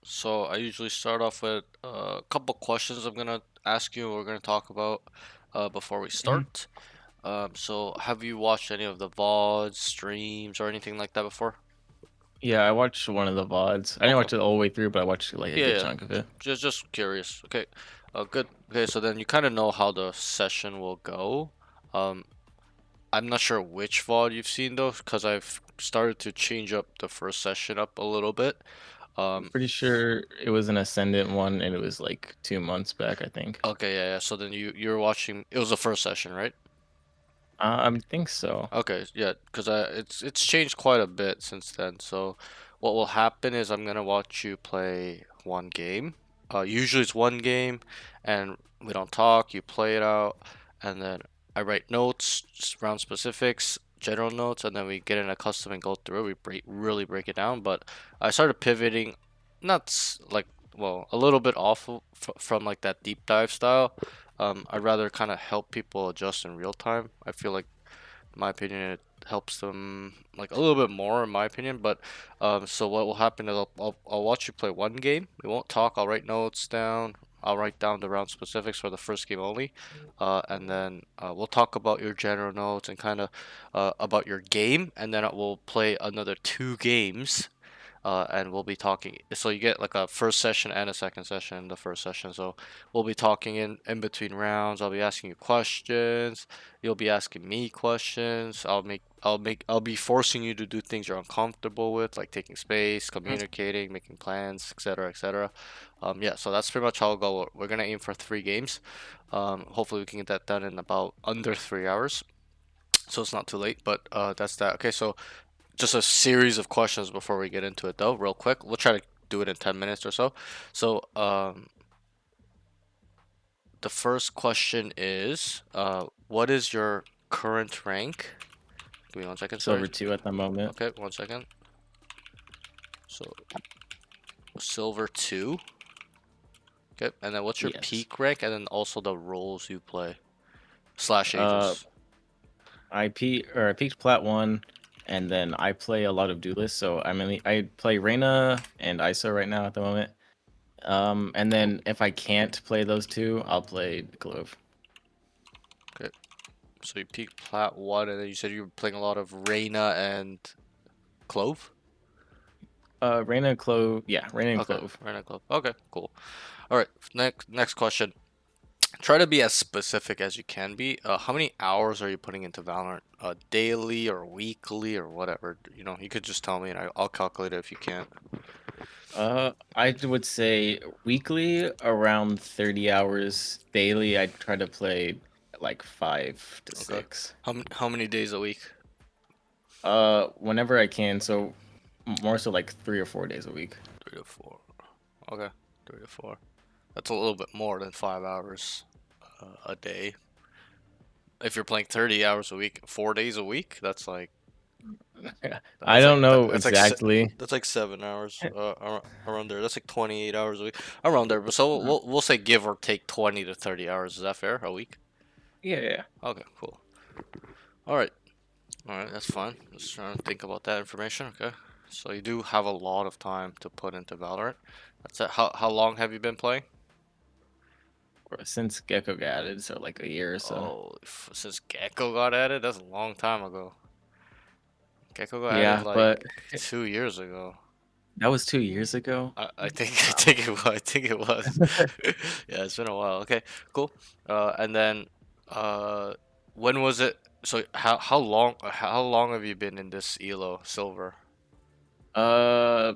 So I usually start off with a couple questions I'm gonna ask you. We're gonna talk about before we Mhm. start. So have you watched any of the VODs, streams, or anything like that before? Yeah, I watched one of the VODs. I didn't Okay. watch it all the way through, but I watched like a Yeah, good yeah. chunk of it. Just curious. Okay. Good. Okay, so then you kind of know how the session will go. Um, I'm not sure which VOD you've seen though, because I've started to change up the first session up a little bit. I'm Um, pretty sure it was an Ascendant one, and it was like 2 months back, I think. okay, yeah, yeah. So then you're watching. It was the first session, right? I think so. Okay, yeah, because it's changed quite a bit since then. So what will happen is I'm gonna watch you play one game. Usually it's one game, and we don't talk. You play it out, and then I write notes just around specifics, general notes, and then we get in a custom and go through it. We really break it down. But I started pivoting, not like well, a little bit off from like that deep dive style. I'd rather kind of help people adjust in real time. I feel like my opinion, it helps them like a little bit more, in my opinion. But so what will happen is I'll watch you play one game. We won't talk. I'll write notes down. I'll write down the round specifics for the first game only, and then we'll talk about your general notes and kind of about your game, and then we'll play another two games and we'll be talking. So you get like a first session and a second session in the first session. So we'll be talking in between rounds. I'll be asking you questions. You'll be asking me questions. I'll be forcing you to do things you're uncomfortable with, like taking space, Mhm. communicating, making plans, etc., etc. Yeah, so that's pretty much how it'll go. We're gonna aim for three games. Hopefully we can get that done in about under 3 hours. So it's not too late, but that's that. Okay, so just a series of questions before we get into it, though, real quick. We'll try to do it in 10 minutes or so. So, the first question is, what is your current rank? Give me 1 second, sorry. Silver 2 at the moment. Okay, 1 second. So, silver 2. Okay, and then what's your Yes. peak rank? And then also the roles you play, slash Uh, ages. I peaked Plat 1, and then I play a lot of Duelist, so I play Reyna and ISO right now at the moment. And Oh, then if I can't play those two, I'll play Clove. okay, so you peak plat 1, and then you said you were playing a lot of Reyna and Clove? Reyna and Clove, yeah, Reyna and Okay, Clove. Reyna Clove. Okay, cool. All right, next question. Try to be as specific as you can be. How many hours are you putting into Valorant? Daily or weekly or whatever? You know, you could just tell me and I'll calculate it if you can't. I would say weekly around 30 hours. Daily, I try to play like five to Okay. six. How many days a week? Whenever I can. So more so like 3 or 4 days a week. 3 to 4. Okay, 3 to 4. That's a little bit more than 5 hours a day. If you're playing 30 hours a week, 4 days a week, I that's like don't that, know exactly. that's like 7 hours around there. That's like 28 hours a week around there. But so we'll say give or take 20 to 30 hours. Is that fair? A week? Yeah, yeah. Okay, cool. All right. All right, that's fine. Just trying to think about that information. Okay. So you do have a lot of time to put into Valorant. That's it. How long have you been playing? Since Gecko got added, so like a year or so. Oh, since Gecko got added, that's a long time ago. Gecko got added Yeah, like but 2 years ago. that was 2 years ago. I think I Wow. think it was. I think it was. Yeah, it's been a while. Okay, cool. And then uh, when was it? So how long have you been in this Elo silver? Uh,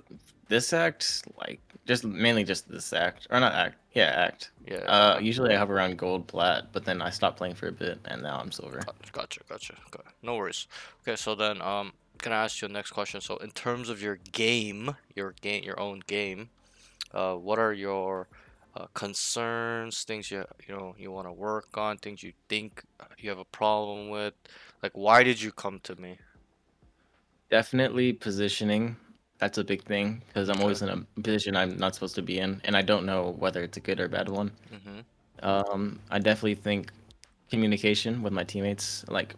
this act, like, just mainly just this act, or not act, yeah, act. Yeah. Usually I have around gold, plat, but then I stopped playing for a bit, and now I'm silver. Gotcha. No worries. Okay, so then can I ask you the next question? So in terms of your own game, what are your concerns, things you want to work on, things you think you have a problem with? Like, why did you come to me? Definitely positioning. That's a big thing because I'm Okay. always in a position I'm not supposed to be in, and I don't know whether it's a good or bad one. Mm-hmm. I definitely think communication with my teammates. Like,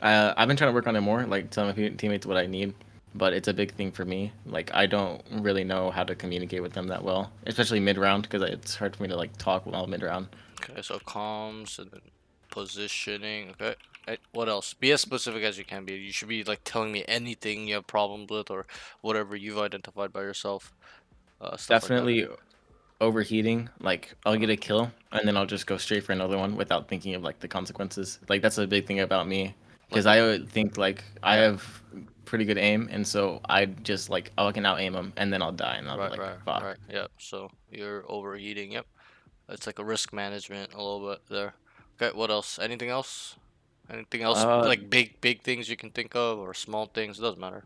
I've been trying to work on it more, like telling my teammates what I need. but it's a big thing for me. Like I don't really know how to communicate with them that well, especially mid round because it's hard for me to like talk while mid round. Okay, so comms and then positioning. Okay. What else? Be as specific as you can be. You should be like telling me anything you have problems with or whatever you've identified by yourself. Stuff like that. Definitely overheating. Like I'll get a Okay. kill and then I'll just go straight for another one without thinking of like the consequences. Like that's a big thing about me Like because what? I would think like I Yeah. have pretty good aim and so I just like oh, I can out aim them and then I'll die and I'll be Right, like right, fuck. right. Yep. So you're overheating. Yep. It's like a risk management a little bit there. Okay, what else? Anything else? Anything else Uh, like big things you can think of or small things? It doesn't matter.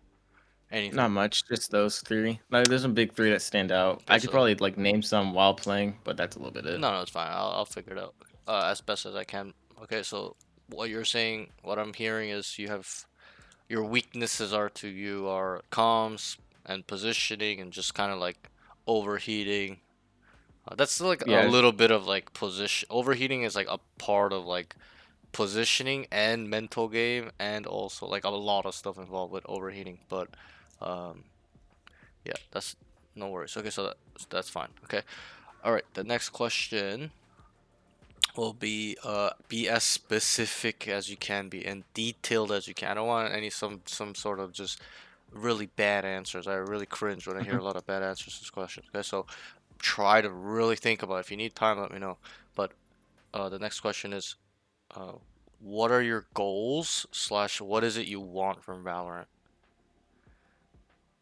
Not Anything. much, just those three. Like, there's some big three that stand out. Okay, I could so probably like name some while playing, but that's a little bit it. no, it's fine. I'll figure it out as best as I can. Okay, so what you're saying, what I'm hearing is you have your weaknesses are to you are comms and positioning and just kind of like overheating. That's like a Yeah, little bit of like position. Overheating is like a part of like positioning and mental game and also like a lot of stuff involved with overheating. But um, yeah, that's no worries. Okay, so that's fine. Okay, all right. The next question will be as specific as you can be and detailed as you can. I don't want any some sort of just really bad answers. I really cringe when I hear mhm. a lot of bad answers to this question. Okay, so try to really think about it. If you need time, let me know. But the next question is, uh, what are your goals slash what is it you want from Valorant?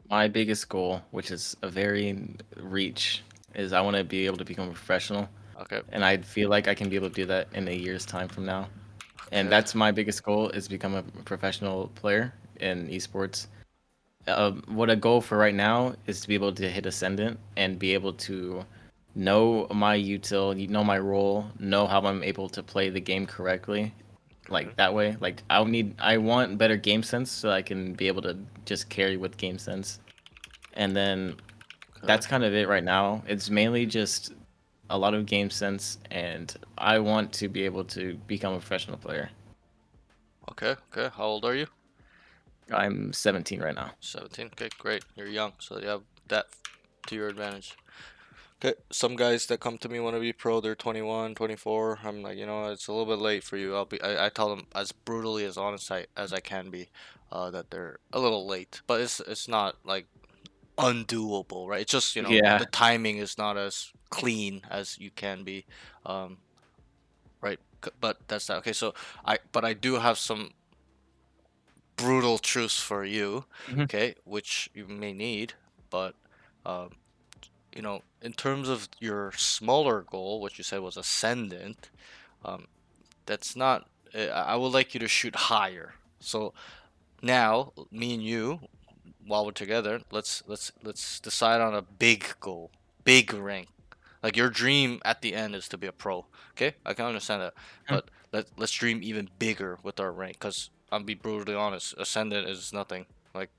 My biggest goal, which is a very reach, is I want to be able to become a professional, Okay, and I feel like I can be able to do that in a year's time from now. And okay, that's my biggest goal is become a professional player in esports. What a goal for right now is to be able to hit ascendant and be able to know my util, you know my role, know how I'm able to play the game correctly. okay, Like that way, like I want better game sense so I can be able to just carry with game sense. And then okay, that's kind of it right now. It's mainly just a lot of game sense and I want to be able to become a professional player. okay, okay. How old are you? I'm 17 right now. 17. Okay, great. You're young, so you have that to your advantage. Okay, some guys that come to me want to be pro, they're 21, 24. I'm like, it's a little bit late for you. I tell them as brutally as honest as I can be, that they're a little late. But it's not like undoable, right? It's just, Yeah. the timing is not as clean as you can be. Um, right? But that's that. Okay, so I do have some brutal truths for you, Mhm. okay, which you may need, but um, in terms of your smaller goal, what you said was ascendant, um, that's not. I would like you to shoot higher. So now, me and you, while we're together, let's decide on a big goal, big rank. Like your dream at the end is to be a pro. Okay, I can understand that, but let's dream even bigger with our rank. Cause I'll be brutally honest, ascendant is nothing. Like,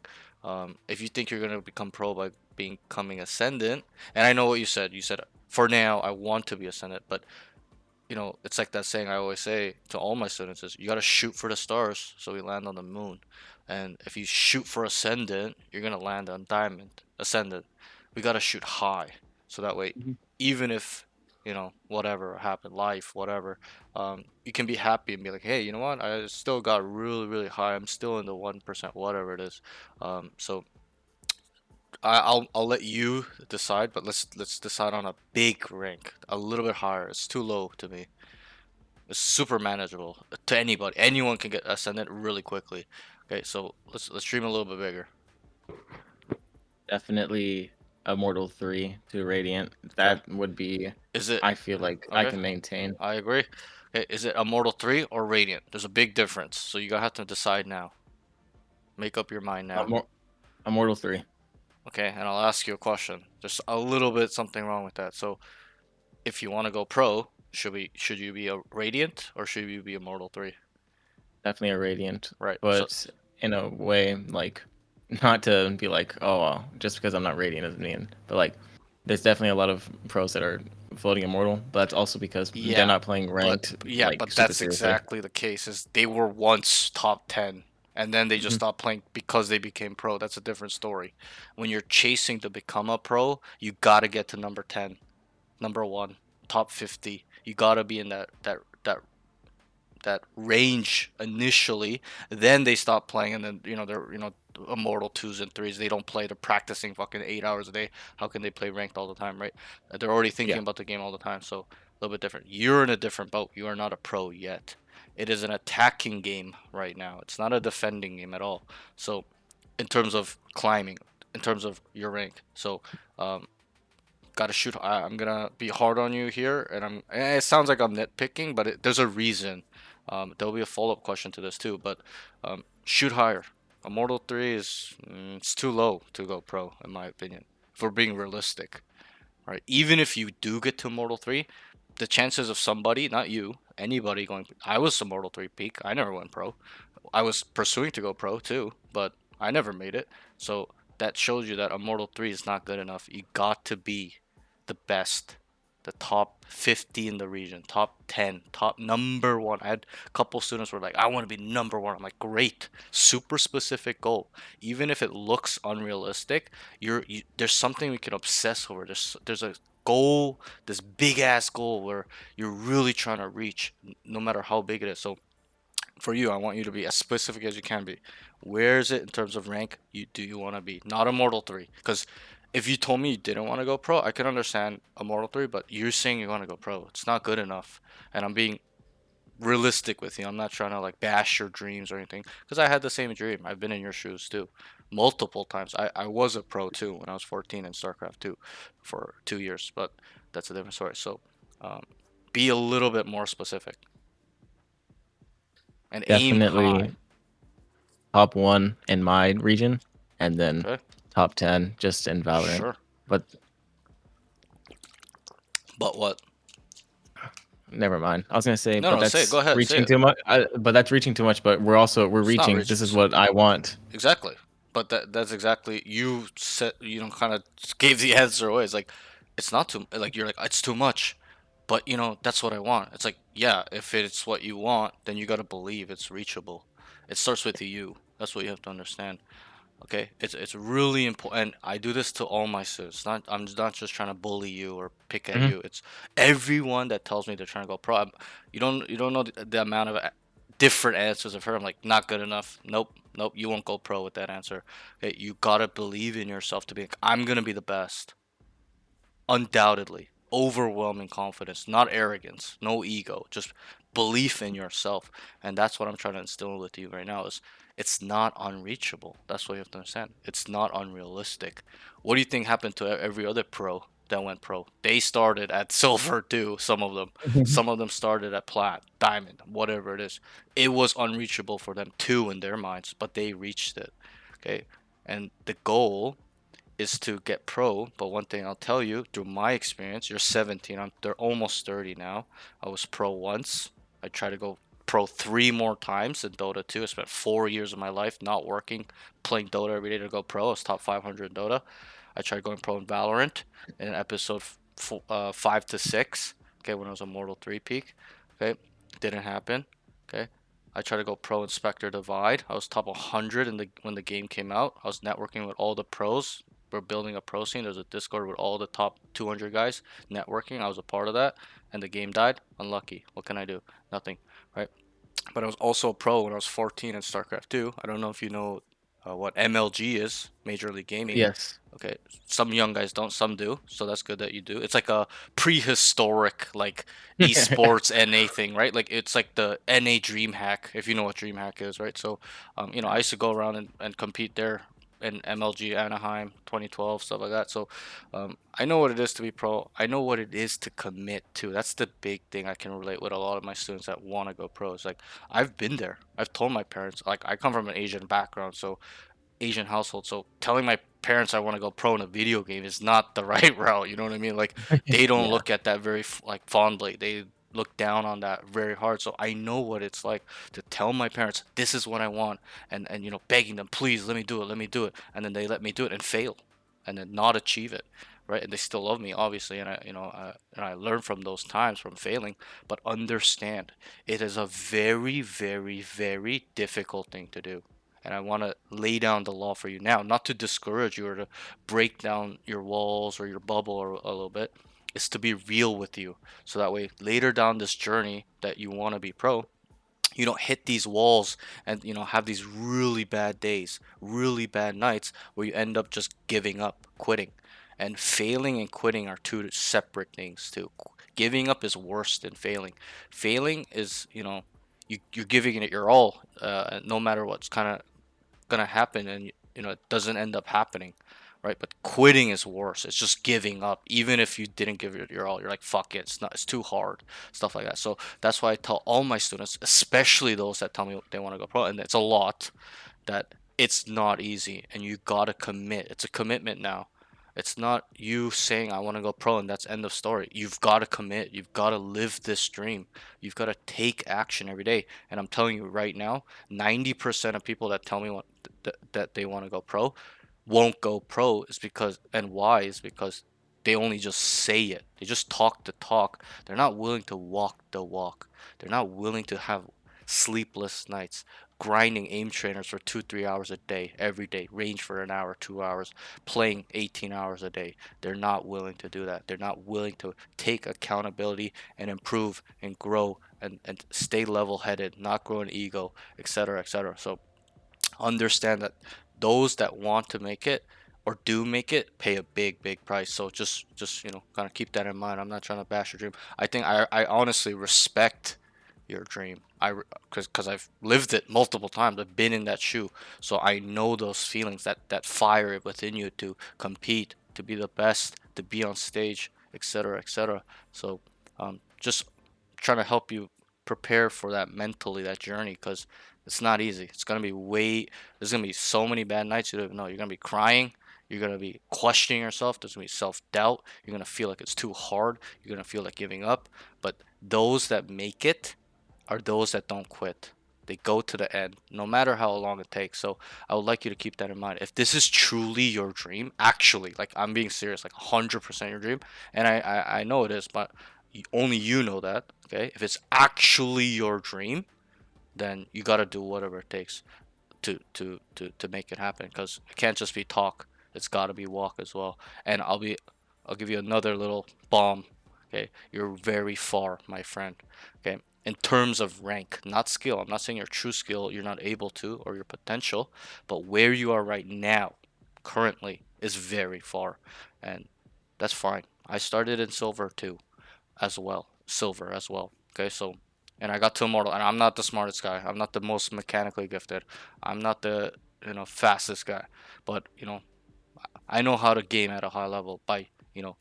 if you think you're gonna become pro by becoming ascendant, and I know what you said. You said for now I want to be ascendant, but it's like that saying I always say to all my students is you gotta shoot for the stars so we land on the moon. And if you shoot for ascendant, you're gonna land on diamond. Ascendant. We gotta shoot high. So that way, Mhm. even if, whatever happened, life, whatever, you can be happy and be like, hey, you know what? I still got really, really high. I'm still in the 1%, whatever it is. So I'll let you decide, but let's decide on a big rank, a little bit higher. It's too low to me. It's super manageable to anybody. Anyone can get ascendant really quickly. Okay, so let's dream a little bit bigger. Definitely Immortal 3 to Radiant. Okay, That would be is it I feel like I okay? can maintain. I agree. Okay, is it Immortal 3 or Radiant? There's a big difference, so you gotta have to decide now. Make up your mind now. Immor- Immortal 3. Okay, and I'll ask you a question. There's a little bit something wrong with that. So if you want to go pro, should you be a Radiant or should you be Immortal 3? Definitely a Radiant. Right. So But in a way, like not to be like, oh well, just because I'm not Radiant doesn't mean but like there's definitely a lot of pros that are floating immortal, but that's also because they're yeah, not playing but ranked yeah, like but super that's seriously. exactly the case. Is they were once top 10. and then they just Mhm. stopped playing because they became pro. That's a different story. When you're chasing to become a pro, you gotta get to number 10, number one, top 50. You gotta be in that range initially. Then they stop playing, and then they're immortal twos and threes. They don't play. They're practicing fucking 8 hours a day. How can they play ranked all the time, right? They're already thinking Yeah, about the game all the time. So a little bit different. You're in a different boat. You are not a pro yet. It is an attacking game right now. It's not a defending game at all. So in terms of climbing, in terms of your rank, so um, gotta shoot. I'm gonna be hard on you here, and it sounds like I'm nitpicking, but there's a reason. There'll be a follow-up question to this too, but shoot higher. Immortal 3 is it's too low to go pro, in my opinion. If we're being realistic, right? Even if you do get to Immortal 3, the chances of somebody, not you, anybody going. I was Immortal 3 peak. I never went pro. I was pursuing to go pro too, but I never made it. So that shows you that Immortal 3 is not good enough. You got to be the best, the top 50 in the region, top 10, top number one. I had a couple students were like, I want to be number one. I'm like, great, super specific goal. Even if it looks unrealistic, there's something we can obsess over. There's a goal, this big ass goal where you're really trying to reach, no matter how big it is. So for you, I want you to be as specific as you can be. Where is it in terms of rank you want to be? Not Immortal 3. Because if you told me you didn't want to go pro, I could understand Immortal 3, but you're saying you want to go pro. It's not good enough. And I'm being realistic with you. I'm not trying to like bash your dreams or anything. Because I had the same dream. I've been in your shoes too. Multiple times. I was a pro too when I was 14 in StarCraft 2 for 2 years. But that's a different story. So um, be a little bit more specific and aim high. definitely top one in my region, and then Okay? top 10 just in Valorant. Sure. But But what? never mind. I was gonna say, No, but no, say it. Go that's ahead, say reaching it. too much. But that's reaching too much. But we're It's not reaching. rich. This is what I want. Exactly. But that's exactly you said. Kind of gave the answer away. It's like it's not too. Like you're like it's too much. But that's what I want. It's like yeah, if it's what you want, then you gotta believe it's reachable. It starts with you. That's what you have to understand. Okay, it's really important. I do this to all my students. Not I'm not just trying to bully you or pick at Mhm. you. It's everyone that tells me they're trying to go pro. You don't know the amount of different answers I've heard. I'm like not good enough. Nope, nope. You won't go pro with that answer. Okay, you gotta believe in yourself to be like I'm gonna be the best. Undoubtedly, overwhelming confidence, not arrogance, no ego, just belief in yourself. And that's what I'm trying to instill with you right now is it's not unreachable. That's what you have to understand. It's not unrealistic. What do you think happened to every other pro that went pro? They started at silver too, some of them. Some of them started at plat, diamond, whatever it is. It was unreachable for them too in their minds, but they reached it. Okay? And the goal is to get pro. But one thing I'll tell you, through my experience, you're 17. They're almost 30 now. I was pro once. I tried to go pro 3 more times in Dota 2. I spent 4 years of my life not working, playing Dota every day to go pro. I was top 500 in Dota. I tried going pro in Valorant in episode 5 to 6. Okay, when I was a Mortal 3 peak. Okay, didn't happen. Okay, I tried to go pro in Spectre Divide. I was top 100 when the game came out. I was networking with all the pros. We're building a pro scene. There's a Discord with all the top 200 guys networking. I was a part of that, and the game died. Unlucky. What can I do? Nothing, right? But I was also a pro when I was 14 in StarCraft 2. I don't know if you know what MLG is, Major League Gaming. Yes. Okay, some young guys don't, some do. So that's good that you do. It's like a prehistoric like esports NA thing, right? Like it's like the NA DreamHack, if you know what DreamHack is, right? So, I used to go around and compete there in MLG Anaheim 2012 stuff like that. So, I know what it is to be pro. I know what it is to commit to. That's the big thing I can relate with a lot of my students that want to go pro. It's like I've been there. I've told my parents. Like I come from an Asian background, so Asian household. So telling my parents I want to go pro in a video game is not the right route. You know what I mean? Like they don't Yeah. look at that very like fondly. They look down on that very hard. So I know what it's like to tell my parents this is what I want, and begging them please let me do it, and then they let me do it and fail, and then not achieve it. Right, and they still love me, obviously, and I learn from those times from failing. But understand, it is a very, very, very difficult thing to do. and I want to lay down the law for you now, not to discourage you or to break down your walls or your bubble or a little bit. It's to be real with you, so that way later down this journey that you want to be pro, you don't hit these walls and have these really bad days, really bad nights where you end up just giving up, quitting. And failing and quitting are two separate things too. Giving up is worse than failing. Failing is, you're giving it your all, no matter what's kind of gonna happen, and it doesn't end up happening, right? But quitting is worse. It's just giving up, even if you didn't give it your all. You're like, fuck it, it's too hard, stuff like that. So that's why I tell all my students, especially those that tell me they want to go pro, and it's a lot, that it's not easy and you gotta commit. It's a commitment now. It's not you saying I want to go pro and that's end of story. You've got to commit. You've got to live this dream. You've got to take action every day. And I'm telling you right now, 90% of people that tell me that they want to go pro won't go pro is because, and why is because they only just say it. They just talk the talk. They're not willing to walk the walk. They're not willing to have sleepless nights, grinding aim trainers for 2 3 hours a day every day, range for an hour 2 hours, playing 18 hours a day. They're not willing to do that. They're not willing to take accountability and improve and grow and stay level headed, not grow an ego, etc., etc. So understand that those that want to make it or do make it pay a big price. So just kind of keep that in mind. I'm not trying to bash your dream. I think I honestly respect your dream. Because I've lived it multiple times. I've been in that shoe, so I know those feelings, that fire within you to compete, to be the best, to be on stage, etc., etc. So just trying to help you prepare for that mentally, that journey, because it's not easy. It's gonna be there's gonna be so many bad nights you don't even know. You're gonna be crying. You're gonna be questioning yourself. There's gonna be self-doubt. You're gonna feel like it's too hard. You're gonna feel like giving up. But those that make it are those that don't quit. They go to the end, no matter how long it takes. So I would like you to keep that in mind. If this is truly your dream, actually, like I'm being serious, like 100% your dream, and I know it is, but only you know that. Okay, if it's actually your dream, then you gotta do whatever it takes to make it happen, because it can't just be talk. It's got to be walk as well. And I'll give you another little bomb. Okay, you're very far, my friend. Okay, in terms of rank, not skill. I'm not saying your true skill you're not able to, or your potential, but where you are right now, currently, is very far, and that's fine. I started in silver too, as well, silver as well. Okay, so, and I got to immortal, and I'm not the smartest guy. I'm not the most mechanically gifted. I'm not the fastest guy, but I know how to game at a high level by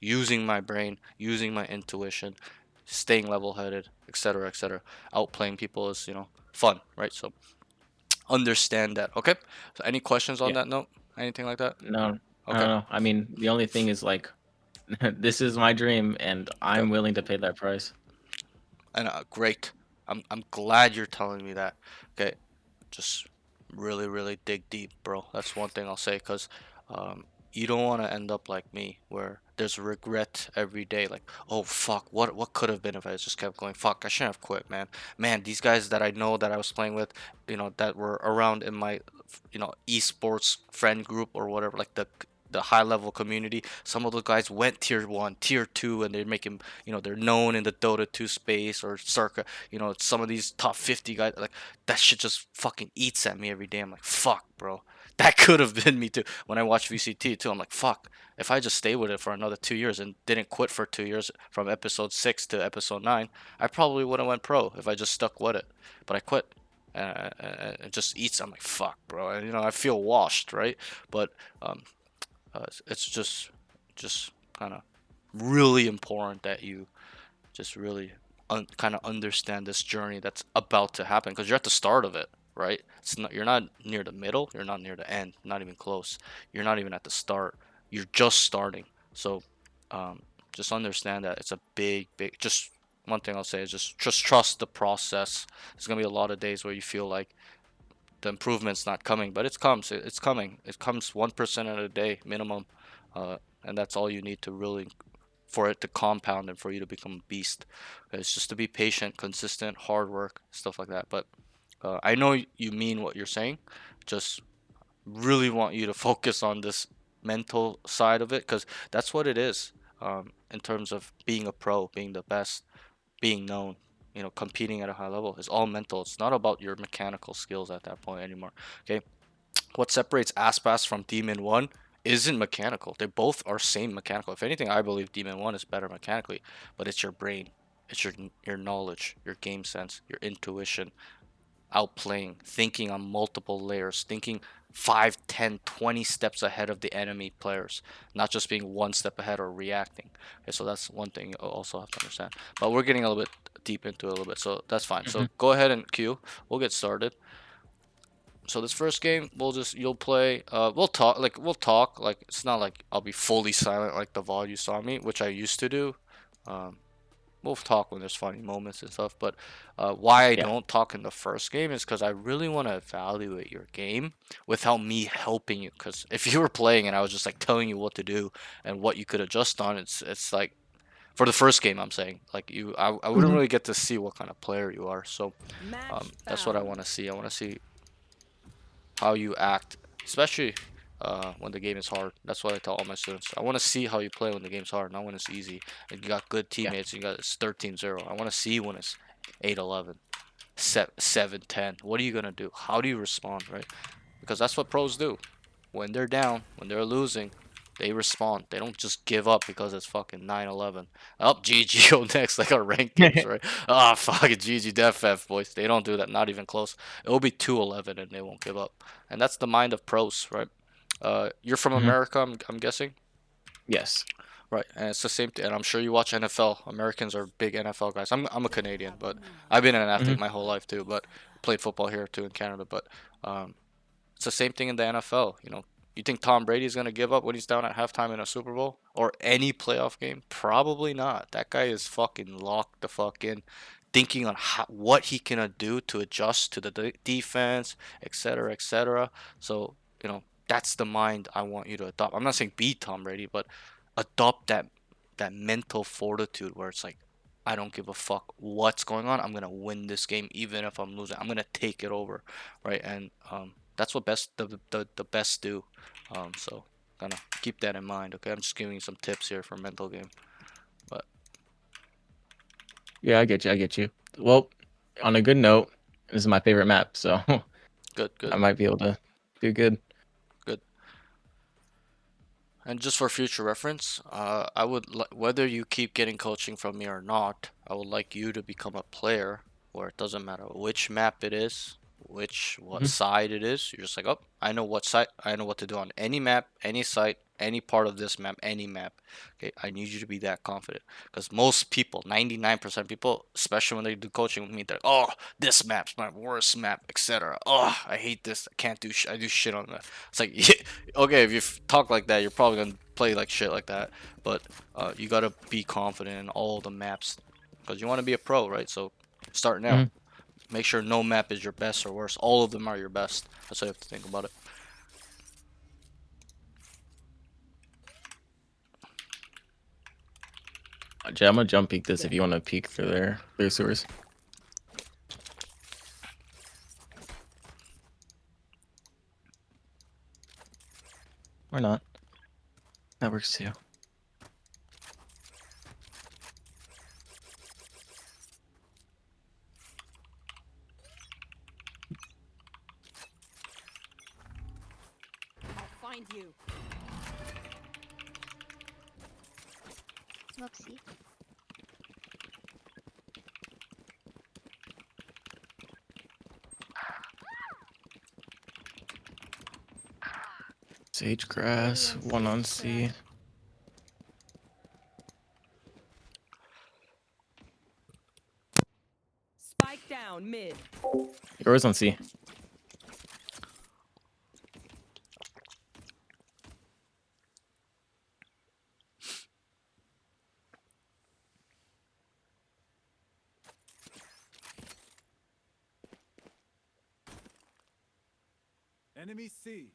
using my brain, using my intuition, staying level-headed, etc., etc. Outplaying people is fun, right? So understand that. Okay. So any questions on Yeah. that note? Anything like that? No, I Okay. don't know. I mean, the only thing is like, this is my dream, and Okay. I'm willing to pay that price. And great. I'm glad you're telling me that. Okay. Just really dig deep, bro. That's one thing I'll say, because you don't want to end up like me, where there's regret every day, like, oh fuck, what could have been if I just kept going. Fuck, I shouldn't have quit, man. These guys that I know that I was playing with, that were around in my esports friend group or whatever, like the high level community. Some of those guys went tier 1, tier 2, and they're making, they're known in the Dota 2 space or circa, some of these top 50 guys, like, that shit just fucking eats at me every day. I'm like, fuck, bro. That could have been me too. When I watch VCT too, I'm like, fuck. If I just stayed with it for another 2 years and didn't quit for 2 years from episode 6 to episode 9, I probably would have went pro if I just stuck with it. But I quit. It just eats. I'm like, fuck, bro. And I feel washed, right? But um, it's just kind of really important that you just really kind of understand this journey that's about to happen, because you're at the start of it, right? You're not near the middle, you're not near the end, not even close. You're not even at the start. You're just starting. So um, just understand that it's a big. Just one thing I'll say is just trust the process. There's gonna be a lot of days where you feel like the improvement's not coming, but it's coming. It comes 1% at a day minimum, and that's all you need to really for it to compound and for you to become a beast. It's just to be patient, consistent, hard work, stuff like that. But I know you mean what you're saying. just really want you to focus on this mental side of it because that's what it is. In terms of being a pro, being the best, being known, competing at a high level is all mental. It's not about your mechanical skills at that point anymore. Okay, what separates Aspas from Demon 1 isn't mechanical. They both are same mechanical. If anything, I believe Demon 1 is better mechanically, but it's your brain. It's your knowledge, your game sense, your intuition, outplaying, thinking on multiple layers, thinking 5, 10, 20 steps ahead of the enemy players, not just being one step ahead or reacting. Okay, so that's one thing you also have to understand. But we're getting a little bit deep into it a little bit, so that's fine. Hmm. So go ahead and queue. We'll get started. So this first game, you'll play. We'll talk. Like it's not like I'll be fully silent like the VOD you saw me, which I used to do. Um, we'll talk when there's funny moments and stuff. But why I Yeah. don't talk in the first game is because I really want to evaluate your game without me helping you. Because if you were playing and I was just like telling you what to do and what you could adjust on, it's like for the first game I'm saying like I wouldn't Hmm. really get to see what kind of player you are. So Match that's what I found. want to see. I want to see how you act, especially when the game is hard. That's what I tell all my students. I want to see how you play when the game's hard, not when it's easy. And you got good Yeah. teammates. You got it's 13-0. I want to see when it's 8-11, 7-10. What are you gonna do? How do you respond, right? Because that's what pros do. When they're down, when they're losing, they respond. They don't just give up because it's fucking 9-11. Up GG go next like our ranked games, right? Ah, fucking GG Def F, boys. They don't do that, not even close. It'll be 2-11 and they won't give up. And that's the mind of pros, right? You're from Hmm. America, I'm guessing? Yes. Right, and it's the same thing. And I'm sure you watch NFL. Americans are big NFL guys. I'm a Canadian, but Cover me. I've been an Hmm. athlete my whole life too. But played football here too in Canada. But um, it's the same thing in the NFL. You think Tom Brady's gonna give up when he's down at halftime in a Super Bowl or any playoff game? Probably not. That guy is fucking locked the fuck in, thinking on what he can do to adjust to the defense, etc., etc. So that's the mind I want you to adopt. I'm not saying be Tom Brady, but adopt that mental fortitude where it's like, I don't give a fuck what's going on. I'm gonna win this game even if I'm losing. I'm gonna take it over, right? And that's what the best do. So kind of keep that in mind. Okay, I'm just giving you some tips here for mental game. But Yeah, I get you. I get you. Well, on a good note, this is my favorite map, so good, I good, might be able to do good. good. And just for future reference, whether you keep getting coaching from me or not, I would like you to become a player where it doesn't matter which map it is, what Hmm. side it is. You're just like, oh, I know what side, I know what to do on any map, any site, any part of this map, any map. Okay, I need you to be that confident because most people, 99% of people, especially when they do coaching with me, they're like, oh, this map's my worst map, etc. Oh, I hate this. I can't do. I do shit on that. It's like, okay, if you talk like that, you're probably gonna play like shit like that. But you gotta be confident in all the maps because you want to be a pro, right? So start now. Hmm. Make sure no map is your best or worst. All of them are your best. That's how you have to think about it. Jay, I'm gonna jump peek this if you want to peek through there, through sewers. Or not. That works too. I'll find you. Smoke C. Sage grass, one on C. Spike down mid. Yours on C. Enemy C.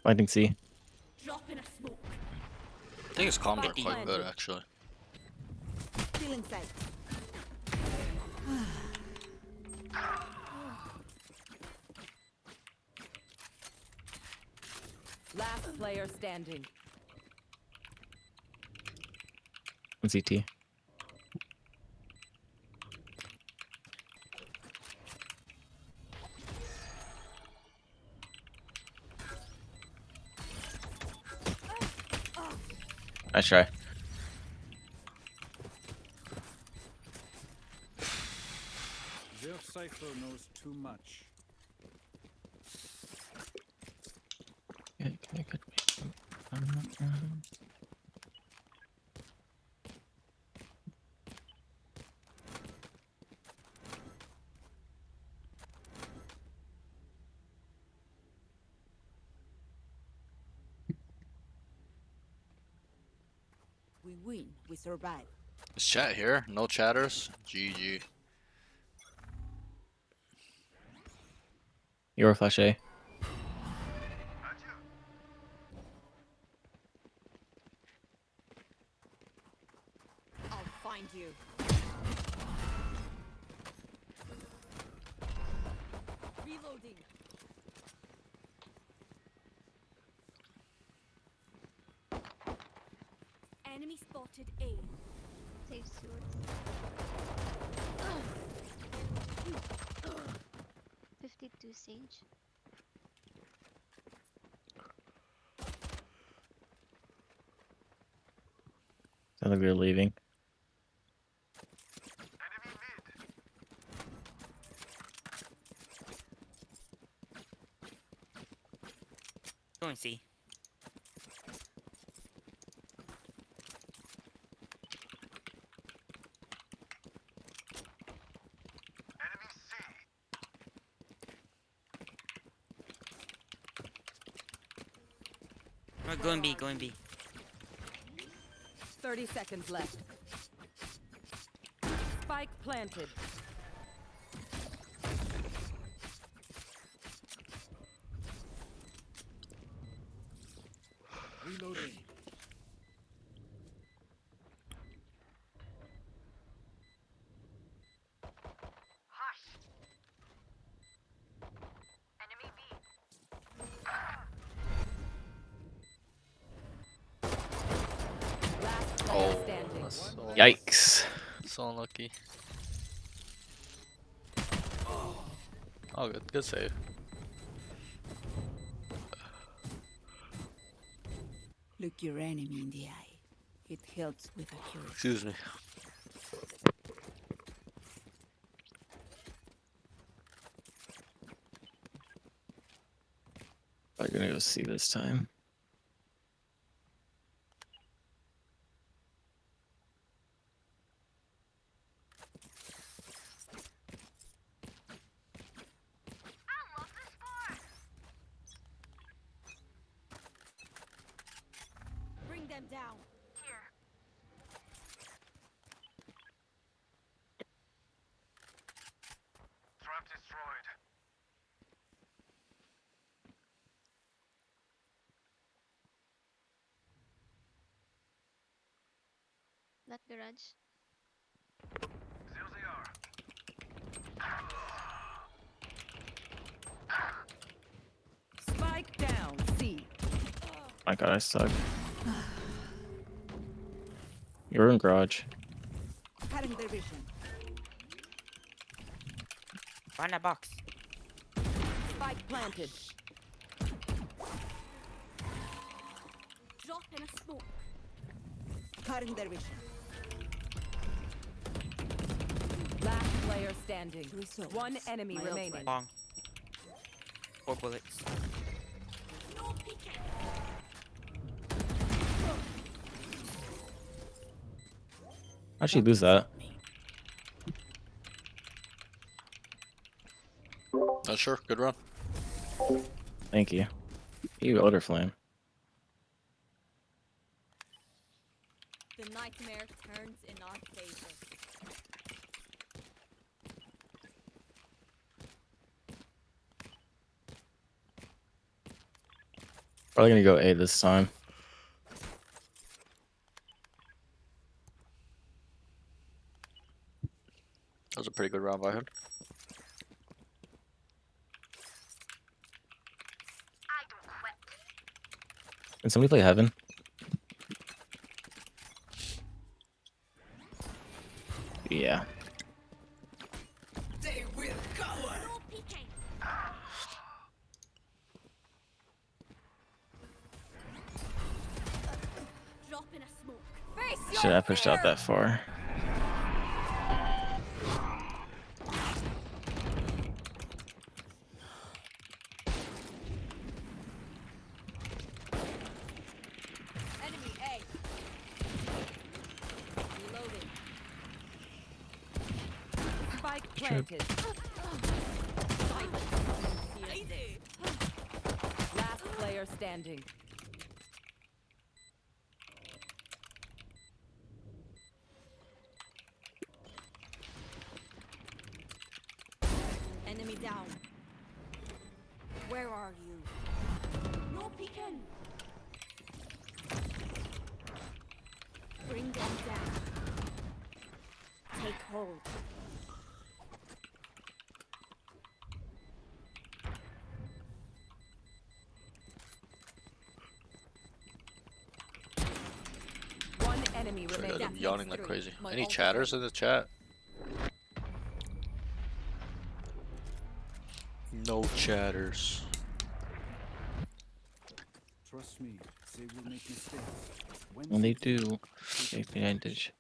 Finding C. Drop in a smoke. I think his combos are Spike quite good planted. actually. Stealing sight. Last player standing. CT. Nice try. Their cipher knows too much. We win. We survive. Is chat here? No chatters? GG. Your flash A. I'll find you. Reloading. Enemy spotted A. Save Stewart. 52 Sage. Sounds like they're leaving. Going C. Oh, going B, going B. 30 seconds left. Spike planted. Reloading. Last player Oh, standing. that's so, Yikes. so unlucky. Oh, good save. Look your enemy in the eye. It helps with accuracy. Excuse me. I'm gonna go see this time. Bring them down. Trap destroyed. Not garage. There they are. Spike down. C. My god, I suck. You're in garage. Cutting their vision. Find that box. Spike planted. Drop in a smoke. Cutting their vision. Last player standing. One enemy remaining. Long. 4 bullets. No peeking. How'd she lose that? Not sure. Good run. Thank you. You odor flame. The nightmare turns in our favor. Probably gonna go A this time. That was a pretty good round by him. Can somebody play Heaven? Yeah. Should I pushed out that far? Enemy A. Reloading. Spike planted. Last player standing. Enemy down. Where are you? No peeking. Bring them down. Take hold. One enemy Sorry, guys, remains. I'm yawning like crazy. Any chatters in the chat? No chatters. Trust me, they will make mistakes. When they do, take advantage.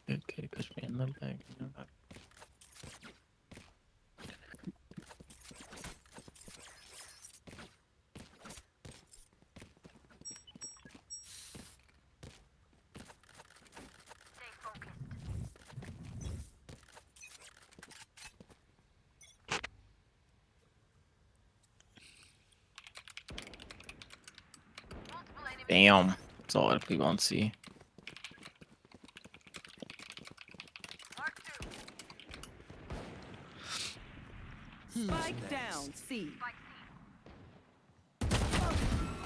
Okay, push me in the back. Damn. That's all I people on C. Spike down. C.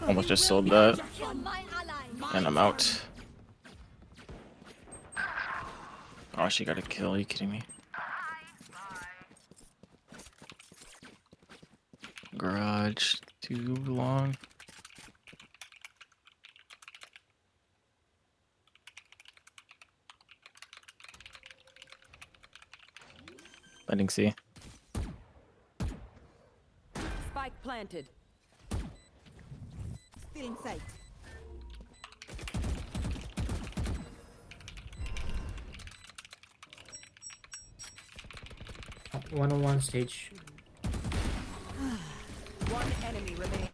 Almost just sold that. Kill my ally. And I'm out. Oh, she got a kill. Are you kidding me? Garage. Too long. Letting C. Spike planted. Still in sight. One-on-one stage. One enemy remaining.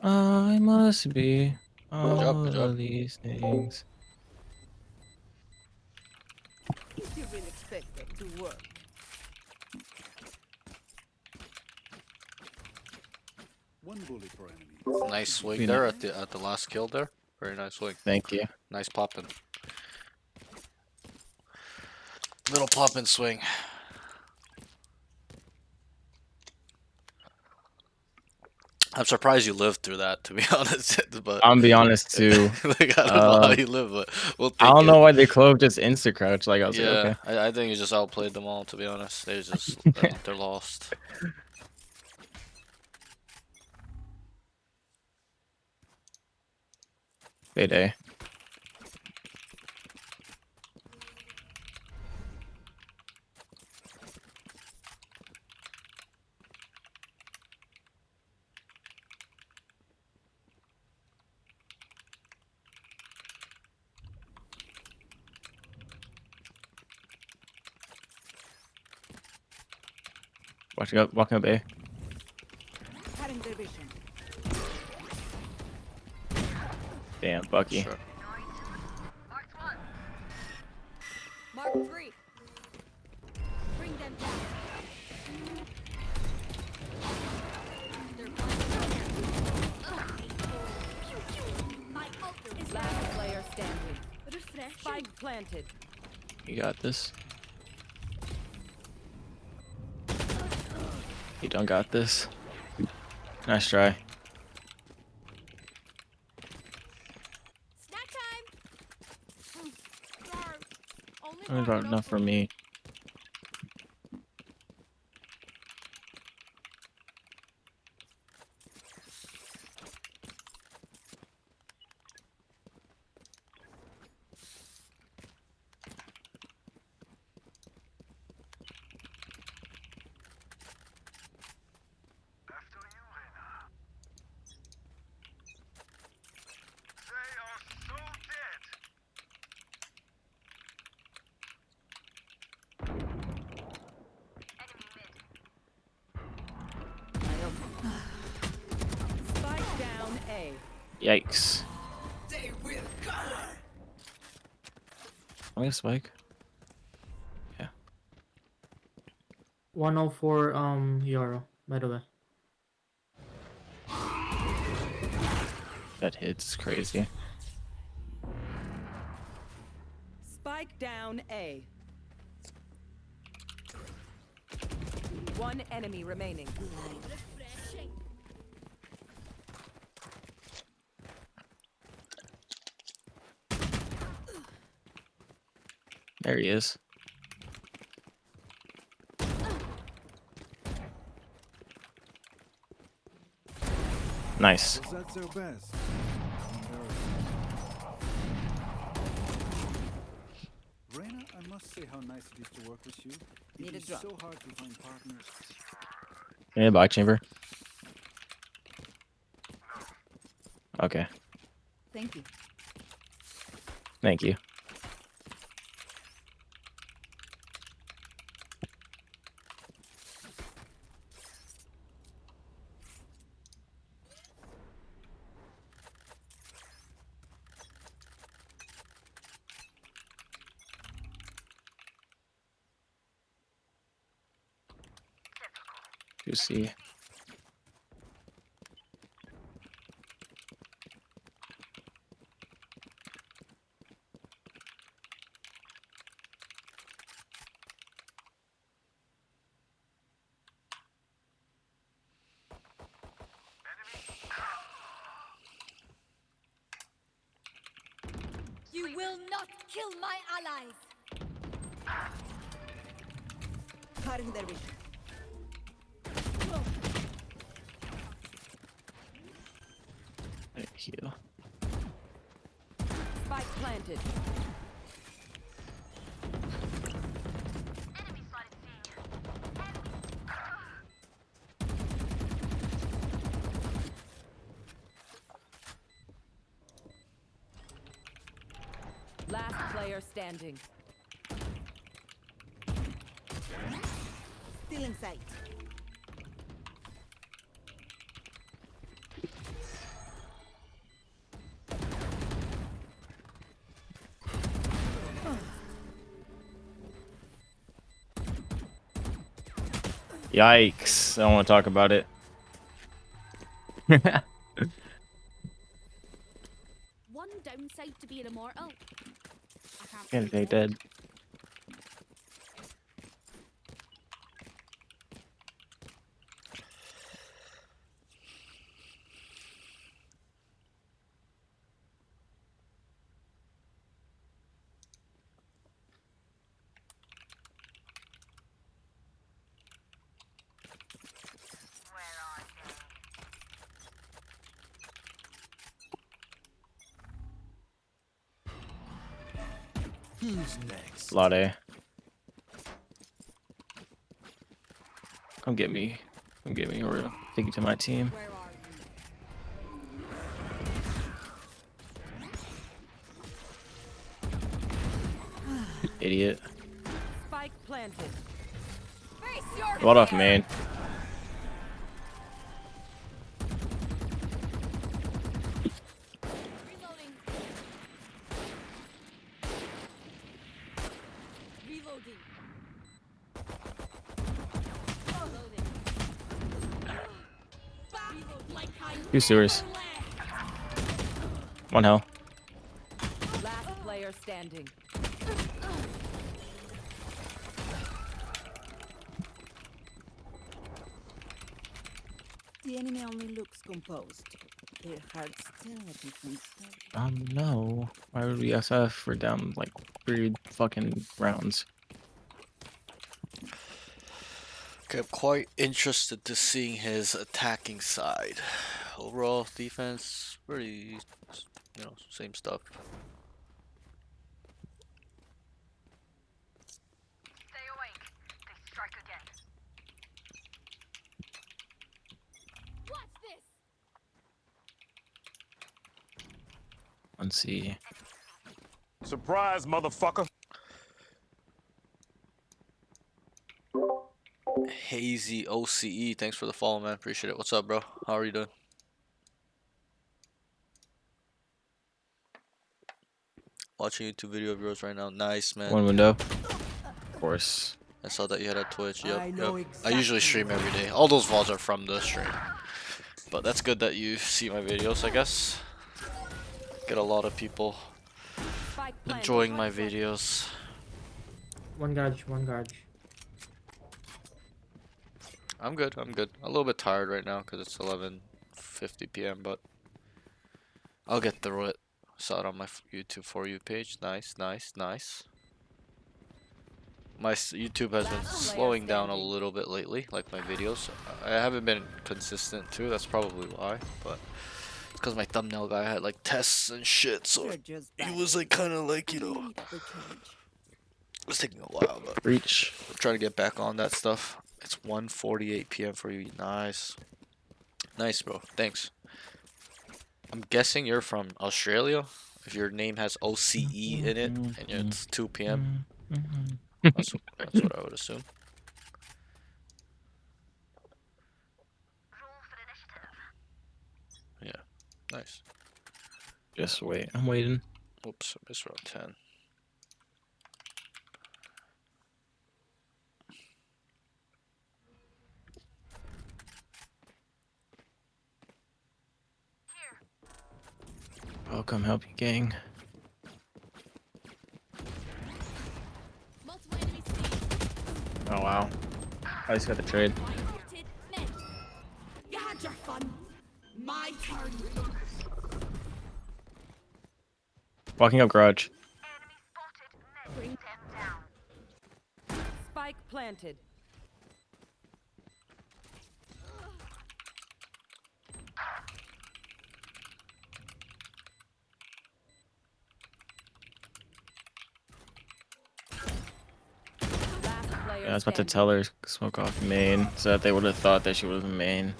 I must be job, all good job. of these things. You really expect it to work. One bullet per enemy. Nice swing Be there at the last kill there. Very nice swing. Thank you. Nice poppin'. Little poppin' swing. I'm surprised you lived through that, to be honest. But I'm be honest too. like, I don't know how Um, you live, but we'll take I don't it. know why they clove just insta crouch. Like I was Yeah, like, okay. I think you just outplayed them all. To be honest, they're lost. Payday. Walking up A. Cutting their vision. Damn, Bucky. Sure. Mark 3. Bring them down. Last player standing. Spike planted. You got this. You don't got this. Nice try. About enough for me. Spike down A. Yikes. Oh, spike. 104 euro, by the way. That hits crazy. Spike down A. One enemy remaining. There he is. Nice. Was that their best? Reyna, I must say how nice it is to work with you. Need It a is drop. so hard to find partners. Yeah, bot chamber. Okay. Thank you. Thank you. You see. You will not kill my allies! Cutting their vision. Thank you. Spike planted. Last player standing. Still in sight. Yikes. I don't want to talk about it. One downside to being immortal. I can't Can't play stay dead. Who's next? Lade. Come get me. Come get me, or I'll take you to my team. Where are you? Idiot. Spike planted. Face your What off, fear! man? Reloading. Reloading. Reloading. Reload like I Two sewers. never left. One hell. Last player standing. The The enemy only looks composed. Their hearts tell a different story. No. Why would we SF? We're down like 3 fucking rounds. Okay, I'm quite interested to seeing his attacking side. Overall defense, pretty, same stuff. Watch this. Let's see. Surprise, motherfucker. Hazy OCE, thanks for the follow, man. Appreciate it. What's up, bro? How are you doing? Watching YouTube video of yours right now. Nice, man. One window. Of course. I saw that you had a Twitch. Yep, I yep. know I usually exactly stream what- every day. All those VODs are from the stream. But that's good that you see my videos, I guess. Get a lot of people Spike planted. enjoying my videos. One garage, one garage. I'm good, I'm good. A little bit tired right now because it's 11:50 p.m. but I'll get through it. Saw it on my YouTube For You page. Nice, nice, nice. My YouTube has been Last player slowing down a standing. little bit lately, like my videos. I haven't been consistent too, that's probably why, but it's because my thumbnail guy had like tests and shit, so You're just he bad. was like kind of like, You need a good change. it was taking a while, but Reach. I'm trying to get back on that stuff. It's 1:48 p.m. for you. Nice. Nice, bro. Thanks. I'm guessing you're from Australia. If your name has OCE in it and it's 2 p.m. That's what I would assume. Yeah. Nice. Just wait. I'm waiting. Oops, I missed round 10. I'll come help you, gang. Multiple enemies seen. Oh wow. I just got the trade. Spotted. Men. You had your fun. My turn. Walking up garage. Spike planted. Last player Yeah, I was about to standing. tell her smoke off main so that they would have thought that she was main.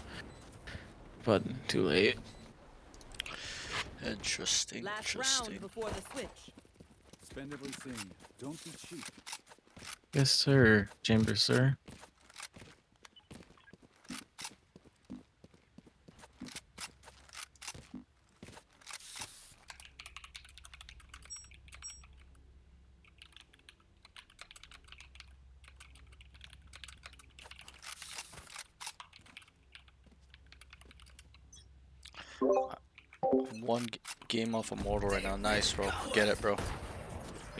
But too late. Interesting. Last Interesting. round before the switch. Spend everything. Don't be cheap. Yes, sir. Chamber, sir. One game off Immortal right now. Nice, bro. Get it, bro.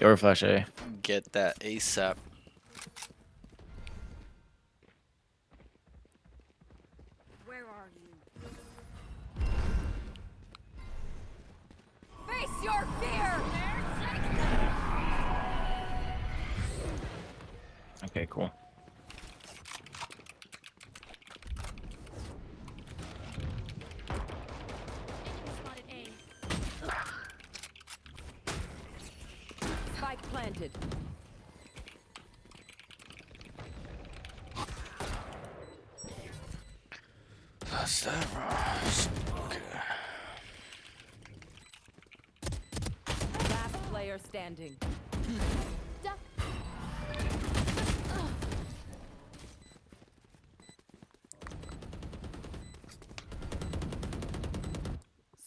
Your flash A. Get that ASAP. Where are you? Face your fear. Okay, cool. Enemy spotted A. Spike planted. That's that, bro. Okay. Last player standing. Duck.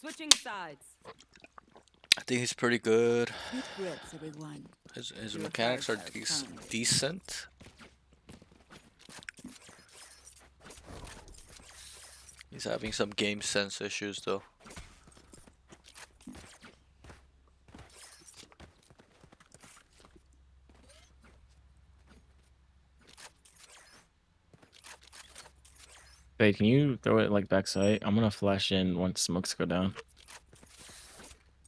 Switching sides. I think he's pretty good. Good grips, everyone. His Your mechanics are hearts are kind. decent. He's having some game sense issues though. Hey, can you throw it like backside? I'm gonna flash in once smokes go down.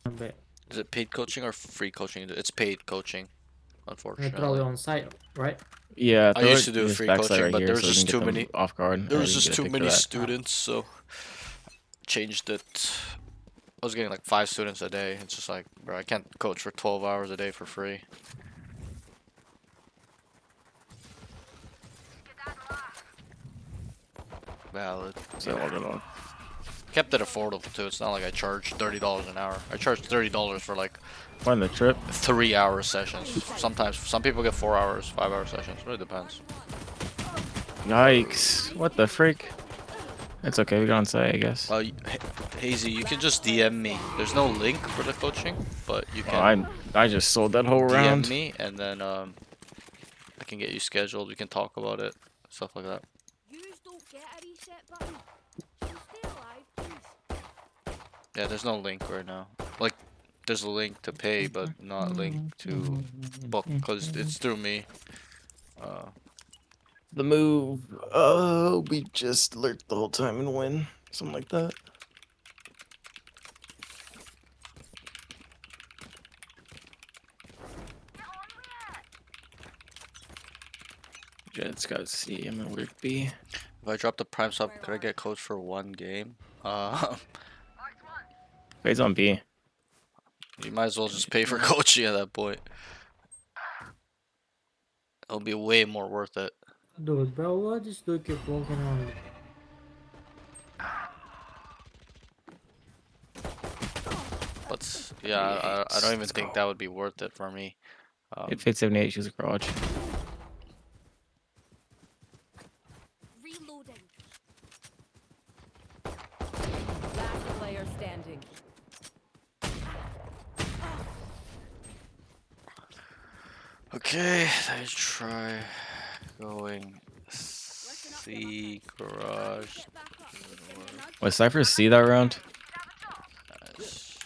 A bit. Is it paid coaching or free coaching? It's paid coaching, I throw unfortunately. it on site, right? Yeah, I throw used it to do just free backside coaching, right but here so we can get them off guard, and there then was we can just get a too pick for many that. students, so changed it. I was getting like 5 students a day. It's just like, bro, I can't coach for 12 hours a day for free. Valid. So I'll get on. Kept it affordable too. It's not like I charge $30 an hour. I charge $30 for like Find the trip. 3-hour sessions. Sometimes some people get 4 hours, 5-hour sessions. Really depends. Yikes! What the frick? It's okay. We got on site, I guess. Hazy, you can just DM me. There's no link for the coaching, but you Oh, can I just sold that whole DM round. me, and then I can get you scheduled. We can talk about it, stuff like that. Yous don't get a reset button. Can you stay alive, please? Yeah, there's no link right now. Like, there's a link to pay, but not a link to book, because it's through me. The move. We just lurk the whole time and win. Something like that. Jet's got C. I'm gonna work B. If I drop the prime sub, could I get coach for 1 game? Fades on B. You might as well just pay for coaching at that point. It'll be way more worth it. Dude, bro, what is dude keep walking on? But yeah, I don't even think that would be worth it for me. It fits 78. She's a garage. Reloading. Last player standing. Okay, let's try going C garage. Get back up. Was Cypher C that round? Nice.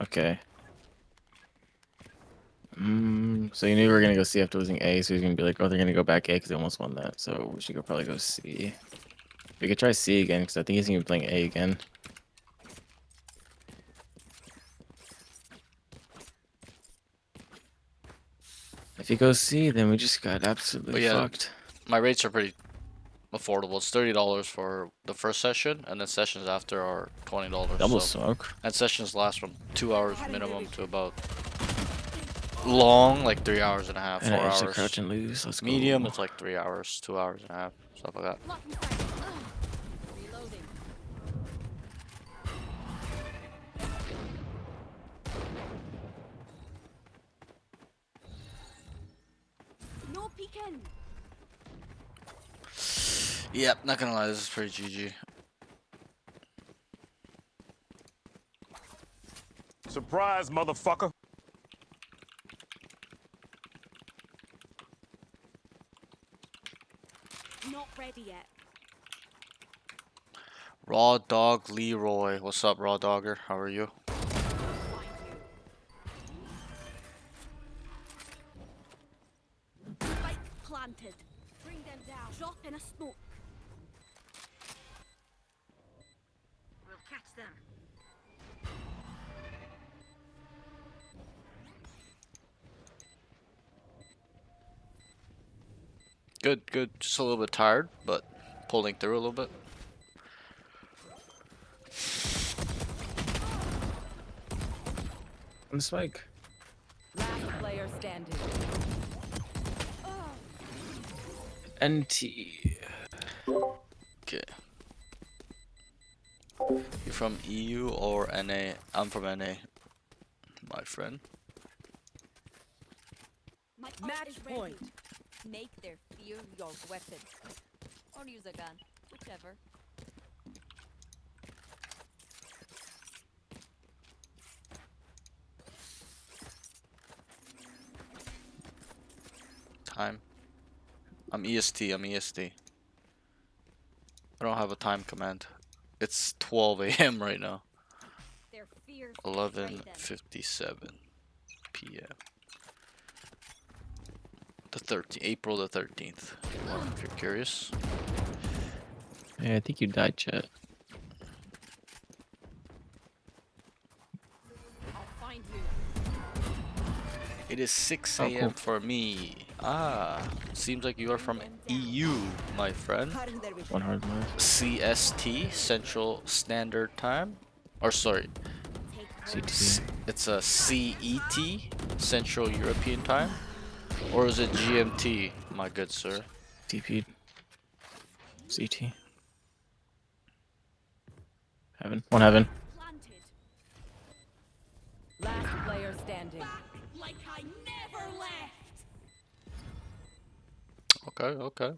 Okay. So you knew we were gonna go C after losing A, so he's gonna be like, oh, they're gonna go back A because they almost won that. So we should probably go C. We could try C again because I think he's gonna be playing A again. If he goes C, then we just got absolutely yeah, fucked. My rates are pretty affordable. It's $30 for the first session, and then sessions after are $20. Double So, smoke. and sessions last from 2 hours minimum to about long, like 3 hours and a half, 4 And I just hours. crouch and lose. Let's Medium, go. it's like 3 hours, 2 hours and a half, stuff like that. Reloading. No peeking. Yep, not gonna lie, this is pretty GG. Surprise, motherfucker. Not ready yet. Raw Dog Leroy. What's up, Raw Dogger? How are you? Find you. Spike planted. Bring them down. Drop in a smoke. We'll catch them. Good, good. Just a little bit tired, but pulling through a little bit. On the spike. Last player standing. NT. Okay. You from EU or NA? I'm from NA, my friend. My ult Match is ready. point. Make their fear your weapon. Or use a gun. Whichever. Time. I'm EST. I'm EST. I don't have a time command. It's 12 a.m. right now. Their fears. 11:57 p.m. The 13th, April the 13th. If you're curious. Hey, I think you died, Chet. I'll find you. It is 6 Oh, a.m. cool. for me. Ah, seems like you are from EU, my friend. One hard move. CST, Central Standard Time. Or sorry, CT. it's a CET, Central European Time. Or is it GMT, my good sir? TP. CT. Heaven. One heaven. Planted. Last player standing. Back like I never left. Okay, okay.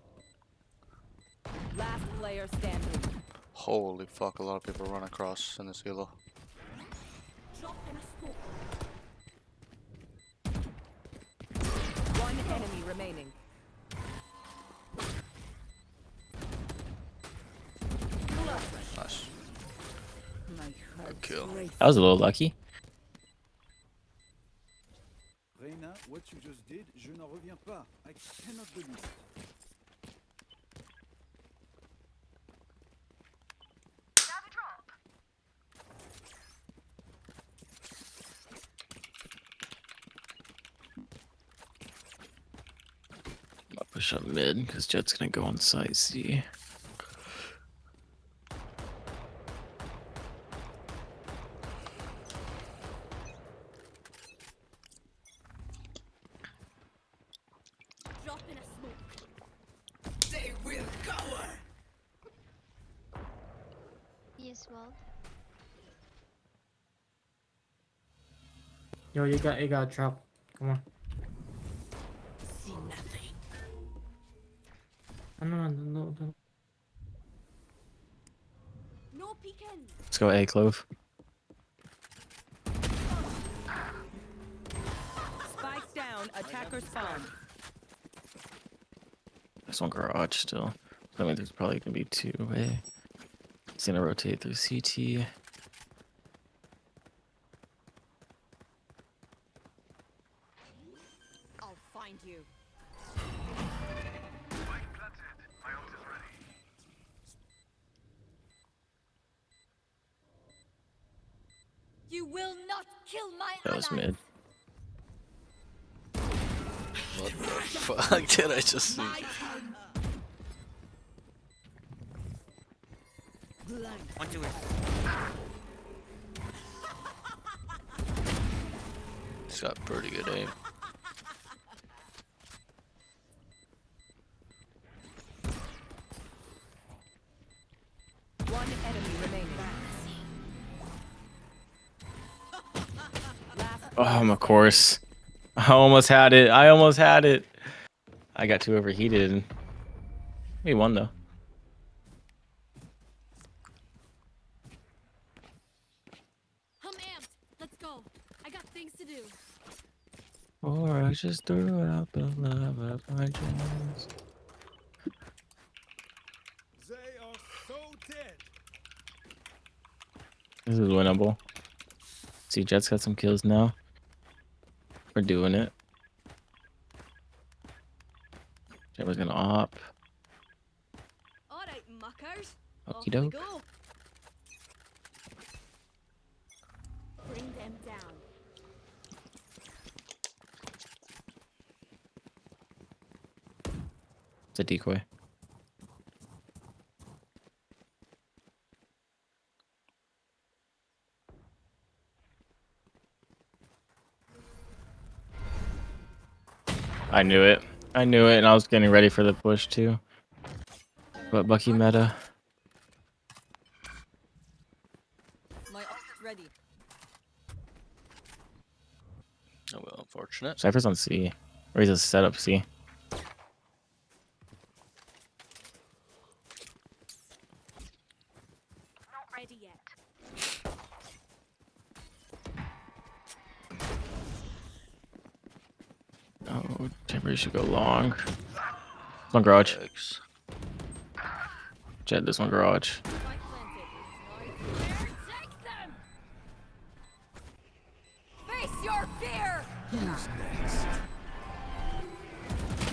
Last player standing. Holy fuck, a lot of people run across in this elo. Drop in a smoke. One enemy remaining. Nice. Good kill. That was a little lucky. Reina, what you just did, je n'en reviens pas. I cannot believe it. I'll push up mid because Jet's gonna go on site C. Drop in a smoke. They will cover. Yes, well. Yo, you got trap. Come on. See nothing. Oh, no. No peeking. Let's go A Clove. Spike down. Attacker spawn. There's one garage still. I mean, there's probably gonna be two A. It's gonna rotate through CT. I'll find you. You will not kill my That was allies. mid. What the fuck did I just see? My turn. Blind. One to it. He's got pretty good aim. One enemy remaining. Last Oh, of course. I almost had it. I got too overheated. We won though. I'm amped. Let's go. I got things to do. Or I just threw out the love of my dreams. They are so dead. This is winnable. See, Jet's got some kills now. We're doing it. Jet was gonna op. All right, muckers. Okie Off we doke. go. Bring them down. It's a decoy. I knew it. And I was getting ready for the push too. But Bucky meta. my ult ready. Oh well, unfortunate. Cypher's on C. Or he's a setup C. Not ready yet. Oh, Timber should go long. One garage. Yikes. Jet, this one garage. Spike planted. Now take them. Face your fear.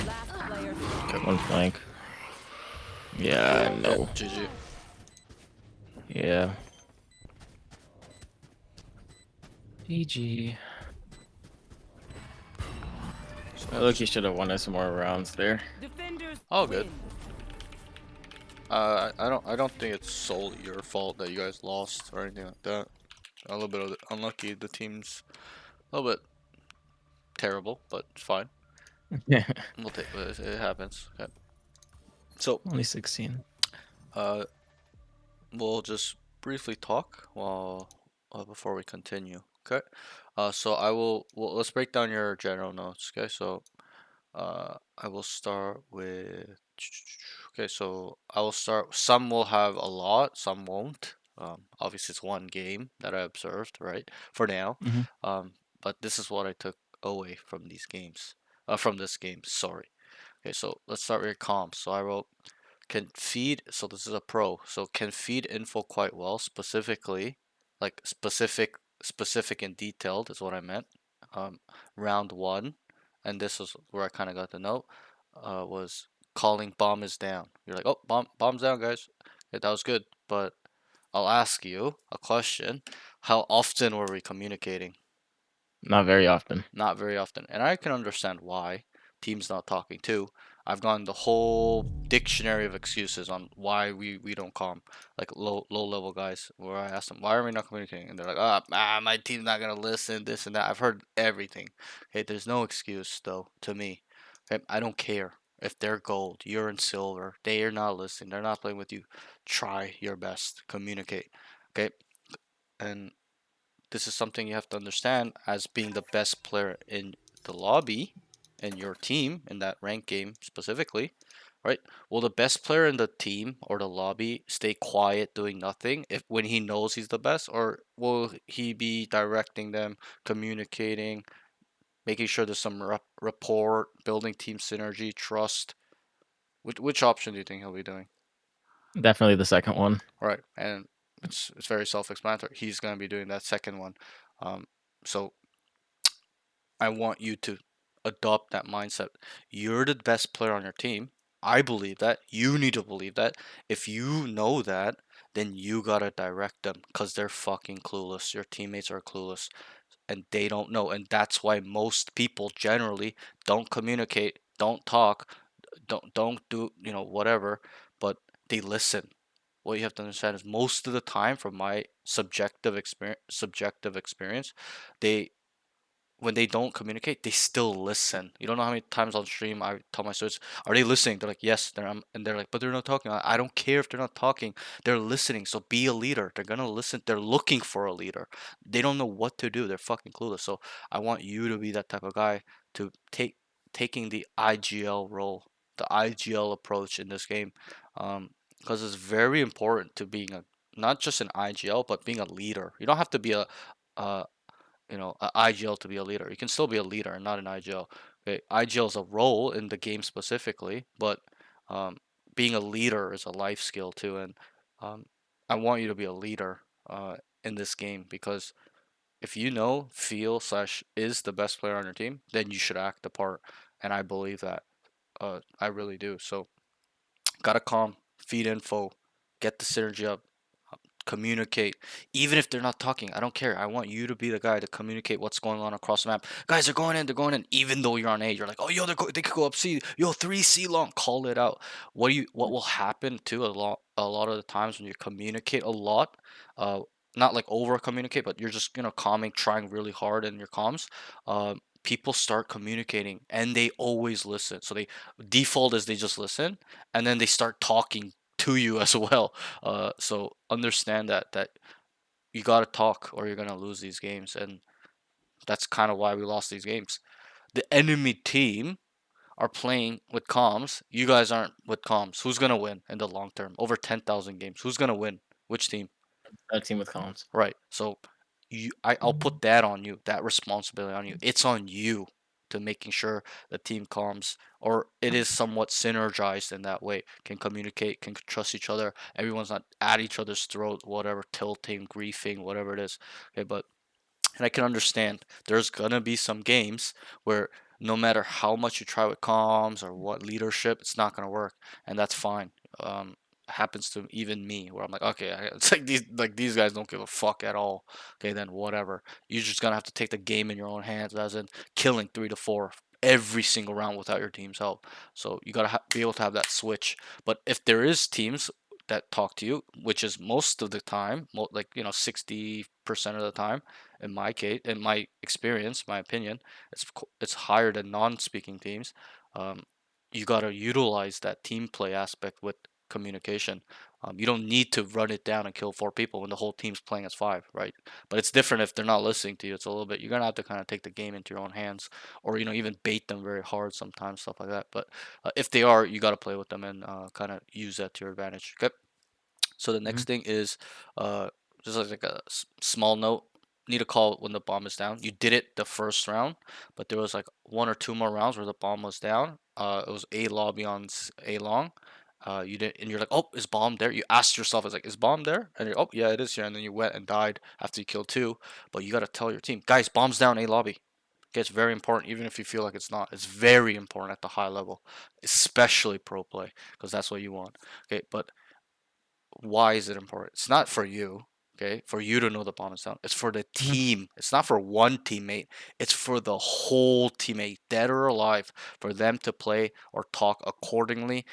Last player. Got one flank. Yeah, I Yeah, know. GG. Yeah. GG. So I I'll look, just you should have won us some more rounds there. Defenders all good. win. I don't think it's solely your fault that you guys lost or anything like that. A little bit of unlucky. The team's a little bit terrible, but it's fine. Yeah. We'll take it happens. Okay. So Only 16. uh, we'll just briefly talk while before we continue. Okay. So I will. Well, let's break down your general notes. Okay. So I will start with. Okay, so I will start. Some will have a lot, some won't. Obviously, it's one game that I observed, right? For now. Hmm. But this is what I took away from these games. From this game. Sorry. Okay, so let's start with your comms. So I wrote can feed. So this is a pro. So can feed info quite well. Specifically, like specific and detailed is what I meant. Um, round one, and this is where I kind of got the note. Was calling bomb is down. You're like, oh, bomb's down, guys. Okay, that was good, but I'll ask you a question. How often were we communicating? Not very often. Not very often. And I can understand why teams not talking too. I've gone the whole dictionary of excuses on why we don't calm like low level guys where I ask them why are we not communicating and they're like my team's not gonna listen this and that. I've heard everything. Okay, there's no excuse though to me. Okay, I don't care if they're gold, you're in silver, they are not listening, they're not playing with you. Try your best, communicate. Okay, and this is something you have to understand as being the best player in the lobby in your team in that rank game specifically, right? Will the best player in the team or the lobby stay quiet doing nothing if when he knows he's the best, or will he be directing them, communicating, making sure there's some rapport, building team synergy, trust? Which option do you think he'll be doing? Definitely the second one. Right, and it's very self-explanatory. He's gonna be doing that second one. So I want you to adopt that mindset. You're the best player on your team. I believe that. You need to believe that. If you know that, then you gotta direct them because they're fucking clueless. Your teammates are clueless and they don't know. And that's why most people generally don't communicate, don't talk, don't do, whatever, but they listen. What you have to understand is most of the time from my subjective experience, they when they don't communicate, they still listen. You don't know how many times on stream I tell my students, "Are they listening?" They're like, "Yes." And they're like, "But they're not talking." I don't care if they're not talking. They're listening. So be a leader. They're gonna listen. They're looking for a leader. They don't know what to do. They're fucking clueless. So I want you to be that type of guy to taking the IGL role, the IGL approach in this game, because it's very important to being a not just an IGL but being a leader. You don't have to be a a IGL to be a leader. You can still be a leader and not an IGL. Okay, IGL is a role in the game specifically, but um, being a leader is a life skill too. And um, I want you to be a leader in this game because if you know, feel slash is the best player on your team, then you should act the part. And I believe that. I really do. So gotta calm, feed info, get the synergy up, communicate even if they're not talking. I don't care. I want you to be the guy to communicate what's going on across the map. Guys are going in, they're going in. Even though you're on A, you're like, oh yo, they could go up C. Yo, 3C long. Call it out. What will happen too a lot of the times when you communicate a lot, uh not like over communicate, but you're just calming, trying really hard in your comms. People start communicating and they always listen. So they default is they just listen and then they start talking to you as well. So understand that you gotta talk or you're gonna lose these games, and that's kind of why we lost these games. The enemy team are playing with comms. You guys aren't with comms. Who's gonna win in the long term? Over 10,000 games. Who's gonna win? Which team? A team with comms. Right. So I'll put that on you. That responsibility on you. It's on you to making sure the team comms or it is somewhat synergized in that way. Can communicate, can trust each other. Everyone's not at each other's throat, whatever, tilting, griefing, whatever it is. Okay, but and I can understand there's gonna be some games where no matter how much you try with comms or what leadership, it's not gonna work, and that's fine. happens to even me, where I'm like, okay, it's like these guys don't give a fuck at all. Okay, then whatever. You're just gonna have to take the game in your own hands, as in killing 3 to 4 every single round without your team's help. So you gotta be able to have that switch. But if there is teams that talk to you, which is most of the time, like 60% of the time, in my case, in my experience, my opinion, it's higher than non-speaking teams. Um, you gotta utilize that team play aspect with communication. You don't need to run it down and kill 4 people when the whole team's playing as 5, right? But it's different if they're not listening to you. It's a little bit, you're gonna have to kind of take the game into your own hands, or even bait them very hard sometimes, stuff like that. But if they are, you gotta play with them and kind of use that to your advantage. Okay. So the Hmm. next thing is just like a small note. Need to call when the bomb is down. You did it the first round, but there was like 1 or 2 more rounds where the bomb was down. It was A lobby on A long. You did, and you're like, oh, is bomb there? You asked yourself, it's like, is bomb there? And you're, oh, yeah, it is here. And then you went and died after you killed 2. But you gotta tell your team, guys, bomb's down A lobby. Okay, it's very important, even if you feel like it's not. It's very important at the high level, especially pro play, because that's what you want. Okay, but why is it important? It's not for you, okay, for you to know the bomb is down. It's for the Hmm. team. It's not for one teammate. It's for the whole teammate, dead or alive, for them to play or talk accordingly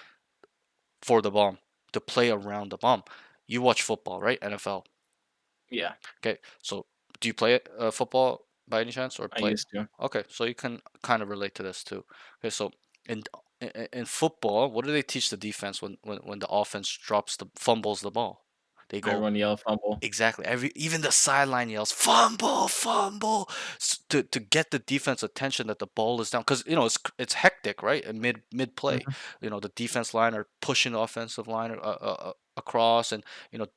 for the bomb, to play around the bomb. You watch football, right? NFL. Yeah, Okay, so do you play football by any chance, or I play? used to. Okay, so you can kind of relate to this too. Okay, so in in football, what do they teach the defense when the offense drops the fumbles the ball? They go. Everyone yell fumble. Exactly. Even the sideline yells fumble, fumble, to get the defense attention that the ball is down, because it's hectic, right? And mid play, Hmm. the defense line are pushing the offensive line across, and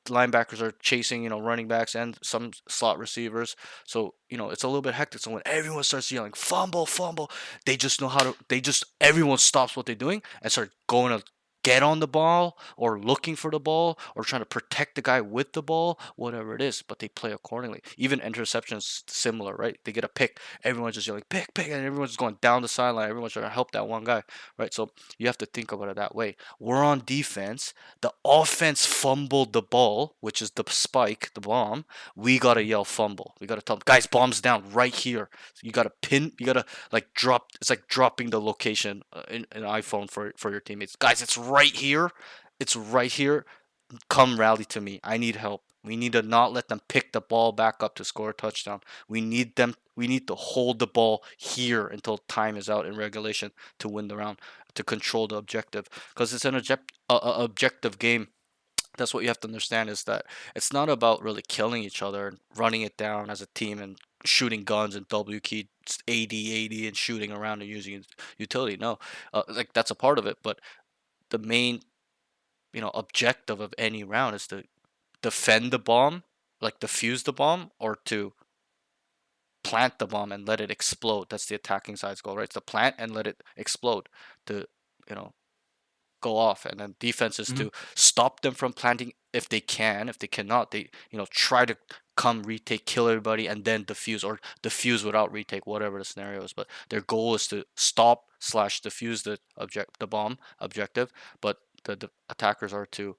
linebackers are chasing running backs and some slot receivers. So it's a little bit hectic. So when everyone starts yelling fumble, fumble, they just know how to. They just everyone stops what they're doing and start going to get on the ball, or looking for the ball, or trying to protect the guy with the ball, whatever it is, but they play accordingly. Even interceptions, similar, right? They get a pick, everyone's just yelling pick, pick, and everyone's just going down the sideline, everyone's trying to help that one guy, right? So you have to think about it that way. We're on defense, the offense fumbled the ball, which is the spike, the bomb. We gotta yell fumble. We gotta tell them, guys, bomb's down right here. You gotta you gotta like drop. It's like dropping the location in an iPhone for your teammates. Guys, it's right here. It's right here. Come rally to me. I need help. We need to not let them pick the ball back up to score a touchdown. We need them. We need to hold the ball here until time is out in regulation to win the round, to control the objective, because it's an objective game. That's what you have to understand, is that it's not about really killing each other and running it down as a team and shooting guns and W key AD and shooting around and using utility. No, like that's a part of it, but the main objective of any round is to defend the bomb, like defuse the bomb, or to plant the bomb and let it explode. That's the attacking side's goal, right? It's to plant and let it explode, to you know go off, and then defense is Hmm. to stop them from planting if they can. If they cannot, they try to come retake, kill everybody, and then defuse, or defuse without retake, whatever the scenario is. But their goal is to stop slash defuse the bomb objective. But the attackers are to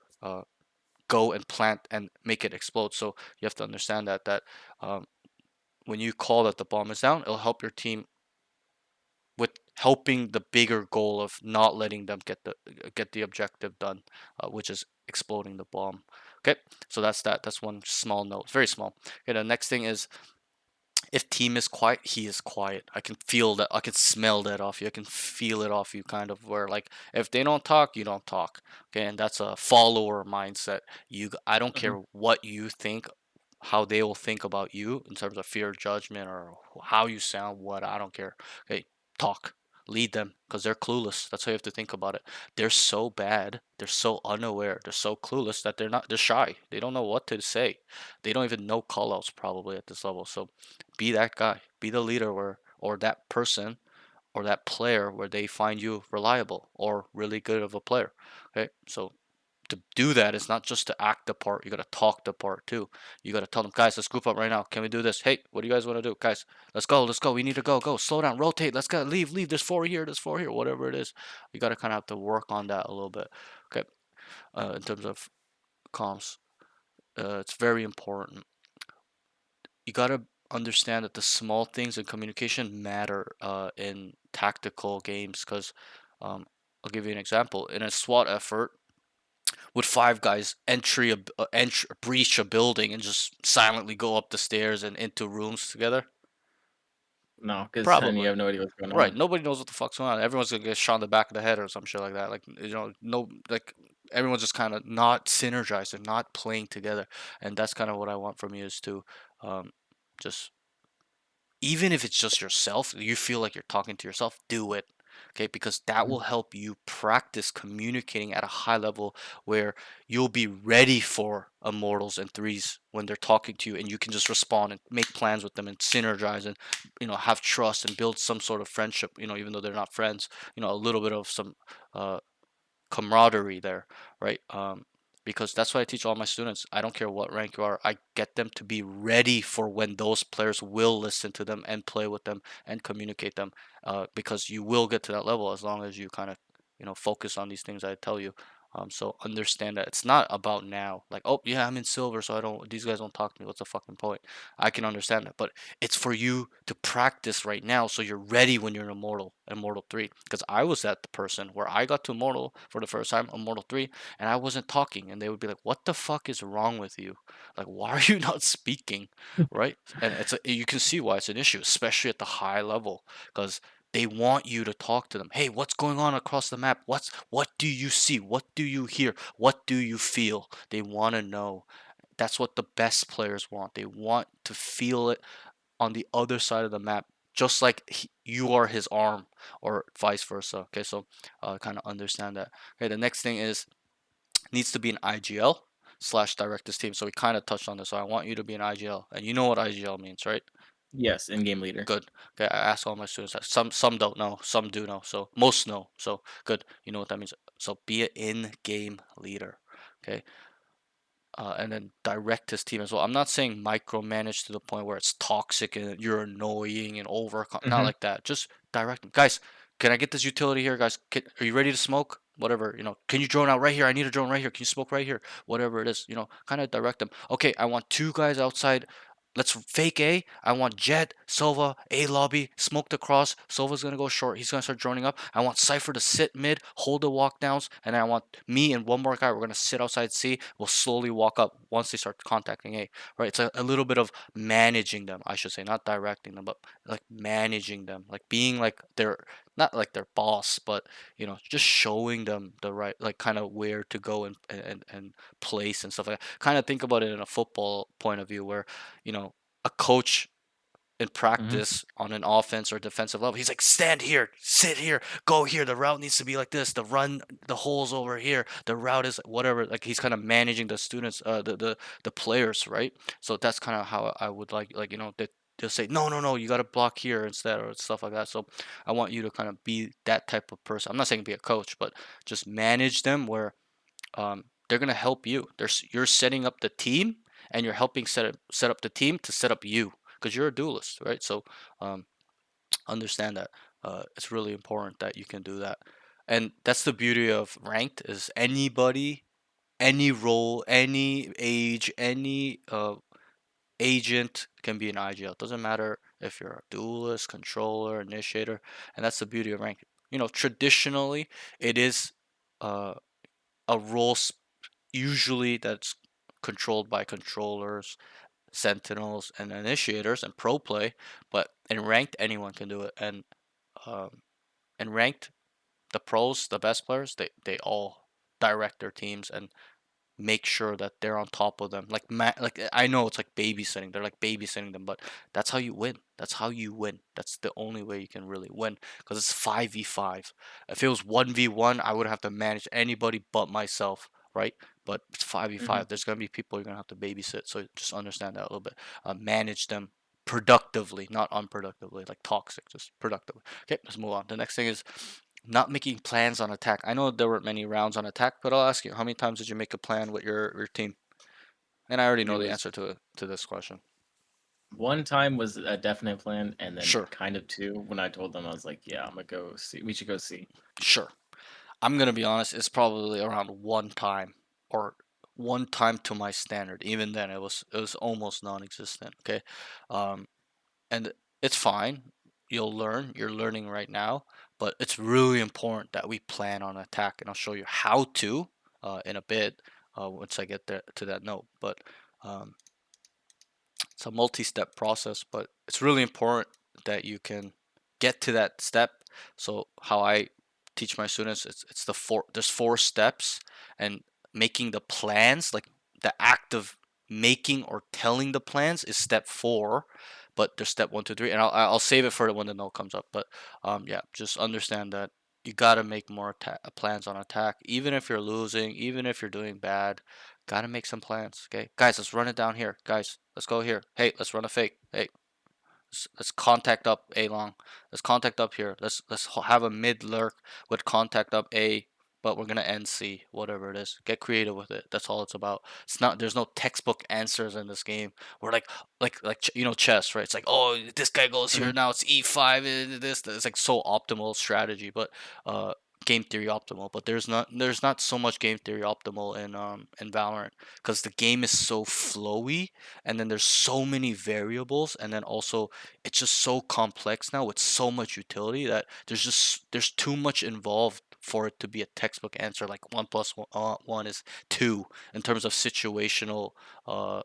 go and plant and make it explode. So you have to understand that um, when you call that the bomb is down, it'll help your team with helping the bigger goal of not letting them get the objective done, which is exploding the bomb. Okay, so that's that. That's one small note, very small. Okay, the next thing is, if team is quiet, he is quiet. I can feel that. I can smell that off you. I can feel it off you, kind of, where like if they don't talk, you don't talk. Okay, and that's a follower mindset. I don't Hmm. care what you think, how they will think about you in terms of fear, judgment, or how you sound. What, I don't care. Okay, talk. Lead them, because they're clueless. That's how you have to think about it. They're so bad. They're so unaware. They're so clueless that they're not. They're shy. They don't know what to say. They don't even know callouts probably at this level. So be that guy, be the leader, or that person or that player where they find you reliable or really good of a player. Okay, so to do that is not just to act the part. You got to talk the part too. You got to tell them, guys, let's group up right now. Can we do this? Hey, what do you guys want to do? Guys, let's go, let's go. We need to go, slow down, rotate, let's go, leave, there's 4 here, there's 4 here, whatever it is. You got to kind of have to work on that a little bit. Okay, in terms of comms. It's very important. You gotta understand that the small things in communication matter in tactical games. Because I'll give you an example. In a SWAT effort, would five guys breach a building and just silently go up the stairs and into rooms together? No, because then you Probably. have no idea what's going Right. on. Nobody knows what the fuck's going on. Everyone's gonna get shot in the back of the head or some shit like that. Like no, like everyone's just kind of not synergized and not playing together. And that's kind of what I want from you is to um, just even if it's just yourself, you feel like you're talking to yourself, do it. Okay, because that will Mhm. help you practice communicating at a high level where you'll be ready for immortals and threes when they're talking to you and you can just respond and make plans with them and synergize and have trust and build some sort of friendship, even though they're not friends, a little bit of some uh, camaraderie there, right? Because that's what I teach all my students. I don't care what rank you are. I get them to be ready for when those players will listen to them and play with them and communicate them. Because you will get to that level as long as you kind of, focus on these things I tell you. So understand that it's not about now. Like, oh yeah, I'm in silver, so I don't. These guys don't talk to me. What's the fucking point? I can understand that, but it's for you to practice right now so you're ready when you're in Immortal 3. Because I was that the person where I got to Immortal for the first time, Immortal 3, and I wasn't talking, and they would be like, "What the fuck is wrong with you? Like, why are you not speaking?" Right? And you can see why it's an issue, especially at the high level, because they want you to talk to them. Hey, what's going on across the map? What do you see? What do you hear? What do you feel? They want to know. That's what the best players want. They want to feel it on the other side of the map, just like you are his arm, or vice versa. Okay, so kind of understand that. Okay, the next thing is needs to be an IGL slash directors team. So we kind of touched on this. So I want you to be an IGL, and you know what IGL means, right? Yes, in-game leader. Good. Okay, I ask all my students that. Some don't know, some do know. So most know. So good. You know what that means. So be an in-game leader. Okay, and then direct his team as well. I'm not saying micromanage to the point where it's toxic and you're annoying and over. Not Hmm. like that. Just direct them. Guys, can I get this utility here, guys? Are you ready to smoke? Whatever, can you drone out right here? I need a drone right here. Can you smoke right here? Whatever it is, kind of direct them. Okay, I want two guys outside. Let's fake A. I want Jet, Sova, A lobby, smoke the cross. Sova's gonna go short. He's gonna start droning up. I want Cypher to sit mid, hold the walk downs, and I want me and one more guy. We're gonna sit outside C. We'll slowly walk up once they start contacting A. Right? It's a little bit of managing them, I should say, not directing them, but like managing them, like being like their not like their boss, but just showing them the right, like kind of where to go and place and stuff like that. Kind of think about it in a football point of view, where a coach in Hmm. practice on an offense or defensive level, he's like, stand here, sit here, go here. The route needs to be like this. The holes over here. The route is whatever. Like he's kind of managing the students, the players, right? So that's kind of how I would like that. They'll say, no, no, no, you got to block here instead, or stuff like that. So I want you to kind of be that type of person. I'm not saying be a coach, but just manage them where they're gonna help you. You're setting up the team, and you're helping set up the team to set up you, because you're a duelist, right? So um, understand that it's really important that you can do that, and that's the beauty of ranked is anybody, any role, any age, any agent can be an IGL. It doesn't matter if you're a duelist, controller, initiator, and that's the beauty of ranked. Traditionally, it is uh, a role usually that's controlled by controllers, sentinels, and initiators and pro play. But in ranked, anyone can do it. And um, in ranked, the pros, the best players, they all direct their teams and make sure that they're on top of them. Like I know it's like babysitting. They're like babysitting them, but that's how you win. That's how you win. That's the only way you can really win, because it's 5v5. If it was 1v1, I would have to manage anybody but myself, right? But it's Hmm. 5v5. There's gonna be people you're gonna have to babysit. So just understand that a little bit. Manage them productively, not unproductively, like toxic. Just productively. Okay, let's move on. The next thing is not making plans on attack. I know there weren't many rounds on attack, but I'll ask you, how many times did you make a plan with your team? And I already It know the was answer to this question. one time was a definite plan, and then Sure, kind of two when I told them I was like, yeah, I'm gonna go see. We should go see. sure. I'm gonna be honest, it's probably around one time or one time to my standard. Even then, it was almost non-existent. Okay, um, and it's fine. You'll learn. You're learning right now, but it's really important that we plan on attack, and I'll show you how to in a bit once I get there to that note. But um, it's a multi-step process, but it's really important that you can get to that step. So how I teach my students, it's there's four steps, and making the plans, like the act of making or telling the plans is step four, but there's step one, two, three, and I'll save it for when the note comes up. But yeah, just understand that you gotta make more plans on attack, even if you're losing, even if you're doing bad. Gotta make some plans, okay? Guys, let's run it down here. Guys, let's go here. Hey, let's run a fake. Hey, let's contact up A long. Let's contact up here. Let's have a mid lurk with contact up A, but we're gonna end C, whatever it is. Get creative with it. That's all it's about. It's not. There's no textbook answers in this game. We're like chess, right? It's like, oh, this guy goes here Mhm. now. It's E5. This. It's like so optimal strategy, but uh. Game theory optimal, but there's not so much game theory optimal in Valorant because the game is so flowy, and then there's so many variables, and then also it's just so complex now with so much utility that there's too much involved for it to be a textbook answer like one plus one is two in terms of situational uh,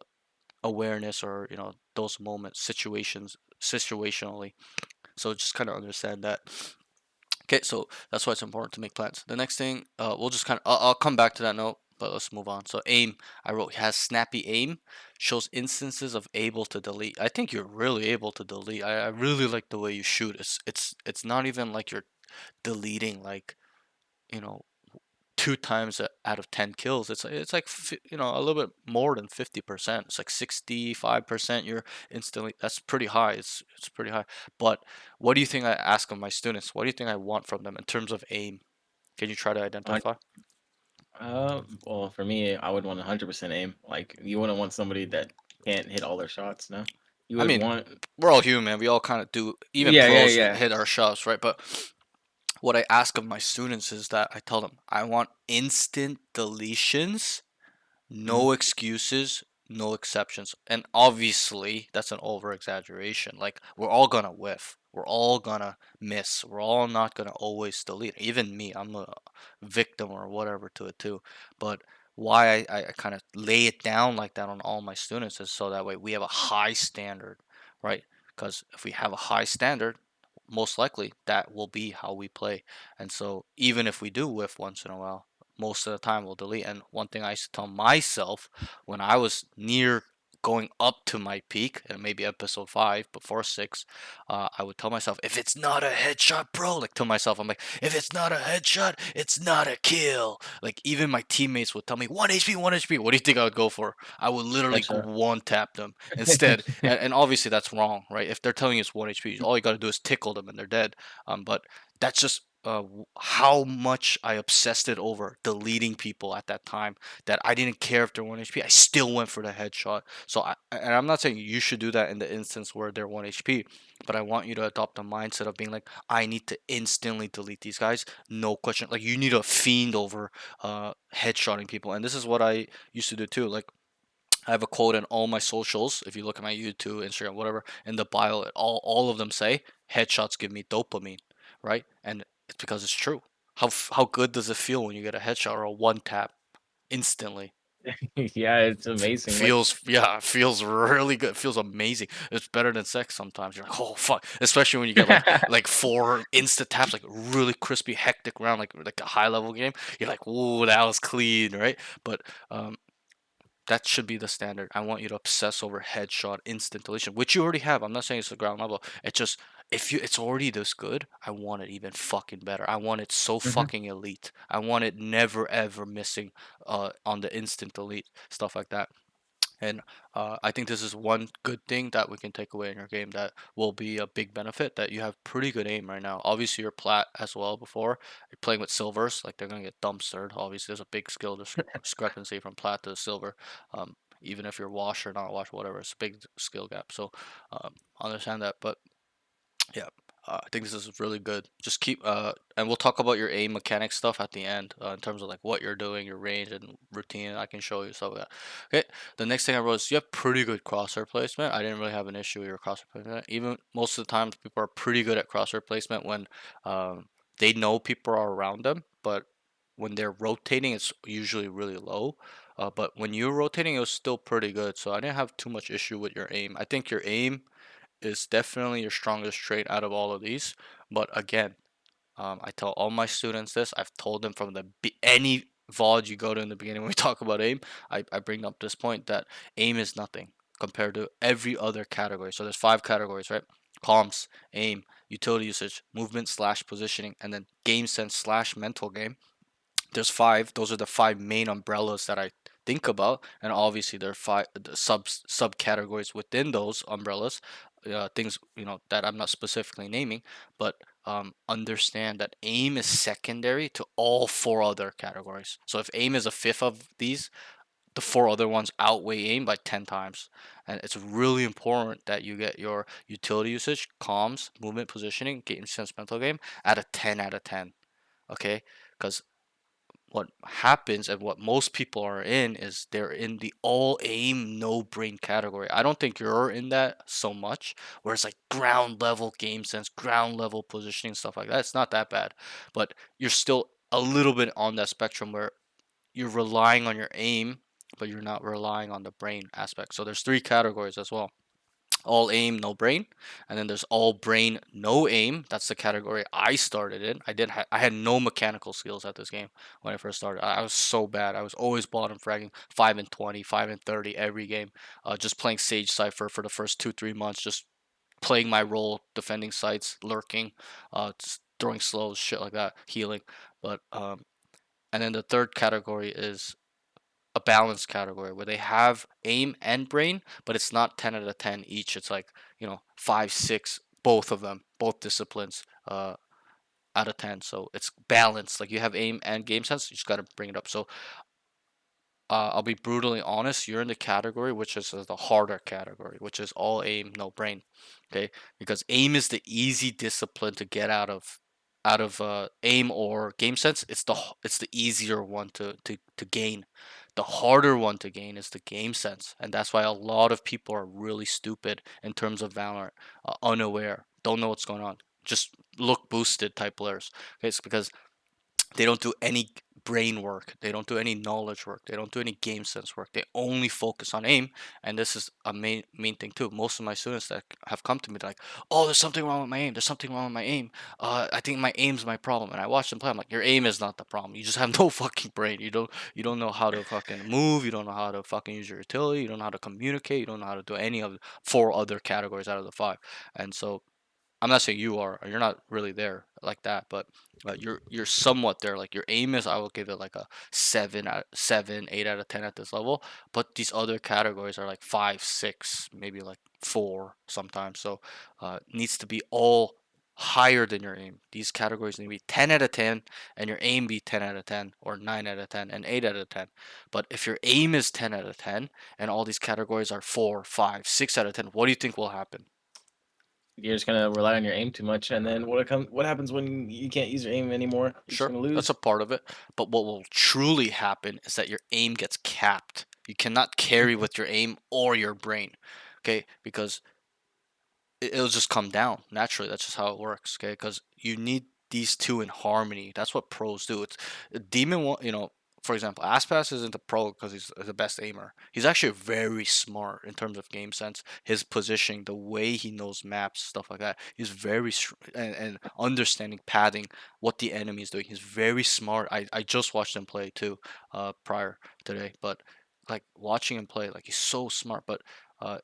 awareness, or those moments situationally. So just kind of understand that. Okay, so that's why it's important to make plans. The next thing, we'll just kind of, I'll come back to that note, but let's move on. So aim, I wrote has snappy aim, shows instances of able to delete. I think you're really able to delete. I really like the way you shoot. It's not even like you're deleting like you know two times out of 10 kills. It's like a little bit more than 50%. It's like 65% you're instantly. That's pretty high. It's pretty high. But what do you think I ask of my students? What do you think I want from them in terms of aim? Can you try to Hun- identify? well, for me, I would want 100% aim. Like, you wouldn't want somebody that can't hit all their shots, no? You I would mean, want, we're all human. We all kind of do. Even yeah, yeah, pros yeah. hit our shots, right? But what I ask of my students is that I tell them I want instant deletions. Hmm. No excuses, no exceptions. And obviously, that's an over exaggeration. Like, we're all gonna whiff. We're all gonna miss. We're all not gonna always delete. Even me, I'm a victim or whatever to it too. But why I kind of lay it down like that on all my students is so that way we have a high standard, right? Because if we have a high standard, most likely that will be how we play. And so even if we do whiff once in a while, most of the time we'll delete. And one thing I used to tell myself when I was near going up to my peak, and maybe episode 5 before 6, I would tell myself, if it's not a headshot, bro, like to myself, I'm like, if it's not a headshot, it's not a kill. Like even my teammates would tell me 1 HP, 1 HP. What do you think I would go for? I would literally Headshot. one tap them instead. And obviously that's wrong, right? If they're telling you it's 1 HP, all you got to do is tickle them and they're dead. But that's just how much I obsessed it over deleting people at that time, that I didn't care if they're 1 HP. I still went for the headshot. So and I'm not saying you should do that in the instance where they're 1 HP, but I want you to adopt a mindset of being like, I need to instantly delete these guys, no question. Like you need to fiend over headshotting people, and this is what I used to do too. Like I have a quote in all my socials. If you look at my YouTube, Instagram, whatever, in the bio, all of them say headshots give me dopamine, right? And it's because it's true. How good does it feel when you get a headshot or a one tap instantly? Yeah, it's amazing. Like, Feels yeah, it feels really good. It feels amazing. It's better than sex sometimes. You're like, oh fuck. Especially when you get like four insta taps, like really crispy, hectic round, like a high level game. You're like, whoa, that was clean, right? But that should be the standard. I want you to obsess over headshot instant deletion, which you already have. I'm not saying it's the ground level. It's just if you it's already this good, I want it even fucking better. I want it so mhm. fucking elite. I want it never ever missing on the instant delete, stuff like that. And I think this is one good thing that we can take away in your game that will be a big benefit, that you have pretty good aim right now. Obviously, you're plat as well before. You're playing with silvers, like they're going to get dumpstered. Obviously, there's a big skill discrepancy from plat to silver. Even if you're wash or not wash, whatever, it's a big skill gap. So understand that. But yeah. I think this is really good. Just keep and we'll talk about your aim mechanic stuff at the end in terms of like what you're doing, your range and routine. I can show you stuff like that. Okay. The next thing I wrote is you have pretty good crosshair placement. I didn't really have an issue with your crosshair placement. Even most of the times, people are pretty good at crosshair placement when they know people are around them, but when they're rotating, it's usually really low. But when you're rotating, it was still pretty good. So I didn't have too much issue with your aim. I think your aim is definitely your strongest trait out of all of these. But again, I tell all my students this. I've told them from any VOD you go to in the beginning when we talk about aim, I bring up this point that aim is nothing compared to every other category. So there's 5 categories, right? Comms, aim, utility usage, movement slash positioning, and then game sense slash mental game. There's 5. Those are the 5 main umbrellas that I think about, and obviously there are 5 subcategories within those umbrellas, things that I'm not specifically naming, but understand that aim is secondary to all 4 other categories. So if aim is a fifth of these, the 4 other ones outweigh aim by 10 times. And it's really important that you get your utility usage, comms, movement, positioning, game sense, mental game at a 10 out of 10. Okay, because what happens and what most people are in is they're in the all aim no brain category. I don't think you're in that so much, where it's like ground level game sense, ground level positioning, stuff like that. It's not that bad, but you're still a little bit on that spectrum where you're relying on your aim, but you're not relying on the brain aspect. So there's 3 categories as well: all aim, no brain, and then there's all brain, no aim. That's the category I started in. I had no mechanical skills at this game when I first started. I was so bad. I was always bottom fragging 5 and 20, 5 and 30 every game. Just playing Sage Cipher for the first 2-3 months, just playing my role, defending sites, lurking, throwing slows, shit like that, healing. But and then the third category is a balanced category where they have aim and brain, but it's not 10 out of 10 each. It's like, 5, 6, both of them, both disciplines, out of 10. So it's balanced. Like you have aim and game sense, you just got to bring it up. So I'll be brutally honest, you're in the category which is the harder category, which is all aim, no brain. Okay, because aim is the easy discipline to get out of aim or game sense. It's the easier one to gain. The harder one to gain is the game sense, and that's why a lot of people are really stupid in terms of Valorant, unaware, don't know what's going on, just look boosted type players. Okay, it's because they don't do any brain work, they don't do any knowledge work, they don't do any game sense work, they only focus on aim. And this is a main thing too. Most of my students that have come to me, they're like, oh, there's something wrong with my aim, there's something wrong with my aim, I think my aim's my problem. And I watch them play, I'm like, your aim is not the problem, you just have no fucking brain. You don't know how to fucking move, you don't know how to fucking use your utility, you don't know how to communicate, you don't know how to do any of the 4 other categories out of the 5. And so I'm not saying you are, or you're not really there like that, but you're somewhat there. Like your aim is, I will give it like a 8 out of 10 at this level. But these other categories are like 5, 6, maybe like 4 sometimes. So needs to be all higher than your aim. These categories need to be 10 out of 10, and your aim be 10 out of 10, or 9 out of 10, and 8 out of 10. But if your aim is 10 out of 10, and all these categories are 4, 5, 6 out of 10, what do you think will happen? You're just gonna rely on your aim too much, and then what happens when you can't use your aim anymore? You're just Sure, gonna that's lose. a part of it. But what will truly happen is that your aim gets capped. You cannot carry Mhm. with your aim or your brain. Okay? Because it'll just come down naturally. That's just how it works. Okay? Because you need these two in harmony. That's what pros do. It's Demon one. For example, Aspas isn't a pro because he's the best aimer. He's actually very smart in terms of game sense, his positioning, the way he knows maps, stuff like that. He's very and understanding padding, what the enemy is doing. He's very smart. I just watched him play too, prior today, but like watching him play, like he's so smart. But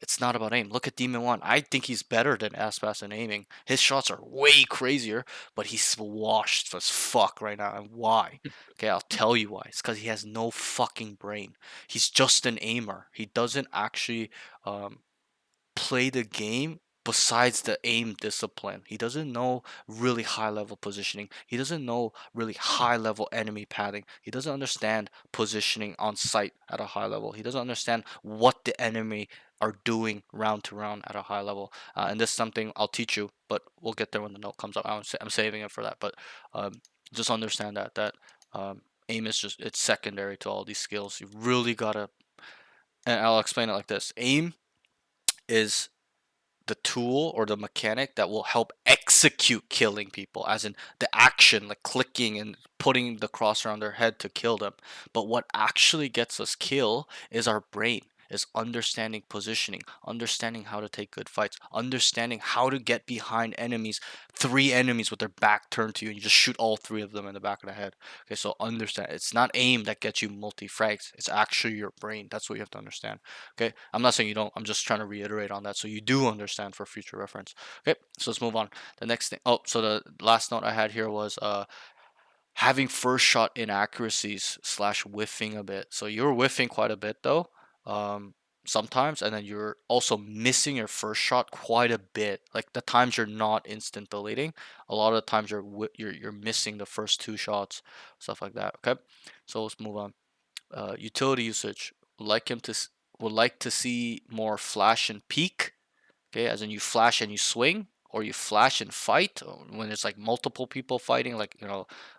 it's not about aim. Look at Demon One. I think he's better than Aspas in aiming. His shots are way crazier, but he's washed as fuck right now. And why? Okay, I'll tell you why. It's because he has no fucking brain. He's just an aimer. He doesn't actually play the game besides the aim discipline. He doesn't know really high level positioning. He doesn't know really high level enemy padding. He doesn't understand positioning on sight at a high level. He doesn't understand what the enemy are doing round to round at a high level. And this is something I'll teach you, but we'll get there when the note comes up. I'm saving it for that. But just understand that aim is just it's secondary to all these skills. You really gotta, and I'll explain it like this: aim is the tool or the mechanic that will help execute killing people, as in the action, like clicking and putting the crosshair on their head to kill them. But what actually gets us kill is our brain, is understanding positioning, understanding how to take good fights, understanding how to get behind enemies, three enemies with their back turned to you, and you just shoot all three of them in the back of the head. Okay, so understand, it's not aim that gets you multi frags, it's actually your brain. That's what you have to understand. Okay, I'm not saying you don't. I'm just trying to reiterate on that so you do understand for future reference. Okay, so let's move on. The next thing. Oh, so the last note I had here was having first shot inaccuracies slash whiffing a bit. So you're whiffing quite a bit though. Sometimes, and then you're also missing your first shot quite a bit. Like the times you're not instant deleting, a lot of the times you're missing the first two shots, stuff like that. Okay, so let's move on. Utility usage. Would like him to would like to see more flash and peek. Okay, as in you flash and you swing, or you flash and fight when there's like multiple people fighting. Like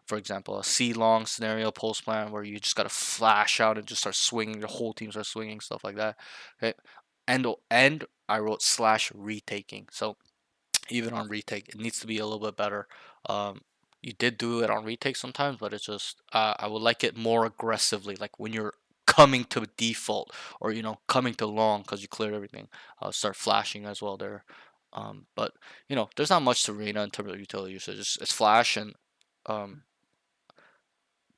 for example, a C long scenario post plan where you just gotta flash out and just start swinging. The whole team starts swinging, stuff like that. Okay, and I wrote slash retaking. So even on retake, it needs to be a little bit better. Um, you did do it on retake sometimes, but it's just I would like it more aggressively, like when you're coming to default or coming to long because you cleared everything. Start flashing as well there. But there's not much to Reyna in terms of utility usage. It's flash and um,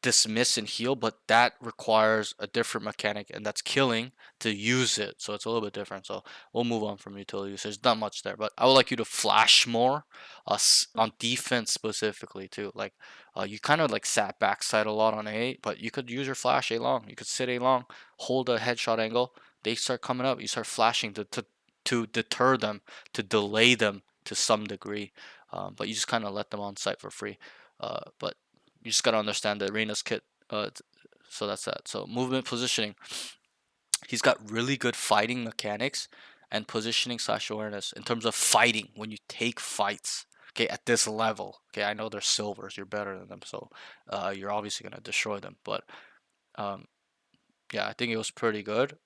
dismiss and heal, but that requires a different mechanic, and that's killing to use it. So it's a little bit different. So we'll move on from utility usage. There's not much there, but I would like you to flash more on defense specifically too. Like you kind of like sat backside a lot on A, but you could use your flash A long. You could sit A long, hold a headshot angle. They start coming up. You start flashing to deter them, to delay them to some degree. But you just kind of let them on site for free. But you just gotta understand the arena's kit. So that's that. So movement positioning. He's got really good fighting mechanics and positioning slash awareness in terms of fighting when you take fights. Okay, at this level. Okay, I know they're silvers. You're better than them, so you're obviously gonna destroy them. But um, yeah, I think it was pretty good.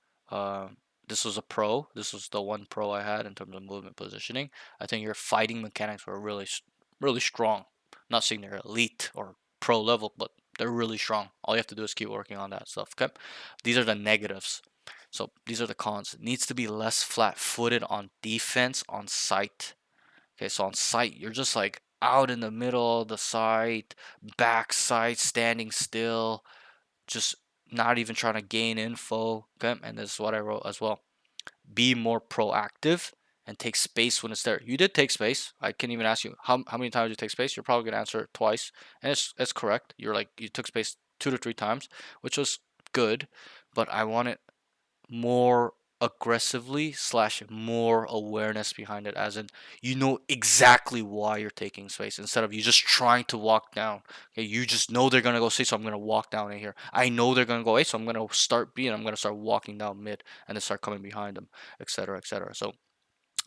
This was a pro. This was the one pro I had in terms of movement positioning. I think your fighting mechanics were really strong. Not saying they're elite or pro level, but they're really strong. All you have to do is keep working on that stuff. Okay, these are the negatives. So these are the cons. It needs to be less flat-footed on defense on sight. Okay, so on sight, you're just like out in the middle of the site, back side, standing still, just not even trying to gain info. Okay, and this is what I wrote as well. Be more proactive and take space when it's there. You did take space. I can even ask you how many times you take space. You're probably gonna answer it twice, and it's correct. You took space 2 to 3 times, which was good, but I want it more aggressively slash more awareness behind it, as in exactly why you're taking space instead of you just trying to walk down. Okay, you just know they're gonna go C, so I'm gonna walk down in here. I know they're gonna go A, so I'm gonna start B and I'm gonna start walking down mid and then start coming behind them, etc., etc. So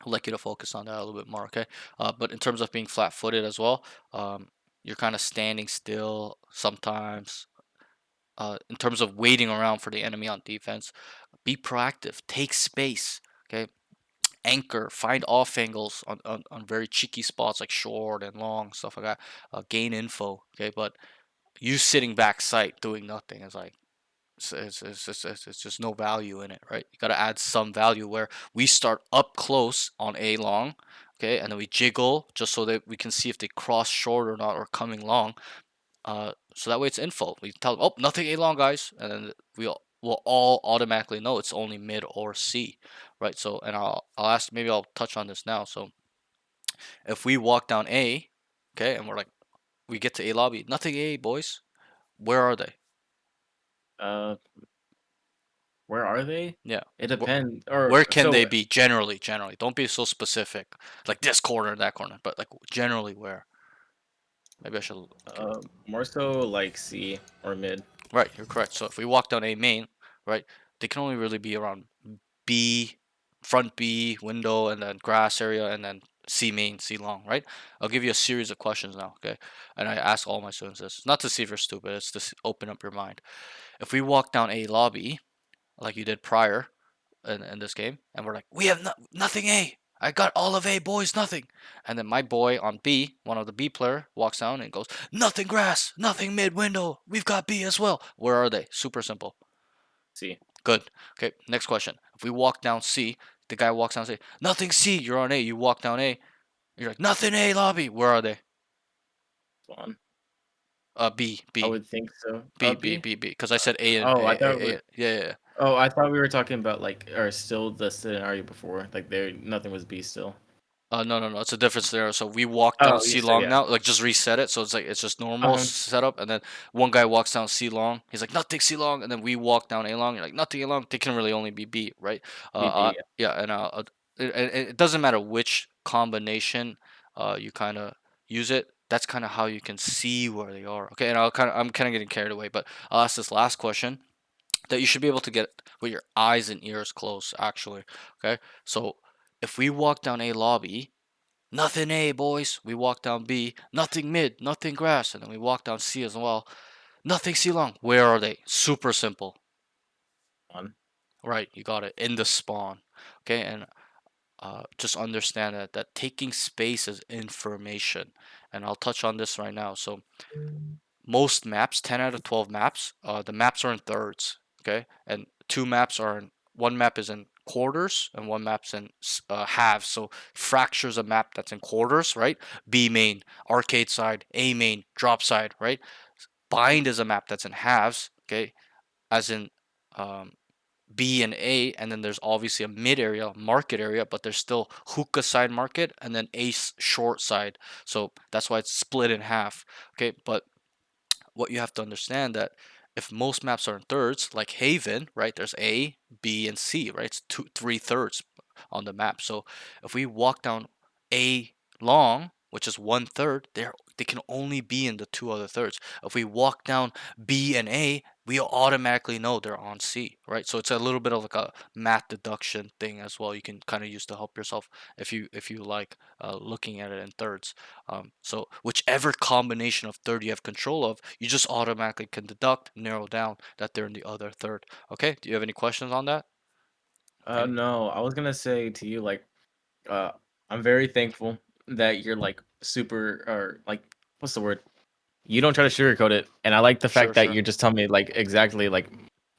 I'd like you to focus on that a little bit more. Okay, but in terms of being flat-footed as well, you're kind of standing still sometimes. In terms of waiting around for the enemy on defense, be proactive, take space. Okay, anchor, find off angles on very cheeky spots like short and long, stuff like that. Gain info. Okay, but you sitting back sight doing nothing is like it's just no value in it, right? You got to add some value where we start up close on A long, okay, and then we jiggle just so that we can see if they cross short or not or coming long. So that way it's info. We tell them, oh, nothing A long, guys, and then will all automatically know it's only mid or C, right? So, and I'll ask, maybe I'll touch on this now. So, if we walk down A, okay, and we're like, we get to A lobby, nothing A, boys. Where are they? Uh, Where are they? Yeah. It Wh- depends. Or Where can they so be generally? Generally, don't be so specific, like this corner, that corner, but like generally where. Maybe I should. more so like C or mid. Right, you're correct. So if we walk down A main, right, they can only really be around B, front B, window, and then grass area, and then C main, C long, right? I'll give you a series of questions now, okay? And I ask all my students this, not to see if you're stupid, it's to open up your mind. If we walk down A lobby, like you did prior in this game, and we're like, we have nothing A. I got all of A, boys, nothing. And then my boy on B, one of the B player, walks down and goes, nothing grass, nothing mid window. We've got B as well. Where are they? Super simple. C. Good. Okay, next question. If we walk down C, the guy walks down C, nothing C. You're on A. You walk down A. You're like, nothing A lobby. Where are they? Spawn. B, I B, would think so. B, B, B. B, B. Because I said A and Oh, I thought we. A. Yeah, yeah, yeah. Oh, I thought we were talking about like, or still the scenario before. Like there, nothing was B still. No, no, no. It's a different scenario. So we walk down Oh, yeah. C So long yeah. now. Like just reset it. So it's like it's just normal Um. setup. And then one guy walks down C long. He's like nothing C long. And then we walk down A long. You're like nothing A long. They can really only be B, right? B. Yeah. And it doesn't matter which combination you kind of use it. That's kind of how you can see where they are. Okay. And I'm kind of getting carried away, but I'll ask this last question that you should be able to get with your eyes and ears closed. Actually, okay. So if we walk down A lobby. Nothing A, boys. We walk down B. Nothing mid. Nothing grass. And then we walk down C as well. Nothing C long. Where are they? Super simple. Spawn. Right, you got it. In the spawn. Okay, and just understand that taking space is information. And I'll touch on this right now. So most maps, 10 out of 12 maps, the maps are in thirds. Okay, and two maps are in one map is in quarters and one map's in halves. So fractures a map that's in quarters, right? B main, arcade side, A main, drop side, right? Bind is a map that's in halves, okay, as in um, B and A, and then there's obviously a mid area, market area, but there's still hookah side market and then ace short side. So that's why it's split in half. Okay, but what you have to understand that if most maps are in thirds, like Haven, right? There's A, B, and C, right? It's three thirds on the map. So if we walk down A long, which is one third, they can only be in the two other thirds. If we walk down B and A, we automatically know they're on C, right? So it's a little bit of like a math deduction thing as well. You can kind of use to help yourself if you like looking at it in thirds. So whichever combination of third you have control of, you just automatically can deduct, narrow down that they're in the other third. Okay, do you have any questions on that? Any? No, I was gonna say to you like, uh, I'm very thankful that you're like super or like, what's the word? You don't try to sugarcoat it, and I like the Sure, fact that sure. you're just telling me like exactly like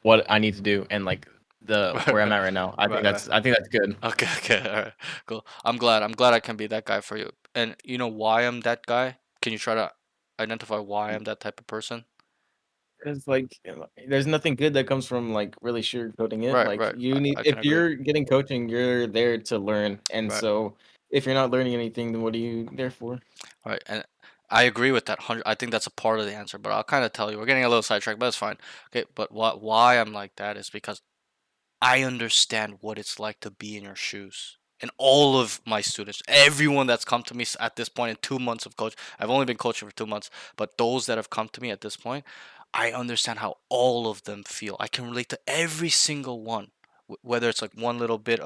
what I need to do and like the where I'm at right now. Right, right. I think that's good. Okay, okay, all right, cool. I'm glad I can be that guy for you. And you know why I'm that guy? Can you try to identify why I'm that type of person? Because like there's nothing good that comes from like really sugarcoating it. Right, Like right. you need I can if agree. you're getting coaching, you're there to learn. And Right. so if you're not learning anything, then what are you there for? Right, and I agree with that. I think that's a part of the answer, but I'll kind of tell you. We're getting a little sidetracked, but it's fine. Okay, but why I'm like that is because I understand what it's like to be in your shoes. And all of my students, everyone that's come to me at this point in 2 months of coach, I've only been coaching for 2 months, but those that have come to me at this point, I understand how all of them feel. I can relate to every single one, whether it's like one little bit,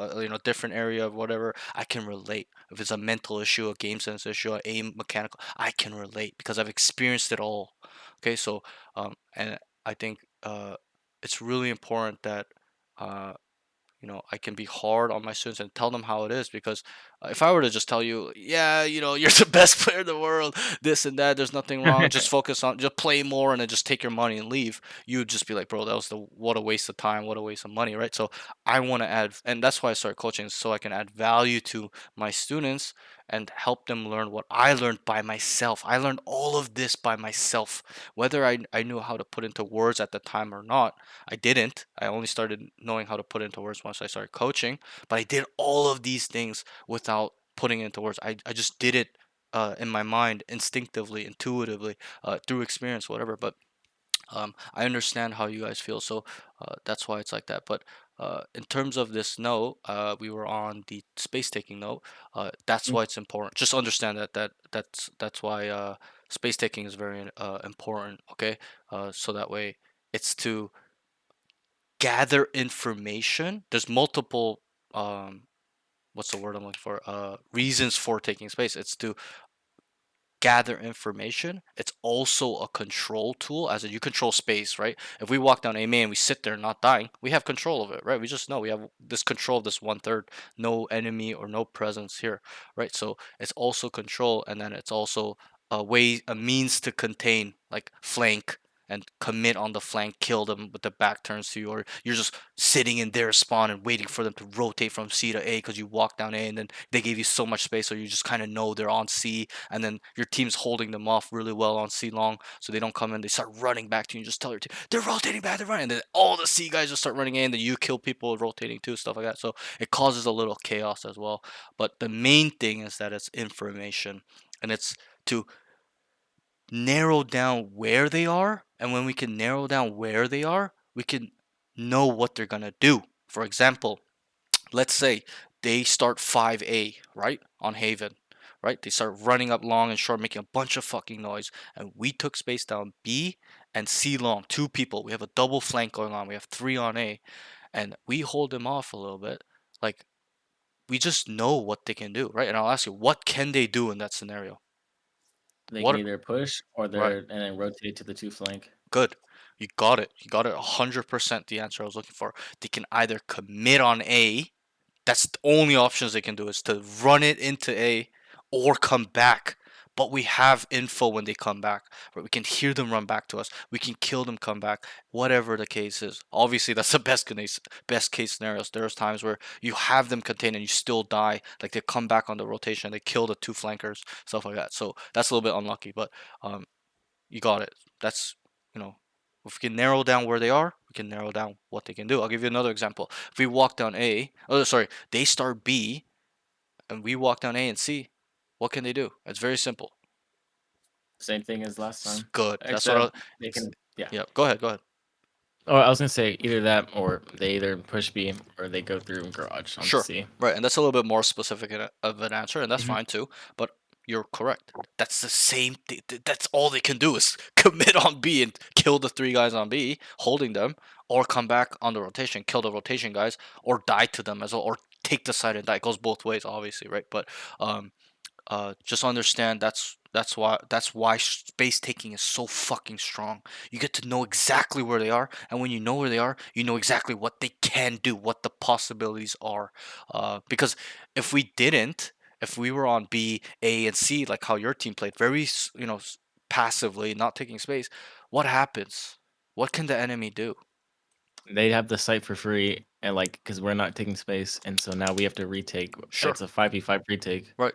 different area of whatever. I can relate. If it's a mental issue, a game sense issue, a aim mechanical, I can relate because I've experienced it all. Okay, so and I think it's really important that uh, I can be hard on my students and tell them how it is because if I were to just tell you, yeah, you're the best player in the world, this and that, there's nothing wrong, just focus on, just play more and then just take your money and leave, you'd just be like, bro, that was what a waste of time, what a waste of money, right? So I want to add, and that's why I started coaching, so I can add value to my students and help them learn what I learned by myself. I learned all of this by myself, whether I knew how to put into words at the time or not. I didn't. I only started knowing how to put into words once I started coaching. But I did all of these things without putting it into words. I just did it in my mind instinctively, intuitively, through experience, whatever. But I understand how you guys feel, so that's why it's like that. But in terms of this note, we were on the space taking note. That's why it's important. Just understand that's why space taking is very important. Okay, so that way it's to gather information. There's multiple what's the word I'm looking for? Reasons for taking space. It's to gather information. It's also a control tool, as in you control space, right? If we walk down A main and we sit there not dying, we have control of it, right? We just know we have this control of this 1/3, no enemy or no presence here, right? So it's also control, and then it's also a means to contain, like flank and commit on the flank, kill them with the back turns to you, or you're just sitting in their spawn and waiting for them to rotate from C to A because you walk down A and then they gave you so much space, so you just kind of know they're on C, and then your team's holding them off really well on C long, so they don't come in. They start running back to you. And just tell your team they're rotating back, they're running, and then all the C guys just start running in. Then you kill people rotating too, stuff like that. So it causes a little chaos as well. But the main thing is that it's information, and it's to narrow down where they are. And when we can narrow down where they are, we can know what they're gonna do. For example, let's say they start 5A, right? On Haven, right? They start running up long and short, making a bunch of fucking noise. And we took space down B and C long, two people. We have a double flank going on. We have three on A. And we hold them off a little bit. Like, we just know what they can do, right? And I'll ask you, what can they do in that scenario? They can What? either push or Right. and then rotate to the two flank. Good. You got it. You got it 100% the answer I was looking for. They can either commit on A. That's the only options they can do is to run it into A or come back. But we have info when they come back. Right? We can hear them run back to us. We can kill them, come back. Whatever the case is. Obviously, that's the best case scenarios. There's times where you have them contained and you still die. Like they come back on the rotation, they kill the two flankers, stuff like that. So that's a little bit unlucky, but um, you got it. That's, you know, if we can narrow down where they are, we can narrow down what they can do. I'll give you another example. If we walk down A, oh sorry, they start B, and we walk down A and C, what can they do? It's very simple. Same thing as last It's time. good. That's what Except they can, yeah. yeah. Go ahead. Go ahead. Oh, I was gonna say either that or they either push B or they go through garage on Sure. C. Right, and that's a little bit more specific of an answer, and that's Mhm. fine too. But you're correct. That's the same thing. That's all they can do is commit on B and kill the three guys on B, holding them, or come back on the rotation, kill the rotation guys, or die to them as well, or take the side and die. It goes both ways, obviously, right? But um, just understand that's why space taking is so fucking strong. You get to know exactly where they are, and when you know where they are, you know exactly what they can do, what the possibilities are. Because if we didn't, if we were on B, A, and C, like how your team played, very passively, not taking space, what happens? What can the enemy do? They have the site for free, and like because we're not taking space, and so now we have to retake. Sure. It's a 5v5 retake. Right.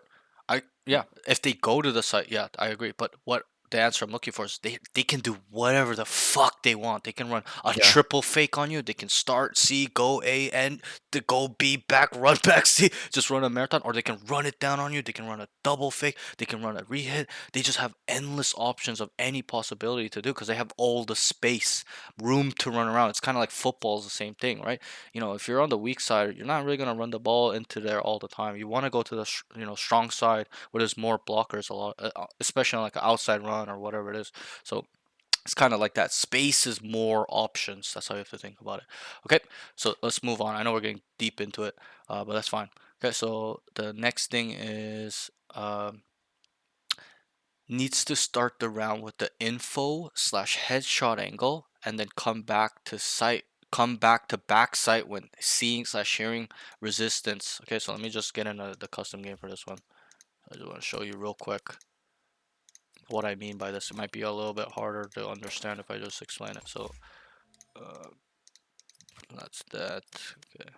Yeah, if they go to the site, yeah, I agree. But what the answer I'm looking for is they can do whatever the fuck they want. They can run a Yeah. triple fake on you. They can start C, go A, and to go B, back, run back C, just run a marathon, or they can run it down on you. They can run a double fake. They can run a rehit. They just have endless options of any possibility to do because they have all the space, room to run around. It's kind of like football is the same thing, right? If you're on the weak side, you're not really gonna run the ball into there all the time. You want to go to the strong side where there's more blockers a lot, especially on like an outside run or whatever it is. So it's kind of like that. Space is more options. That's how you have to think about it. Okay, so let's move on. I know we're getting deep into it, but that's fine. Okay, so the next thing is needs to start the round with the info slash headshot angle and then come back to back sight when seeing slash hearing resistance. Okay, so let me just get into the custom game for this one. I just want to show you real quick what I mean by this. It might be a little bit harder to understand if I just explain it. So uh, that's that. Okay,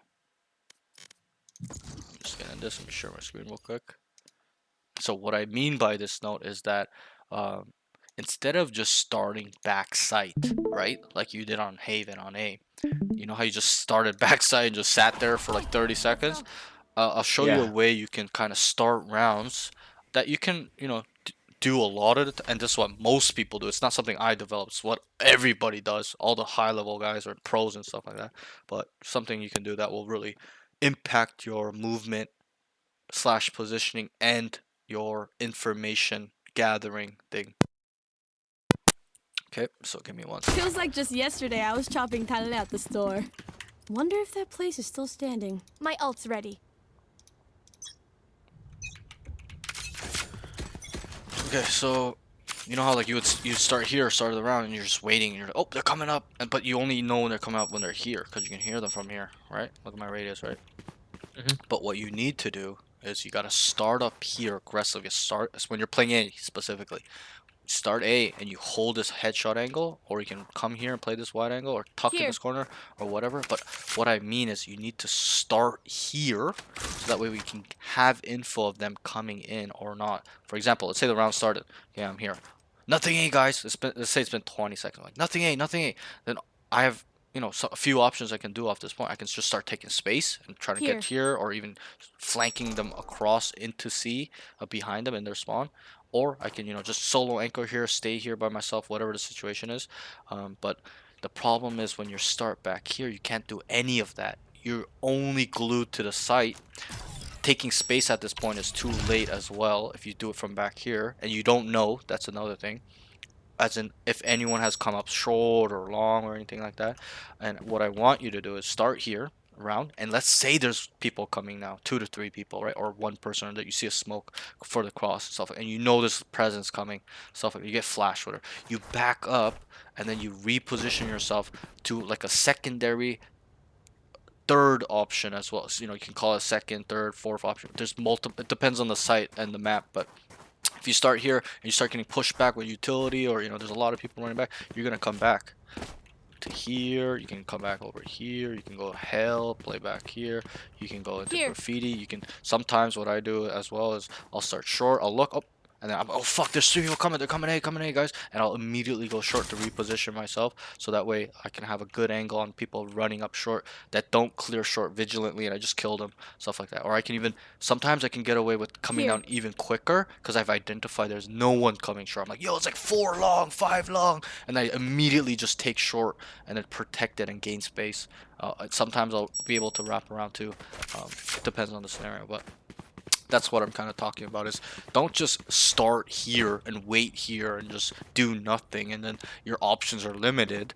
I'm just getting this. Let me share my screen real quick. So what I mean by this note is that instead of just starting back sight, right, like you did on Haven on A, you know how you just started backside and just sat there for like 30 seconds? I'll show you a Yeah. way you can kind of start rounds that you can, do a lot of it, and this is what most people do. It's not something I developed. It's what everybody does. All the high level guys or pros and stuff like that. But something you can do that will really impact your movement slash positioning and your information gathering thing. Okay, so give me one second. Feels like just yesterday I was chopping talle at the store. Wonder if that place is still standing. My ult's ready. Okay, so you know how like you'd start here, start of the round, and you're just waiting, and you're like, oh, they're coming up, and but you only know when they're coming up when they're here, because you can hear them from here, right? Look at my radius, right? But what you need to do is you gotta start up here aggressively. Start when you're playing A specifically. Start A and you hold this headshot angle, or you can come here and play this wide angle, or tuck in Here. this corner, or whatever. But what I mean is you need to start here, so that way we can have info of them coming in or not. For example, let's say the round started. Okay, I'm here. Nothing A, guys. Let's say it's been 20 seconds. Like nothing A, nothing A. Then I have a few options I can do off this point. I can just start taking space and try to Here. get here, or even flanking them across into C, behind them in their spawn. Or I can, just solo anchor here, stay here by myself, whatever the situation is. But the problem is when you start back here, you can't do any of that. You're only glued to the site. Taking space at this point is too late as well if you do it from back here. And you don't know, that's another thing. As in, if anyone has come up short or long or anything like that. And what I want you to do is start here around, and let's say there's people coming now, 2 to 3 people, right? Or one person that you see a smoke for the cross and stuff, and you know there's presence coming, stuff like you get flash, whatever. You back up and then you reposition yourself to like a secondary third option as well. So, you can call it second, third, fourth option. There's multiple, it depends on the site and the map, but if you start here and you start getting pushed back with utility, or there's a lot of people running back, you're gonna come back to here. You can come back over here. You can go hell, play back here. You can go into Here. graffiti. You can sometimes what I do as well is I'll start short. I'll look up. And then oh fuck, there's 3 people coming. They're coming A, guys. And I'll immediately go short to reposition myself, so that way I can have a good angle on people running up short that don't clear short vigilantly, and I just kill them, stuff like that. Or I can even sometimes I can get away with coming Here. down even quicker because I've identified there's no one coming short. I'm like, yo, it's like 4 long, 5 long, and I immediately just take short and then protect it and gain space. Sometimes I'll be able to wrap around too. It depends on the scenario, but that's what I'm kind of talking about, is don't just start here and wait here and just do nothing and then your options are limited.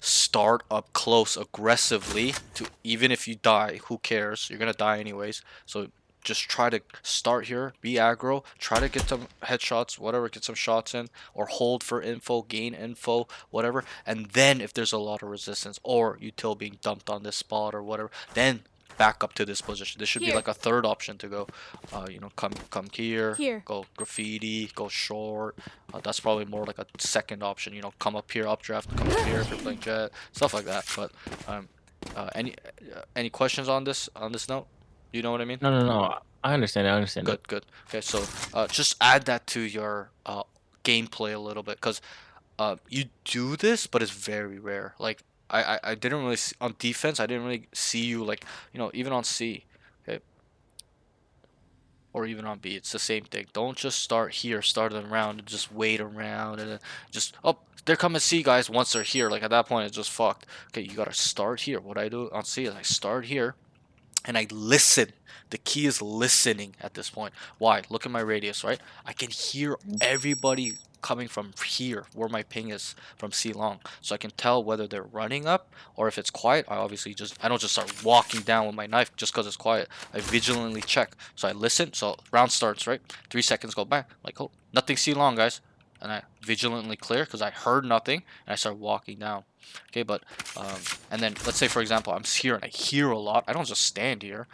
Start up close aggressively, to even if you die, who cares, you're gonna die anyways. So just try to start here, be aggro, try to get some headshots, whatever, get some shots in, or hold for info, gain info, whatever. And then if there's a lot of resistance or util being dumped on this spot or whatever, then back up to this position. This should be Here. like a third option to go. Come here, Here. go graffiti, go short. That's probably more like a second option. Come up here, updraft, come up here if you're playing jet, stuff like that. But any questions on this note? You know what I mean? No. I understand. I understand. Good. Okay, so just add that to your gameplay a little bit, because you do this, but it's very rare. Like I didn't really see, on defense, I didn't really see you like even on C, okay, or even on B, it's the same thing. Don't just start here, start them around, and just wait around, and then just they're coming C, guys. Once they're here, like at that point, it's just fucked. Okay, you gotta start here. What I do on C is I start here and I listen. The key is listening at this point. Why? Look at my radius, right? I can hear everybody coming from here, where my ping is from C long. So I can tell whether they're running up, or if it's quiet, I don't just start walking down with my knife just because it's quiet. I vigilantly check. So I listen. So round starts, right? 3 seconds go by. Like, oh, nothing C long, guys. And I vigilantly clear because I heard nothing, and I start walking down. Okay, but and then let's say, for example, I'm here and I hear a lot. I don't just stand here.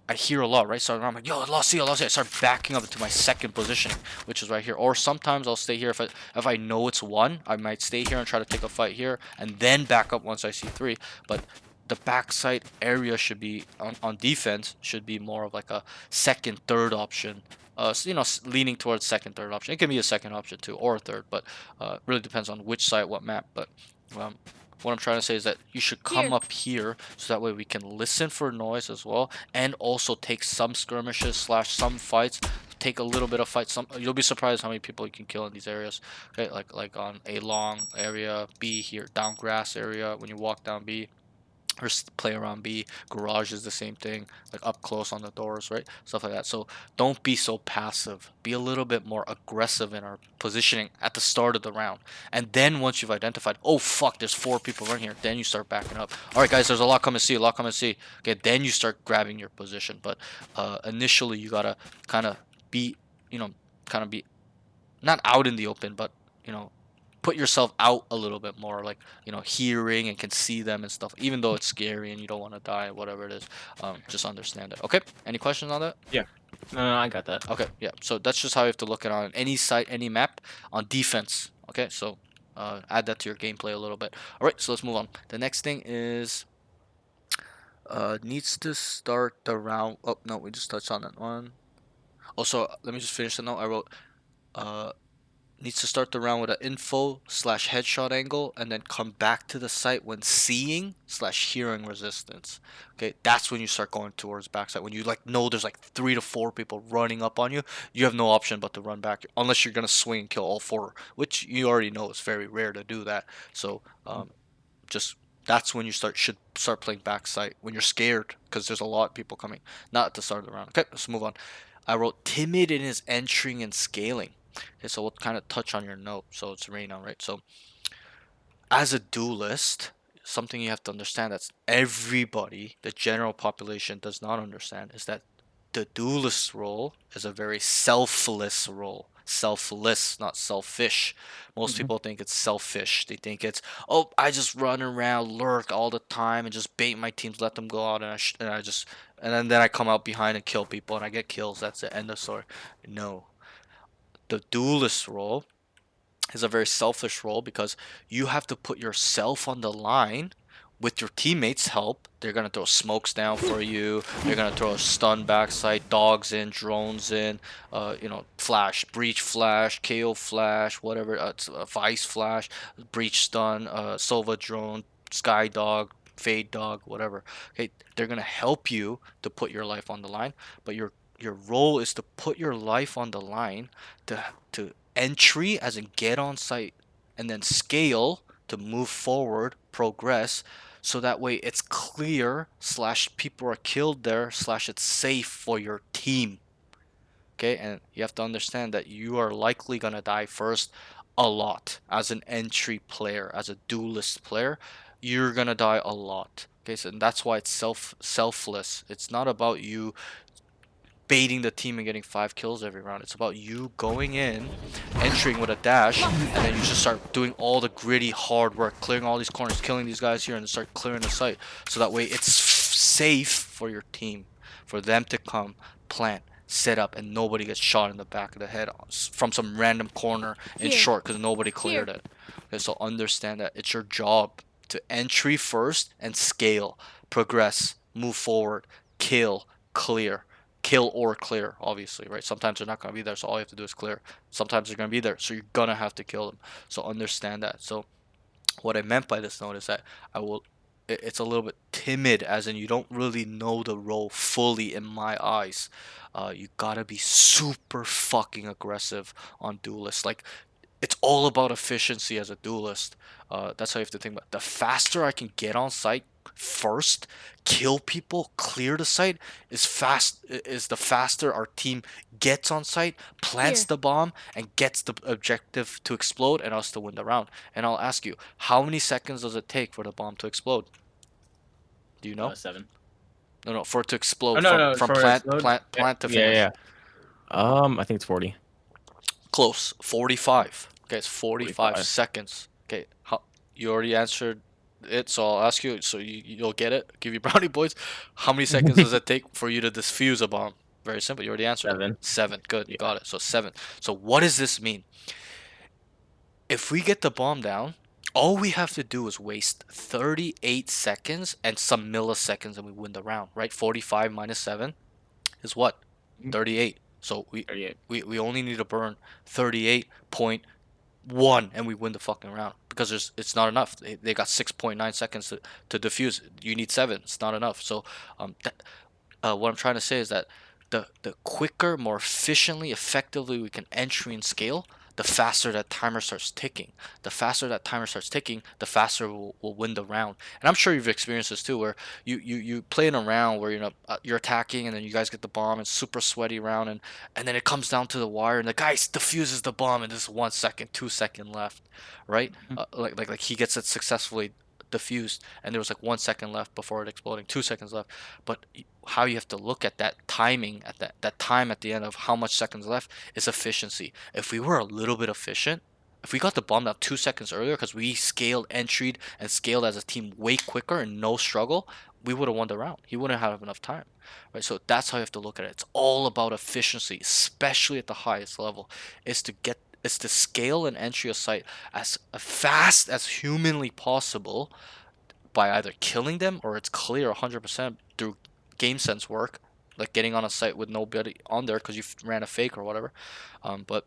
I hear a lot, right? So I'm like, yo, I lost C. I start backing up into my second positioning, which is right here. Or sometimes I'll stay here if I know it's 1. I might stay here and try to take a fight here, and then back up once I see 3. But the backside area should be on defense should be more of like a second, third option. Leaning towards second, third option. It can be a second option too, or a third, but really depends on which side, what map. But what I'm trying to say is that you should come Here. up here, so that way we can listen for noise as well, and also take some skirmishes slash some fights take a little bit of fight. You'll be surprised how many people you can kill in these areas. Okay, like on A long area, B here, down grass area when you walk down B, or play around B. Garage is the same thing, like up close on the doors, right? Stuff like that. So don't be so passive. Be a little bit more aggressive in our positioning at the start of the round. And then once you've identified, oh fuck, there's 4 people right here, then you start backing up. All right, guys, there's a lot coming C, a lot coming C. Okay, then you start grabbing your position. But initially, you gotta kind of be, kind of be not out in the open, but put yourself out a little bit more, like hearing and can see them and stuff, even though it's scary and you don't want to die, whatever it is. Just understand it. Okay, any questions on that? Yeah. No, I got that. Okay, yeah, so that's just how you have to look at it on any site, any map, on defense. Okay, so add that to your gameplay a little bit. All right, so let's move on. The next thing is needs to start the round. Oh no, we just touched on that one. Also, let me just finish the note. I wrote needs to start the round with an info/headshot angle and then come back to the site when seeing/hearing resistance. Okay, that's when you start going towards backside. When you know there's 3 to 4 people running up on you, you have no option but to run back, unless you're gonna swing and kill all 4, which you already know is very rare to do that. So just that's when you should start playing backside, when you're scared because there's a lot of people coming, not at the start of the round. Okay, let's move on. I wrote timid in his entering and scaling. Okay, so we'll kind of touch on your note. So it's right now, right? So as a duelist, something you have to understand that everybody, the general population, does not understand is that the duelist role is a very selfless role. Selfless, not selfish. Most people think it's selfish. They think it's, oh, I just run around, lurk all the time, and just bait my teams, let them go out, and then I come out behind and kill people, and I get kills. That's the end of story. No, the duelist role is a very selfish role because you have to put yourself on the line with your teammates' help. They're gonna throw smokes down for you. They're gonna throw a stun backside, dogs in, drones in, flash, breach flash, KO flash, whatever, vice flash, breach stun, Sova drone, sky dog, fade dog, whatever. Okay, they're gonna help you to put your life on the line, but your role is to put your life on the line to entry, as in get on site, and then scale to move forward, progress, so that way it's clear/, people are killed there/, it's safe for your team. Okay, and you have to understand that you are likely gonna die first a lot as an entry player, as a duelist player. You're gonna die a lot. Okay, so that's why it's selfless. It's not about you baiting the team and getting 5 kills every round. It's about you going in, entering with a dash, and then you just start doing all the gritty hard work, clearing all these corners, killing these guys here, and start clearing the site. So that way it's safe for your team, for them to come, plant, set up, and nobody gets shot in the back of the head from some random corner in short because nobody cleared it. Okay, so understand that it's your job to entry first and scale, progress, move forward, kill, clear. Kill or clear, obviously, right? Sometimes they're not going to be there, so all you have to do is clear. Sometimes they're going to be there, so you're going to have to kill them. So understand that. So what I meant by this note is that it's a little bit timid, as in you don't really know the role fully in my eyes. You gotta be super fucking aggressive on Duelist. Like, it's all about efficiency as a duelist. That's how you have to think about it. The faster I can get on site first, kill people, clear the site, is the faster our team gets on site, plants the bomb, and gets the objective to explode and us to win the round. And I'll ask you, how many seconds does it take for the bomb to explode? Do you know? 7. No, for it to explode Oh, no, from for plant explode? plant to finish. Yeah. I think it's 40. Close. 45. Okay, it's 45 45. seconds. Okay, you already answered it, so I'll ask you, so you'll get it. Give you brownie points. How many seconds does it take for you to defuse a bomb? Very simple. You already answered 7. it. 7. Good. You Yeah. got it. So 7. So what does this mean? If we get the bomb down, all we have to do is waste 38 seconds and some milliseconds and we win the round, right? 45 minus 7 is what? 38. So 38. we only need to burn 38.1 and we win the fucking round, because it's not enough. They got 6.9 seconds to defuse. You need 7. It's not enough. So what I'm trying to say is that the quicker, more efficiently, effectively we can entry and scale, the faster that timer starts ticking. The faster that timer starts ticking, the faster we'll win the round. And I'm sure you've experienced this too, where you play in a round where you're attacking and then you guys get the bomb. It's super sweaty round, and then it comes down to the wire and the guy defuses the bomb and there's 1 second, 2 second left, right? Like he gets it successfully diffused and there was like 1 second left before it exploding, 2 seconds left. But how you have to look at that timing, at that time at the end of how much seconds left, is efficiency. If we were a little bit efficient, if we got the bomb out 2 seconds earlier because we scaled, entried, and scaled as a team way quicker and no struggle, we would have won the round. He wouldn't have enough time, right? So that's how you have to look at it. It's all about efficiency, especially at the highest level. Is to scale an entry of site as fast as humanly possible by either killing them or it's clear 100% through game sense work, like getting on a site with nobody on there because you ran a fake or whatever. But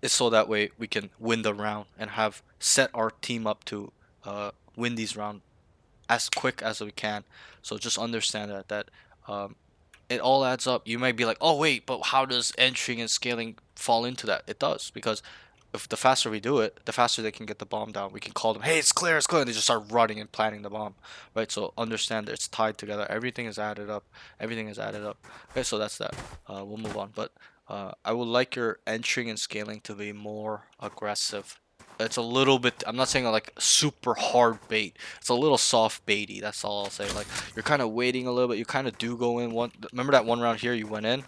it's so that way we can win the round and have set our team up to win these rounds as quick as we can. So just understand that um, it all adds up. You might be like, oh wait, but how does entering and scaling fall into that? It does, because if the faster we do it, the faster they can get the bomb down. We can call them, hey, it's clear, and they just start running and planting the bomb, right? So understand that it's tied together. Everything is added up. Everything is added up. Okay, so that's that. We'll move on, but I would like your entering and scaling to be more aggressive. It's a little bit, I'm not saying like super hard bait. It's a little soft baity. That's all I'll say. Like you're kind of waiting a little bit. You kind of do go in one. Remember that one round here you went in?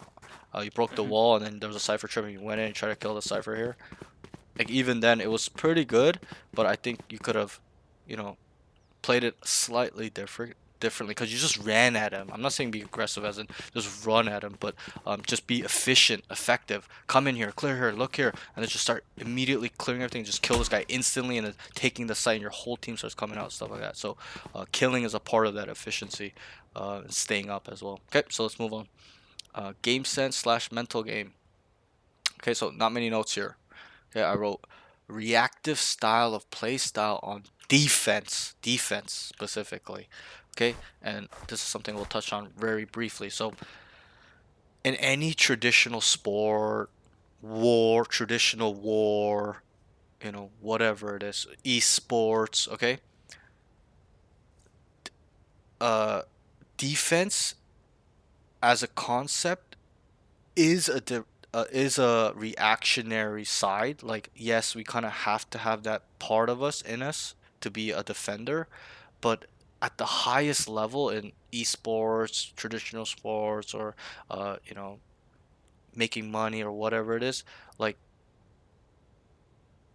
You broke the wall and then there was a cipher trip and you went in and tried to kill the cipher here. Like even then it was pretty good, but I think you could have, you know, played it slightly differently because you just ran at him. I'm not saying be aggressive as in just run at him, but just be efficient, effective. Come in here, clear here, look here, and then just start immediately clearing everything. Just kill this guy instantly, and then taking the site, and your whole team starts coming out, stuff like that. So killing is a part of that efficiency, and staying up as well. Okay, so let's move on. Game sense slash mental game. Okay, so not many notes here. Okay, I wrote reactive style of play style on defense specifically. Okay, and this is something we'll touch on very briefly. So in any traditional sport, traditional war, whatever it is, esports, okay, defense as a concept is a reactionary side. Like yes, we kind of have to have that part of us in us to be a defender, but at the highest level in esports, traditional sports, or making money or whatever it is, like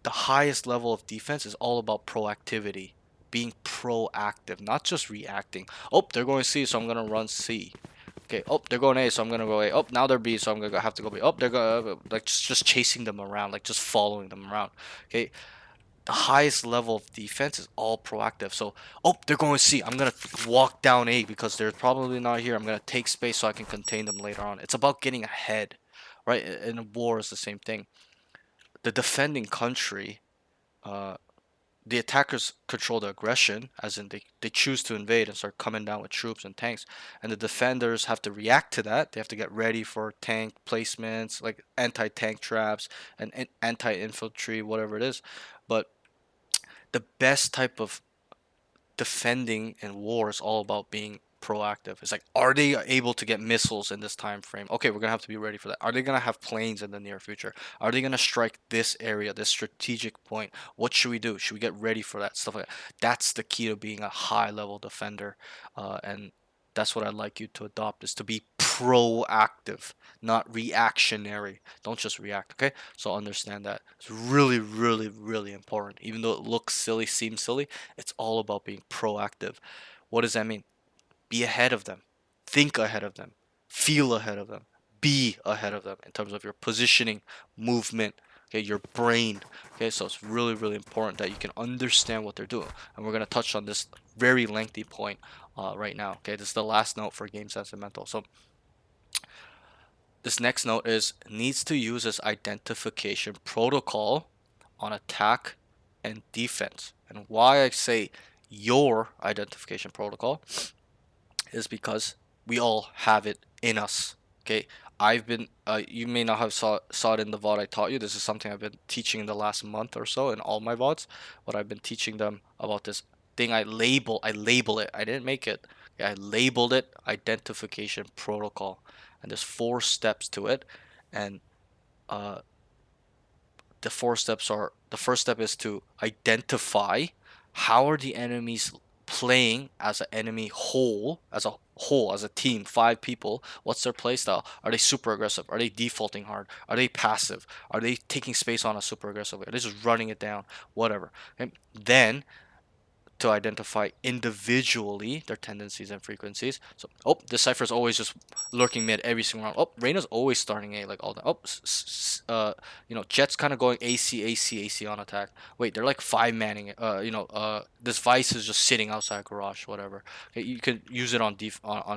the highest level of defense is all about proactivity, being proactive, not just reacting. Oh, they're going C, so I'm gonna run C. Okay. Oh, they're going A, so I'm gonna go A. Oh, now they're B, so I'm gonna have to go B. Oh, they're going like just chasing them around, like just following them around. Okay. The highest level of defense is all proactive. So, oh, they're going C. I'm gonna walk down A because they're probably not here. I'm gonna take space so I can contain them later on. It's about getting ahead, right? In a war, is the same thing. The defending country, uh, the attackers control the aggression, as in they choose to invade and start coming down with troops and tanks, and the defenders have to react to that. They have to get ready for tank placements, like anti-tank traps and anti-infantry, whatever it is. But the best type of defending in war is all about being proactive. It's like, are they able to get missiles in this time frame? Okay, we're gonna have to be ready for that. Are they gonna have planes in the near future? Are they gonna strike this area, this strategic point? What should we do? Should we get ready for that stuff like that? That's the key to being a high level defender, and that's what I'd like you to adopt, is to be proactive, not reactionary. Don't just react, okay? So understand that. It's really, really, really important. Even though it looks silly, seems silly, it's all about being proactive. What does that mean? Be ahead of them. Think ahead of them. Feel ahead of them. Be ahead of them in terms of your positioning, movement, okay, your brain. Okay, so it's really, really important that you can understand what they're doing. And we're going to touch on this very lengthy point right now. Okay, this is the last note for game sense and mental. So this next note is needs to use this identification protocol on attack and defense. And why I say your identification protocol is because we all have it in us. Okay, you may not have saw it in the VOD I taught you. This is something I've been teaching in the last month or so in all my VODs. What I've been teaching them about this thing I label it. I didn't make it. Okay, I labeled it identification protocol, and there's 4 steps to it, and uh, the 4 steps are: the first step is to identify how are the enemies playing as an enemy whole, as a team, 5 people. What's their playstyle? Are they super aggressive? Are they defaulting hard? Are they passive? Are they taking space on a super aggressive way? Are they just running it down? Whatever. Okay? Then to identify individually their tendencies and frequencies. So, oh, this cipher is always just lurking mid every single round. Oh, Reyna's always starting A like all the. Oh, Jet's kind of going AC on attack. Wait, they're like 5-manning it. This Vice is just sitting outside garage, whatever. Okay, you could use it on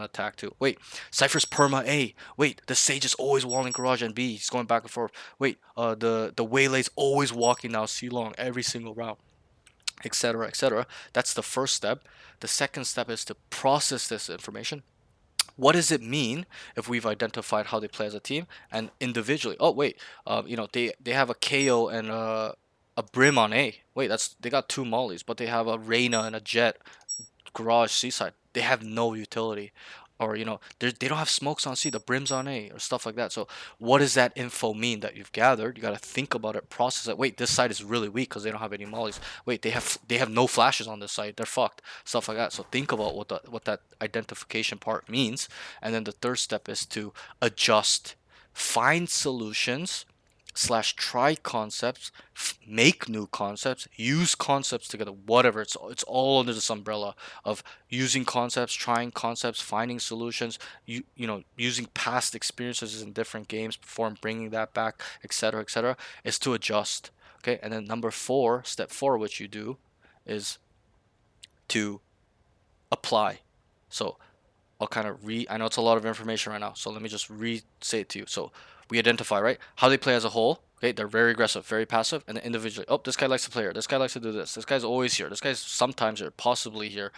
attack too. Wait, Cypher's perma A. Wait, the Sage is always walling garage and B. He's going back and forth. Wait, the Waylay's always walking now C long every single round, etc., etc. That's the first step. The second step is to process this information. What does it mean if we've identified how they play as a team and individually? Oh wait, they have a KO and a Brim on A. Wait, they got 2 mollies, but they have a Reyna and a Jet garage seaside. They have no utility, or they don't have smokes on C. The Brim's on A or stuff like that. So what does that info mean that you've gathered? You got to think about it, process it. Wait, this side is really weak because they don't have any mollies. Wait, they have no flashes on this side. They're fucked. Stuff like that. So think about what that identification part means, and then the third step is to adjust, find solutions slash try concepts, make new concepts, use concepts together, whatever. It's all under this umbrella of using concepts, trying concepts, finding solutions, using past experiences in different games before and bringing that back, etc., etc., is to adjust. Okay, and then step 4, which you do, is to apply. So I'll kind of I know it's a lot of information right now, so let me just say it to you. So we identify, right, how they play as a whole. Okay, they're very aggressive, very passive, and then individually, oh, this guy likes to play here. This guy likes to do this. This guy's always here. This guy's sometimes here, possibly here.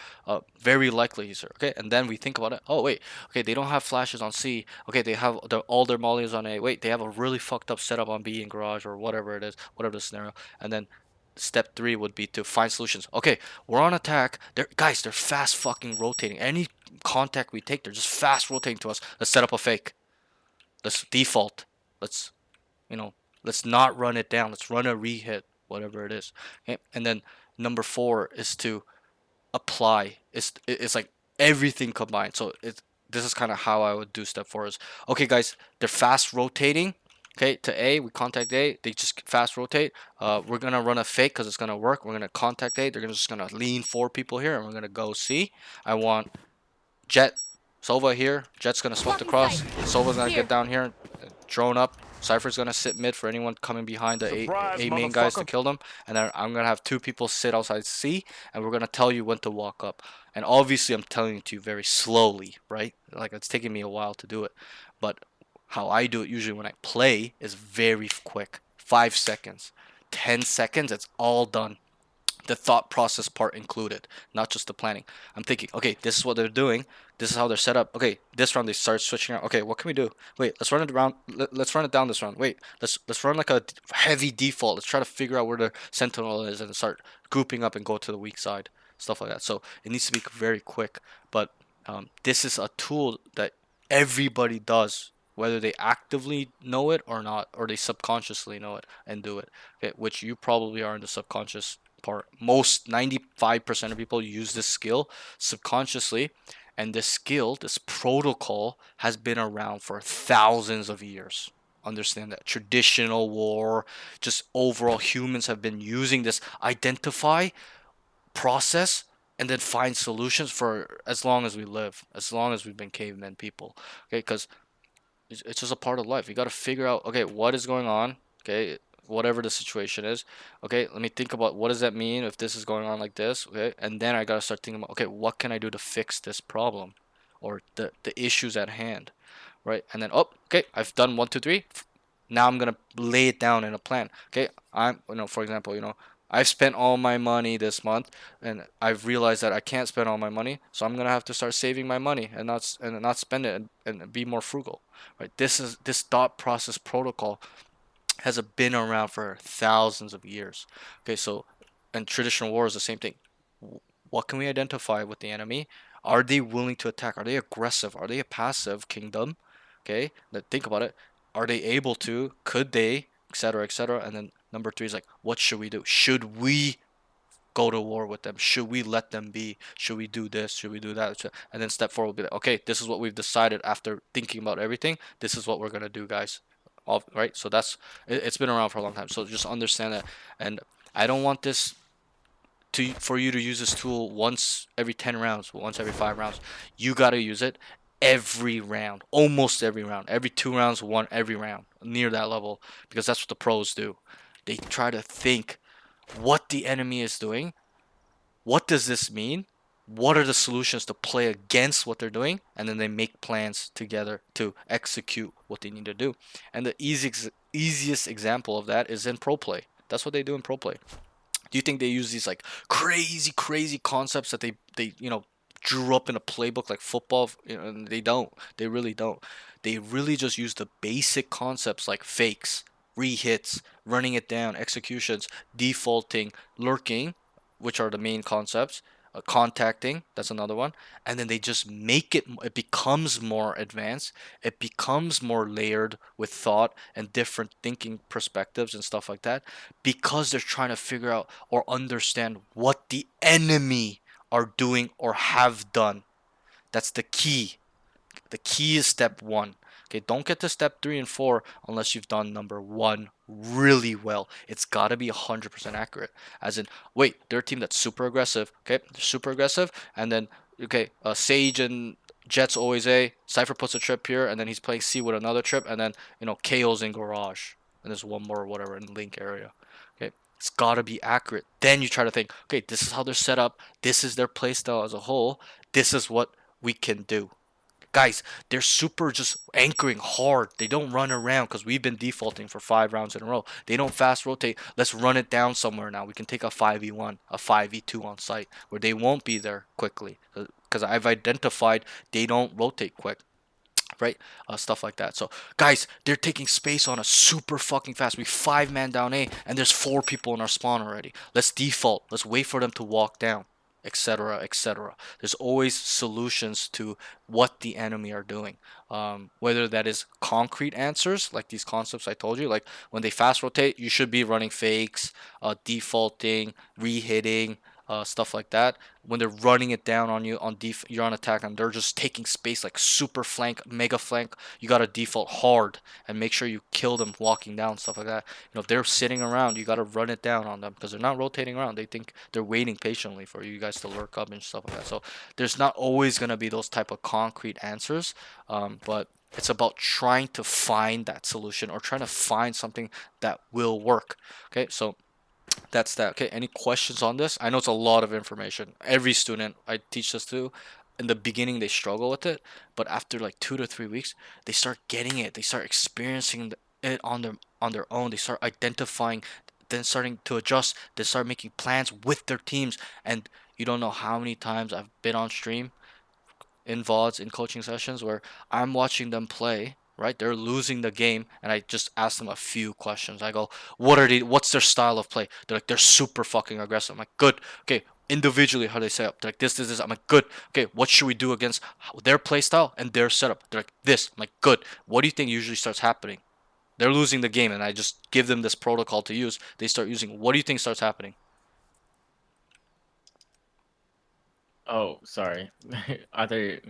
Very likely he's here. Okay, and then we think about it. Oh wait, okay, they don't have flashes on C. Okay, they have all their mollies on A. Wait, they have a really fucked up setup on B in garage or whatever it is, whatever the scenario. And then step 3 would be to find solutions. Okay, we're on attack. They're fast fucking rotating. Any contact we take, they're just fast rotating to us. Let's set up a fake. Let's default. Let's you know let's not run it down. Let's run a rehit, whatever it is. Okay? And then number 4 is to apply. It's like everything combined. So this is kind of how I would do step 4 is, okay guys, they're fast rotating. Okay, to A, we contact A, they just fast rotate. We're gonna run a fake because it's gonna work. We're gonna contact A, they're just gonna lean 4 people here, and we're gonna go C. I want Jet, Sova here. Jet's gonna smoke the cross. Sova's gonna get down here, drone up. Cypher's gonna sit mid for anyone coming behind the Surprise, A main guys to motherfucker. kill them. And then I'm gonna have 2 people sit outside C, and we're gonna tell you when to walk up. And obviously I'm telling it to you very slowly, right? Like it's taking me a while to do it. But how I do it usually when I play is very quick. 5 seconds. 10 seconds, it's all done. The thought process part included, not just the planning. I'm thinking, okay, this is what they're doing. This is how they're set up. Okay, this round they start switching around. Okay, what can we do? Wait, let's run it around. Let's run it down this round. Wait, let's run like a heavy default. Let's try to figure out where the sentinel is and start grouping up and go to the weak side, stuff like that. So it needs to be very quick. But this is a tool that everybody does, whether they actively know it or not, or they subconsciously know it and do it. Okay, which you probably are in the subconscious part. Most 95% of people use this skill subconsciously, and this skill, this protocol, has been around for thousands of years. Understand that traditional war, just overall humans have been using this identify, process, and then find solutions for as long as we live, as long as we've been cavemen people. Okay, because it's just a part of life. You got to figure out, okay, what is going on. Okay, whatever the situation is. Okay, let me think about what does that mean if this is going on like this. Okay, and then I got to start thinking about, okay, what can I do to fix this problem or the issues at hand, right? And then, oh, okay, I've done 1 2 3. Now I'm gonna lay it down in a plan. Okay, for example, I've spent all my money this month, and I've realized that I can't spend all my money, so I'm gonna have to start saving my money and not spend it and be more frugal. Right? This thought process protocol has been around for thousands of years. Okay, so and traditional war is the same thing. What can we identify with the enemy? Are they willing to attack? Are they aggressive? Are they a passive kingdom? Okay, think about it. Are they able to? Could they? Etc. Etc. And then number three is like, what should we do? Should we go to war with them? Should we let them be? Should we do this? Should we do that? And then step four will be like, okay, this is what we've decided after thinking about everything. This is what we're gonna do, guys. All right. So it's been around for a long time. So just understand that. And I don't want this for you to use this tool once every 10 rounds, once every 5 rounds. You got to use it every round, almost every round, every 2 rounds, one every round, near that level, because that's what the pros do. They try to think what the enemy is doing. What does this mean? What are the solutions to play against what they're doing? And then they make plans together to execute what they need to do. And the easiest example of that is in pro play. That's what they do in pro play. Do you think they use these like crazy concepts that they drew up in a playbook like football? And they don't. They really don't. They really just use the basic concepts like fakes, rehits, running it down, executions, defaulting, lurking, which are the main concepts. Contacting, that's another one, and then they just make it. It becomes more advanced. It becomes more layered with thought and different thinking perspectives and stuff like that, because they're trying to figure out or understand what the enemy are doing or have done. That's the key. The key is step one. Okay, don't get to step three and four unless you've done number one really well. It's got to be 100% accurate. As in, wait, they're a team that's super aggressive. Okay, they're super aggressive, and then okay, Sage and Jet's always A. Cypher puts a trip here, and then he's playing C with another trip, and then KO's in Garage, and there's one more or whatever in Link area. Okay, it's got to be accurate. Then you try to think, okay, this is how they're set up. This is their playstyle as a whole. This is what we can do. Guys, they're super just anchoring hard. They don't run around because we've been defaulting for 5 rounds in a row. They don't fast rotate. Let's run it down somewhere now. We can take a 5v1, a 5v2 on site where they won't be there quickly because I've identified they don't rotate quick. Right? Stuff like that. So, guys, they're taking space on us super fucking fast. We 5-man down A, and there's 4 people in our spawn already. Let's default. Let's wait for them to walk down, etc., etc. There's always solutions to what the enemy are doing. Whether that is concrete answers, like these concepts I told you, like when they fast rotate, you should be running fakes, defaulting, re-hitting, stuff like that. When they're running it down on you you're on attack and they're just taking space like super flank, mega flank, you gotta default hard and make sure you kill them walking down, stuff like that. If they're sitting around, you gotta run it down on them because they're not rotating around. They think they're waiting patiently for you guys to lurk up and stuff like that. So there's not always gonna be those type of concrete answers, but it's about trying to find that solution or trying to find something that will work. Okay, so that's that. Okay, any questions on this? I know it's a lot of information. Every student I teach this to, in the beginning they struggle with it, but after like 2 to 3 weeks, they start getting it. They start experiencing it on their own. They start identifying, then starting to adjust. They start making plans with their teams, and you don't know how many times I've been on stream in VODs, in coaching sessions where I'm watching them play, right? They're losing the game, and I just ask them a few questions. I go, what's their style of play? They're like, they're super fucking aggressive. I'm like, good. Okay, individually, how they set up? They're like, this. I'm like, good. Okay, what should we do against their play style and their setup? They're like, this. I'm like, good. What do you think usually starts happening? They're losing the game, and I just give them this protocol to use. They start using. What do you think starts happening? Oh, sorry. Are they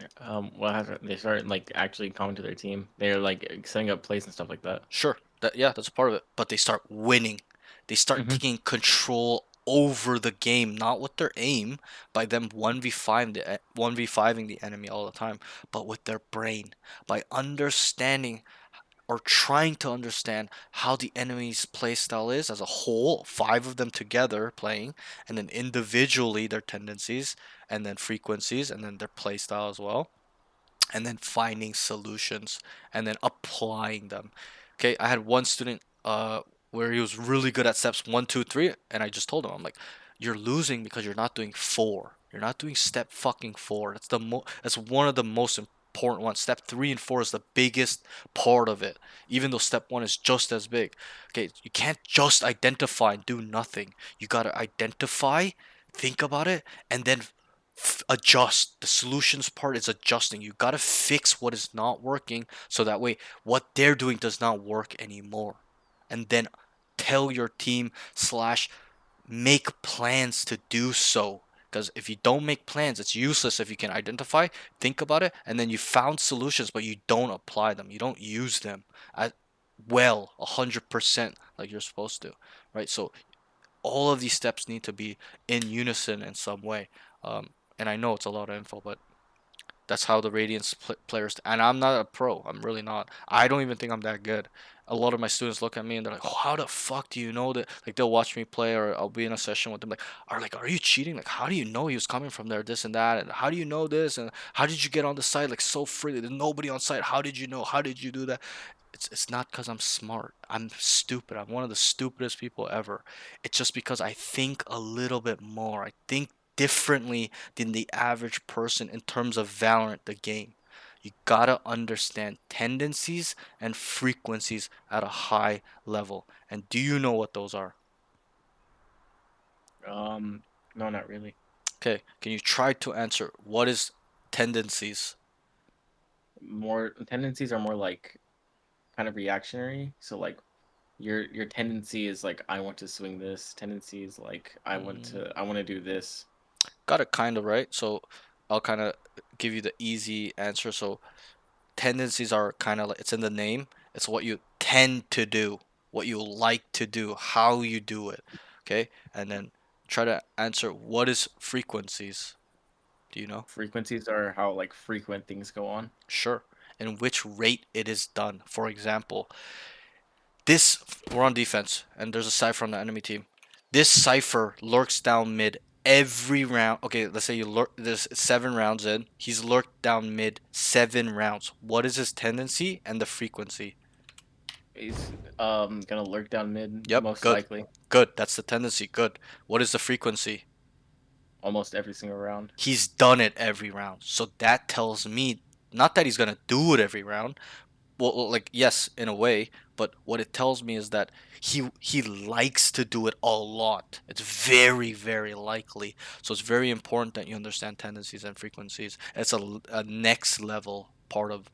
what happened? They started like actually coming to their team. They're like setting up plays and stuff like that. Sure, that's a part of it. But they start winning. They start Hmm. taking control over the game, not with their aim by them 1v5ing the enemy all the time, but with their brain, by understanding or trying to understand how the enemy's playstyle is as a whole, 5 of them together playing, and then individually their tendencies and then frequencies and then their playstyle as well, and then finding solutions and then applying them. Okay, I had one student where he was really good at steps 1, 2, 3, and I just told him, I'm like, you're losing because you're not doing 4. You're not doing step fucking 4. That's one of the most important ones. Step 3 and 4 is the biggest part of it, even though step 1 is just as big. Okay, you can't just identify and do nothing. You gotta identify, think about it, and then adjust. The solutions part is adjusting. You gotta fix what is not working so that way what they're doing does not work anymore. And then tell your team slash make plans to do so. Because if you don't make plans, it's useless if you can identify, think about it, and then you found solutions, but you don't apply them. You don't use them at 100% like you're supposed to, right? So all of these steps need to be in unison in some way. Um, and I know it's a lot of info, but that's how the Radiance players. And I'm not a pro. I'm really not. I don't even think I'm that good. A lot of my students look at me and they're like, "Oh, how the fuck do you know that?" Like they'll watch me play, or I'll be in a session with them. Are you cheating? Like, how do you know he was coming from there? This and that, and how do you know this? And how did you get on the site like so freely? There's nobody on site. How did you know? How did you do that? It's not because I'm smart. I'm stupid. I'm one of the stupidest people ever. It's just because I think a little bit more. I think differently than the average person in terms of Valorant, the game. You gotta understand tendencies and frequencies at a high level. And do you know what those are? No, not really. Okay, can you try to answer what is tendencies? More tendencies are more like kind of reactionary. So like your tendency is like I want to swing this. Tendency is like I want to do this. Got it kind of right. So I'll kind of give you the easy answer. So tendencies are kind of like it's in the name. It's what you tend to do, what you like to do, how you do it. Okay, and then try to answer what is frequencies. Do you know? Frequencies are how like frequent things go on. Sure. And which rate it is done. For example, this we're on defense, and there's a cipher on the enemy team. This cipher lurks down mid every round. Okay, let's say you lurk. There's 7 rounds in. He's lurked down mid 7 rounds. What is his tendency and the frequency? He's gonna lurk down mid Yep, most good. likely Good. That's the tendency. Good. What is the frequency? almost every single round. He's done it every round. So that tells me not that he's gonna do it every round. Well, like yes, in a way, but what it tells me is that he likes to do it a lot. It's very very likely. So it's very important that you understand tendencies and frequencies. It's a next level part of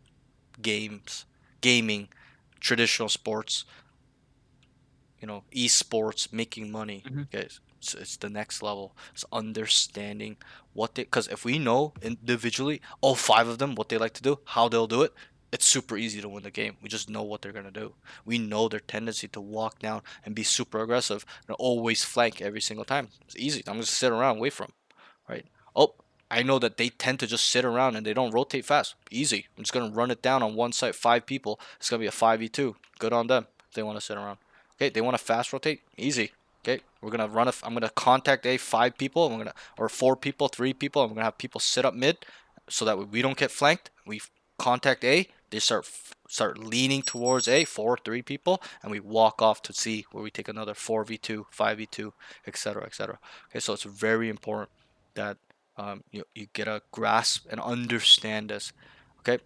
games, gaming, traditional sports, esports, making money. Mm-hmm. Guys, it's the next level. It's understanding what they, because if we know individually all 5 of them what they like to do, how they'll do it, it's super easy to win the game. We just know what they're gonna do. We know their tendency to walk down and be super aggressive and always flank every single time. It's easy. I'm just sit around, wait for them, right? Oh, I know that they tend to just sit around and they don't rotate fast. Easy. I'm just gonna run it down on one side, 5 people. It's gonna be a 5v2. Good on them if they want to sit around. Okay, they want to fast rotate. Easy. Okay, we're gonna run. I'm gonna contact a 5 people. Or 4 people, 3 people. I'm gonna have people sit up mid, so that we don't get flanked. We contact A. They start leaning towards A. 4, 3 people, and we walk off to C, where we take another 4v2, 5v2, etc., etc. Okay, so it's very important that you get a grasp and understand this. Okay,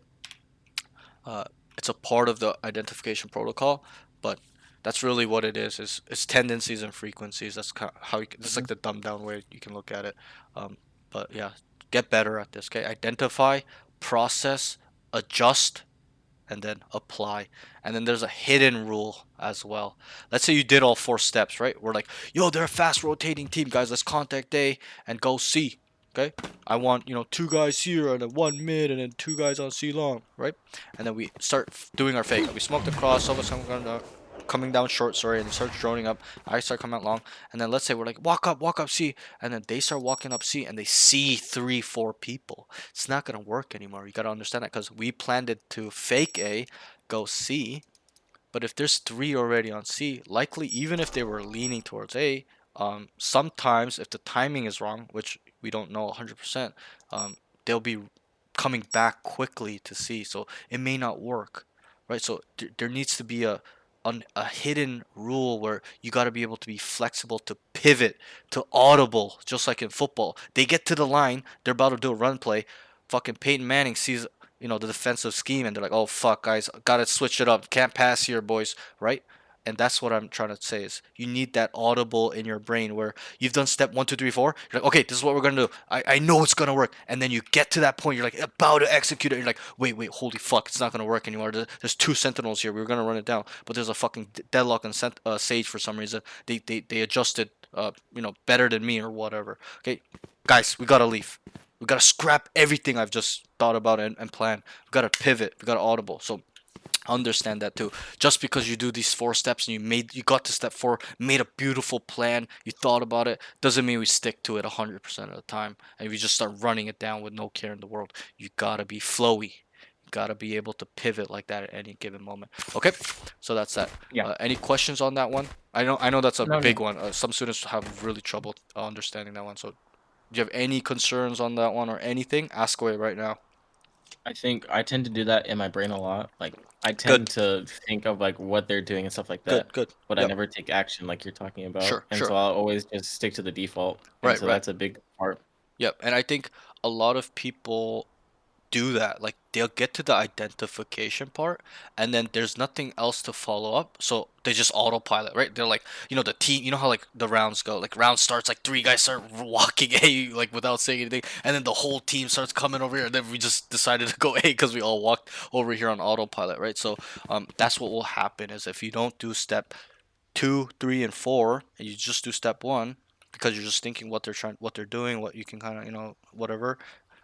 uh, it's a part of the identification protocol, but that's really what it is. It's tendencies and frequencies. That's how you this is Mm-hmm. like the dumbed down way you can look at it. But yeah, get better at this. Okay, identify, process, adjust, and then apply. And then there's a hidden rule as well. Let's say you did all 4 steps, right? We're like, yo, they're a fast rotating team, guys. Let's contact A and go C. Okay, I want 2 guys here and then 1 mid and then 2 guys on C long, right? And then we start doing our fake. We smoke the cross, some of us coming down short, sorry, and start droning up. I start coming out long, and then let's say we're like walk up C, and then they start walking up C, and they see 3, 4 people. It's not gonna work anymore. You gotta understand that because we planned it to fake A, go C, but if there's 3 already on C, likely even if they were leaning towards A, sometimes if the timing is wrong, which we don't know 100%, they'll be coming back quickly to C, so it may not work, right? So there needs to be a hidden rule where you got to be able to be flexible to pivot to audible, just like in football. They get to the line, they're about to do a run play. Fucking Peyton Manning sees, the defensive scheme, and they're like, "Oh fuck, guys, gotta switch it up. Can't pass here, boys." Right? And that's what I'm trying to say is you need that audible in your brain where you've done step one, two, three, four. You're like, okay, this is what we're gonna do. I know it's gonna work. And then you get to that point, you're like about to execute it. You're like, wait, holy fuck, it's not gonna work anymore. There's two sentinels here. We were gonna run it down, but there's a fucking deadlock and Sage for some reason. They adjusted, better than me or whatever. Okay, guys, we gotta leave. We gotta scrap everything I've just thought about and planned. We gotta pivot. We gotta audible. So understand that too. Just because you do these 4 steps and you got to step 4, made a beautiful plan, you thought about it, doesn't mean we stick to it 100% of the time. And if you just start running it down with no care in the world, you gotta be flowy. You gotta be able to pivot like that at any given moment. Okay, so that's that. Yeah. Any questions on that one? I know that's a No, big no. one. Some students have really trouble understanding that one. So, do you have any concerns on that one or anything? Ask away right now. I think I tend to do that in my brain a lot. Like I Good, tend to think of like what they're doing and stuff like that, good. but I Yep. never take action like you're talking about. Sure, And sure. so I'll always just stick to the default. And Right, so right. that's a big part. Yep, and I think a lot of people do that. Like they'll get to the identification part and then there's nothing else to follow up. So they just autopilot, right? They're like, the team, you know how like the rounds go. Like round starts, like 3 guys start walking A like without saying anything, and then the whole team starts coming over here, and then we just decided to go A because we all walked over here on autopilot, right? So that's what will happen is if you don't do step 2, 3, and 4, and you just do step 1 because you're just thinking what they're doing, what you can kind of, whatever.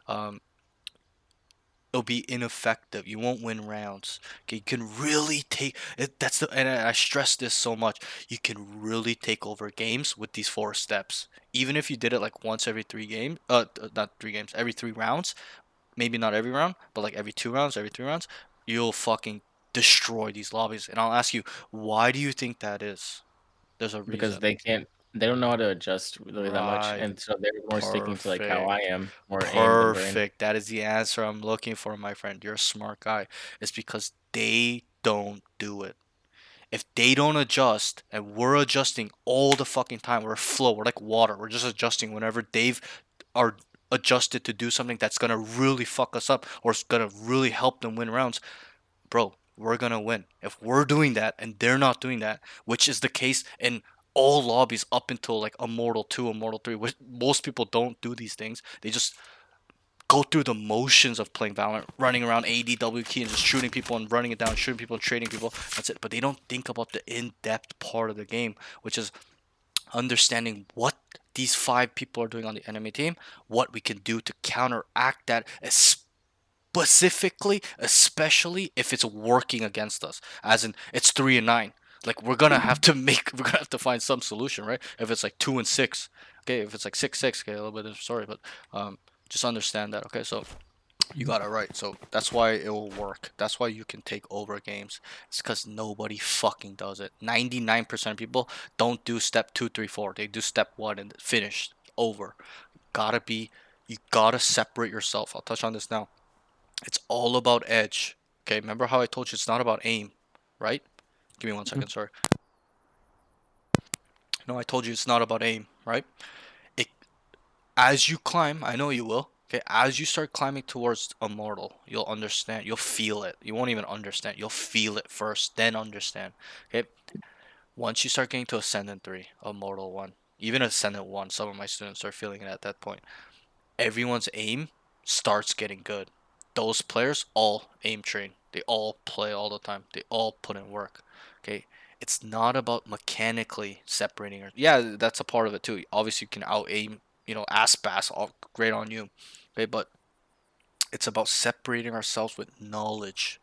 Um, it'll be ineffective. You won't win rounds. Okay, you can really take it. And I stress this so much. You can really take over games with these 4 steps. Even if you did it like once every 3 games, not 3 games, every 3 rounds. Maybe not every round, but like every 2 rounds, every 3 rounds, you'll fucking destroy these lobbies. And I'll ask you, why do you think that is? There's a Because reason. they don't know how to adjust really that much. Right. And so they're more sticking to like how I Perfect. am, more aim than brain. Perfect. That is the answer I'm looking for, my friend. You're a smart guy. It's because they don't do it. If they don't adjust and we're adjusting all the fucking time, we're a flow. We're like water. We're just adjusting whenever they've are adjusted to do something that's gonna really fuck us up or it's gonna really help them win rounds, bro, we're gonna win. If we're doing that and they're not doing that, which is the case in all lobbies up until like Immortal 2, Immortal 3, which most people don't do these things. They just go through the motions of playing Valorant, running around ADW key and just shooting people and running it down, shooting people and trading people. That's it. But they don't think about the in-depth part of the game, which is understanding what these 5 people are doing on the enemy team, what we can do to counteract that, specifically, especially if it's working against us. As in, it's 3 and 9. Like we're gonna have to find some solution, right? If it's like 2 and 6, okay. If it's like 6-6, okay, a little bit of sorry, but just understand that, okay. So you got it right. So that's why it will work. That's why you can take over games. It's because nobody fucking does it. 99% of people don't do step 2, 3, 4. They do step 1 and finish over. You gotta separate yourself. I'll touch on this now. It's all about edge. Okay, remember how I told you it's not about aim, right? Give me 1 second, sorry. No, I told you it's not about aim, right? It as you climb, I know you will. Okay, as you start climbing towards Immortal, you'll understand. You'll feel it. You won't even understand. You'll feel it first, then understand. Okay, once you start getting to Ascendant 3, Immortal 1, even Ascendant 1, some of my students are feeling it at that point. Everyone's aim starts getting good. Those players all aim train. They all play all the time. They all put in work. Okay, it's not about mechanically separating. Yeah, that's a part of it too. Obviously, you can out aim. Ass bass, all great on you. Okay, but it's about separating ourselves with knowledge,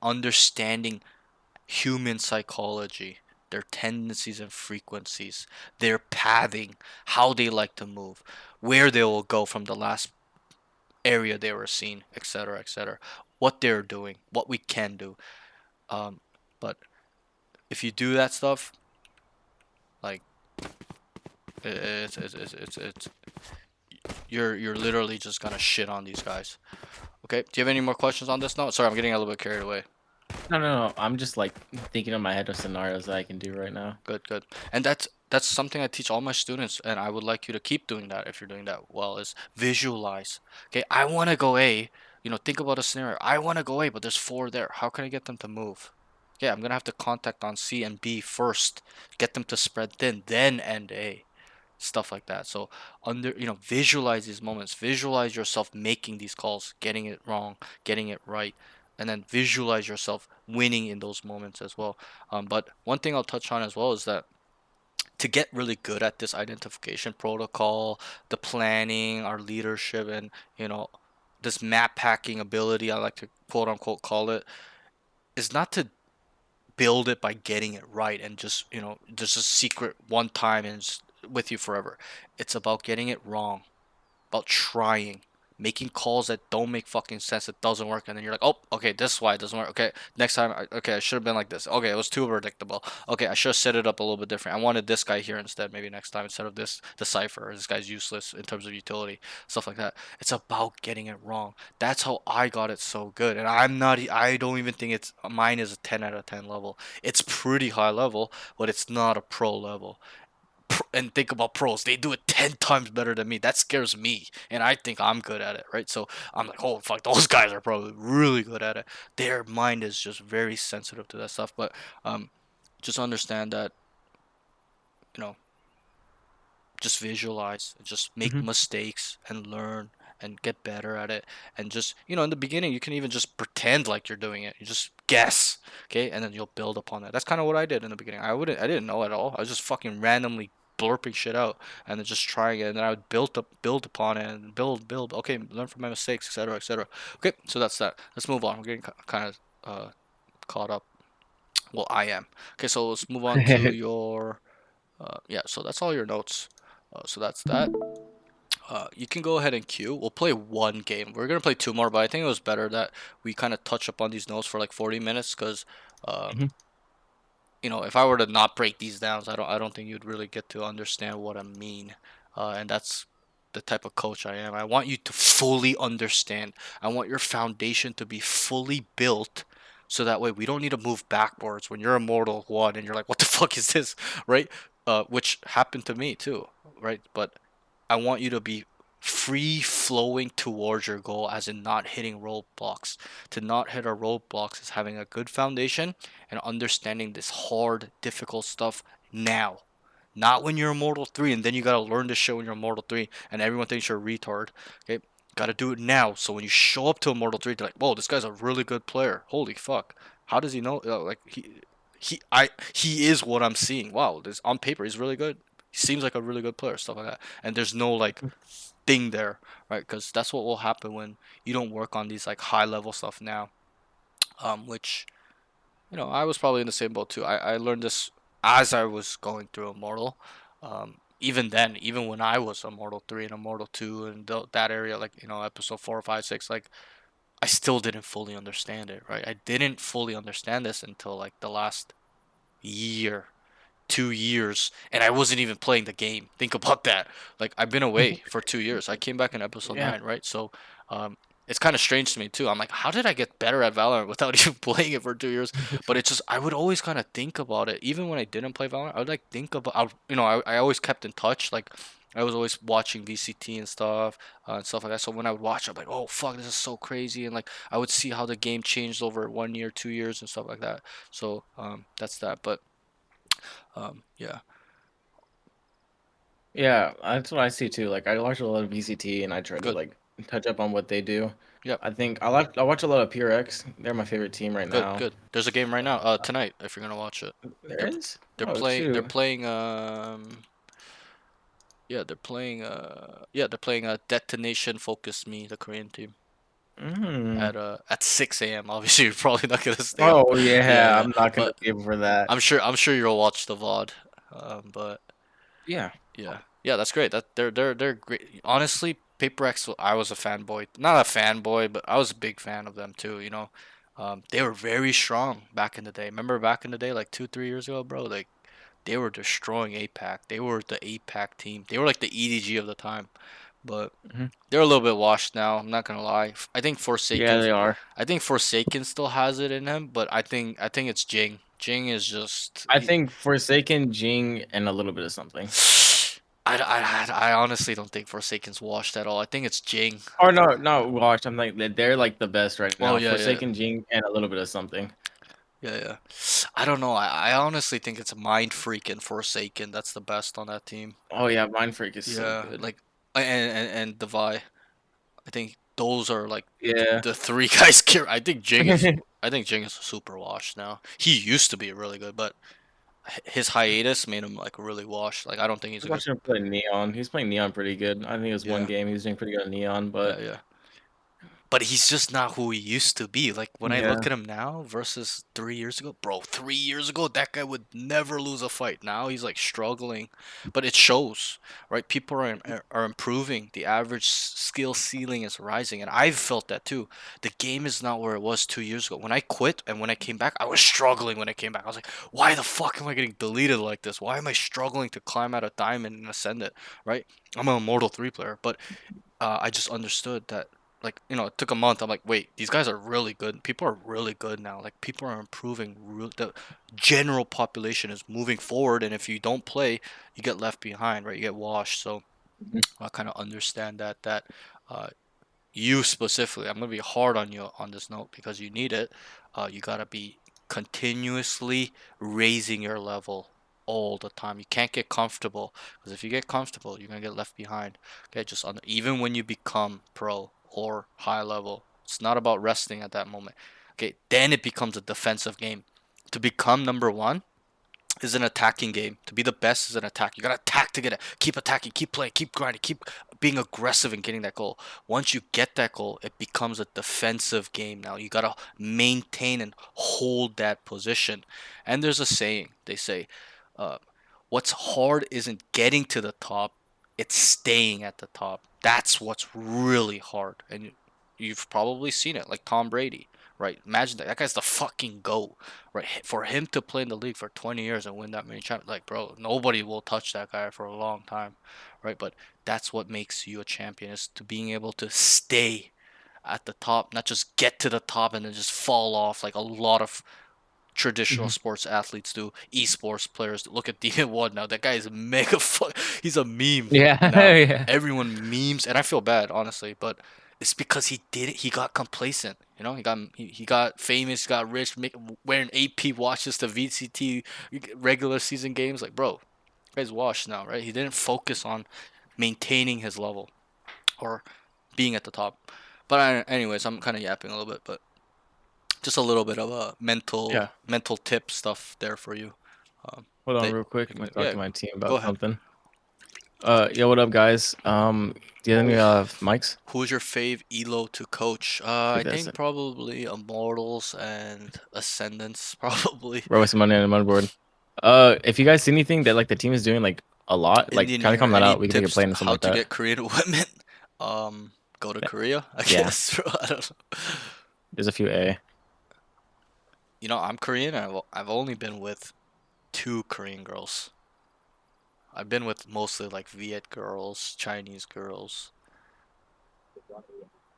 understanding human psychology, their tendencies and frequencies, their pathing, how they like to move, where they will go from the last area they were seen, etc., etc. What they're doing, what we can do. But if you do that stuff, like it's you're literally just gonna shit on these guys. Okay. Do you have any more questions on this note? Sorry, I'm getting a little bit carried away. No. I'm just like thinking in my head of scenarios that I can do right now. Good, good. And that's something I teach all my students, and I would like you to keep doing that if you're doing that well, is visualize. Okay, I want to go A. Think about a scenario. I want to go A, but there's four there. How can I get them to move? Yeah, I'm gonna have to contact on C and B first, get them to spread thin, then end A. Stuff like that. So visualize these moments. Visualize yourself making these calls, getting it wrong, getting it right, and then visualize yourself winning in those moments as well. But one thing I'll touch on as well is that to get really good at this identification protocol, the planning, our leadership, and this map hacking ability, I like to quote unquote call it, is not to build it by getting it right and just there's a secret one time and it's with you forever. It's about getting it wrong, about trying, making calls that don't make fucking sense. It doesn't work, and then you're like, oh, okay, this is why it doesn't work. Okay, next time, okay, I should have been like this. Okay, it was too predictable. Okay, I should have set it up a little bit different. I wanted this guy here instead, maybe next time instead of this decipher. This guy's useless in terms of utility, stuff like that. It's about getting it wrong. That's how I got it so good, and I don't even think it's mine is a 10 out of 10 level. It's pretty high level, but it's not a pro level. And think about pros, they do it 10 times better than me. That scares me, and I think I'm good at it, right? So I'm like, oh fuck, those guys are probably really good at it. Their mind is just very sensitive to that stuff. But just understand that, you know just visualize, just make Hmm. mistakes and learn and get better at it. And just, in the beginning, you can even just pretend like you're doing it. You just guess, okay? And then you'll build upon that. That's kind of what I did in the beginning. I didn't know at all. I was just fucking randomly blurping shit out and then just trying it. And then I would build upon it and build. Okay, learn from my mistakes, etc., etc. Okay, so that's that. Let's move on. We're getting kind of caught up. Well, I am. Okay, so let's move on to your yeah, so that's all your notes. So that's that. You can go ahead and queue. We'll play one game. We're gonna play two more, but I think it was better that we kind of touch up on these notes for like 40 minutes because, um, Hmm. if I were to not break these down, I don't think you'd really get to understand what I mean. And that's the type of coach I am. I want you to fully understand. I want your foundation to be fully built, so that way we don't need to move backwards when you're Immortal 1 and you're like, what the fuck is this, right? Which happened to me too, right? But I want you to be free flowing towards your goal, as in not hitting roadblocks. To not hit a roadblocks is having a good foundation and understanding this hard, difficult stuff now. Not when you're Immortal 3 and then you gotta learn this shit when you're Immortal 3 and everyone thinks you're a retard. Okay? Gotta do it now. So when you show up to Immortal 3, they're like, whoa, this guy's a really good player. Holy fuck. How does he know? Like, he is what I'm seeing. Wow, this on paper he's really good. He seems like a really good player, stuff like that. And there's no like thing there, right? Because that's what will happen when you don't work on these like high level stuff now. Which I was probably in the same boat too. I learned this as I was going through Immortal. Even then, even when I was Immortal 3 and Immortal 2 and that area, like episode 4, 5, 6, like I still didn't fully understand it, right? I didn't fully understand this until like the last year, 2 years, and I wasn't even playing the game. Think about that. Like I've been away for 2 years. I came back in episode Yeah. 9, right? So, it's kind of strange to me too. I'm like, how did I get better at Valorant without even playing it for 2 years? But it's just I would always kind of think about it, even when I didn't play Valorant. I would like think about, I always kept in touch. Like I was always watching VCT and stuff like that. So when I would watch, I'm like, oh fuck, this is so crazy, and like I would see how the game changed over 1 year, 2 years, and stuff like that. So that's that. But yeah. Yeah, that's what I see too. Like I watch a lot of VCT and I try to Good. like touch up on what they do. Yep. I watch a lot of PureX. They're my favorite team right Good. now. Good. There's a game right now. Tonight, if you're gonna watch it. There They're is? they're Oh, playing. They're shoot. playing. Yeah. They're playing. Yeah. They're playing. Detonation Focus Me, the Korean team, Mm. at 6 a.m. Obviously, you're probably not gonna stay up. Oh Yeah. yeah, Yeah. I'm not gonna But be able for that. I'm sure you'll watch the VOD. But Yeah. yeah. Yeah. That's great. They're great. Honestly, Paper X. I was a fanboy. Not a fanboy, but I was a big fan of them too. They were very strong back in the day. Remember back in the day, like 2, 3 years ago, bro? Like they were destroying APAC. They were the APAC team. They were like the EDG of the time. but Mhm. they're a little bit washed now. I'm not gonna lie. Yeah, they are. I think Forsaken still has it in him, but I think it's Jing. Jing is just. I think Forsaken, Jing, and a little bit of something. I honestly don't think Forsaken's washed at all. I think it's Jing. Or no, not watch. I'm like they're like the best right Oh now. yeah, yeah, Forsaken, Jing, and a little bit of something. yeah, yeah. I don't know. I honestly think it's Mind Freak and Forsaken. That's the best on that team. Oh yeah, Mind Freak is so Yeah, good. like and Devi. I think those are like Yeah. the three guys. I think Jing is. I think Jing is super washed now. He used to be really good, but his hiatus made him like really washed. Like I don't think I he's was a good. watching him play Neon. He's playing Neon pretty good. I think it was one Yeah, game he was doing pretty good at Neon, yeah, but yeah. But he's just not who he used to be. Like when I look yeah. at him now versus 3 years ago, bro, 3 years ago that guy would never lose a fight. Now he's like struggling, but it shows, right? People are improving. The average skill ceiling is rising, and I've felt that too. The game is not where it was 2 years ago. When I quit and when I came back, I was struggling. When I came back, I was like, why the fuck am I getting deleted like this? Why am I struggling to climb out of diamond and ascend it? Right? I'm an Immortal 3 player, but I just understood that it took a month. I'm like, wait, these guys are really good. People are really good now. Like people are improving. The general population is moving forward, and if you don't play, you get left behind, right? You get washed. So Mhm. I kind of understand that uh, you specifically, I'm gonna be hard on you on this note because you need it. You gotta be continuously raising your level all the time. You can't get comfortable because if you get comfortable, you're gonna get left behind. Okay, even when you become pro or high level, it's not about resting at that moment. Okay, then it becomes a defensive game. To become number one is an attacking game. To be the best is an attack. You gotta attack to get it. Keep attacking, keep playing, keep grinding, keep being aggressive and getting that goal. Once you get that goal, it becomes a defensive game now. You gotta maintain and hold that position. And there's a saying, they say, uh, what's hard isn't getting to the top, it's staying at the top. That's what's really hard. And you've probably seen it, like Tom Brady, right? Imagine that. That guy's the fucking GOAT, right? For him to play in the league for 20 years and win that many champions, like, bro, nobody will touch that guy for a long time, right? But that's what makes you a champion, is to being able to stay at the top, not just get to the top and then just fall off like a lot of traditional Mhm. sports athletes do. Esports players look at D1 now. That guy is mega he's a meme Yeah, now. yeah. Everyone memes, and I feel bad honestly, but it's because he did it. He got complacent. He got famous, got rich, wearing AP watches to VCT regular season games. Like, bro, guy's washed now, right? He didn't focus on maintaining his level or being at the top. But anyways, I'm kind of yapping a little bit, but just a little bit of a mental Yeah. mental tip stuff there for you. Hold on That real quick. you Let me can, talk yeah, to my team go about ahead. something. Yo, what up, guys? Do you have any mics? Who's your fave elo to coach? I Take that a think sec. probably Immortals and Ascendants, probably. Bro, with some money on the motherboard. If you guys see anything that like the team is doing like a lot, like Indian kind of here. comment that Any out. We can make a tips play and something how like to that. get Korean women? Go to Yeah. Korea, I Yeah. guess. Bro, I don't know. There's a few A. I'm Korean. And I've only been with 2 Korean girls. I've been with mostly like Viet girls, Chinese girls,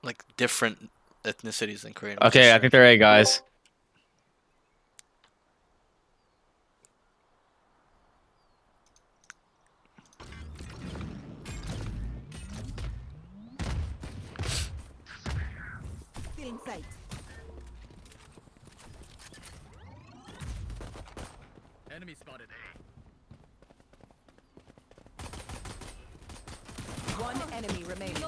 like different ethnicities in Korean, which is Okay, I think strange. they're A, guys. Still in sight. Enemy spotted. One enemy remaining.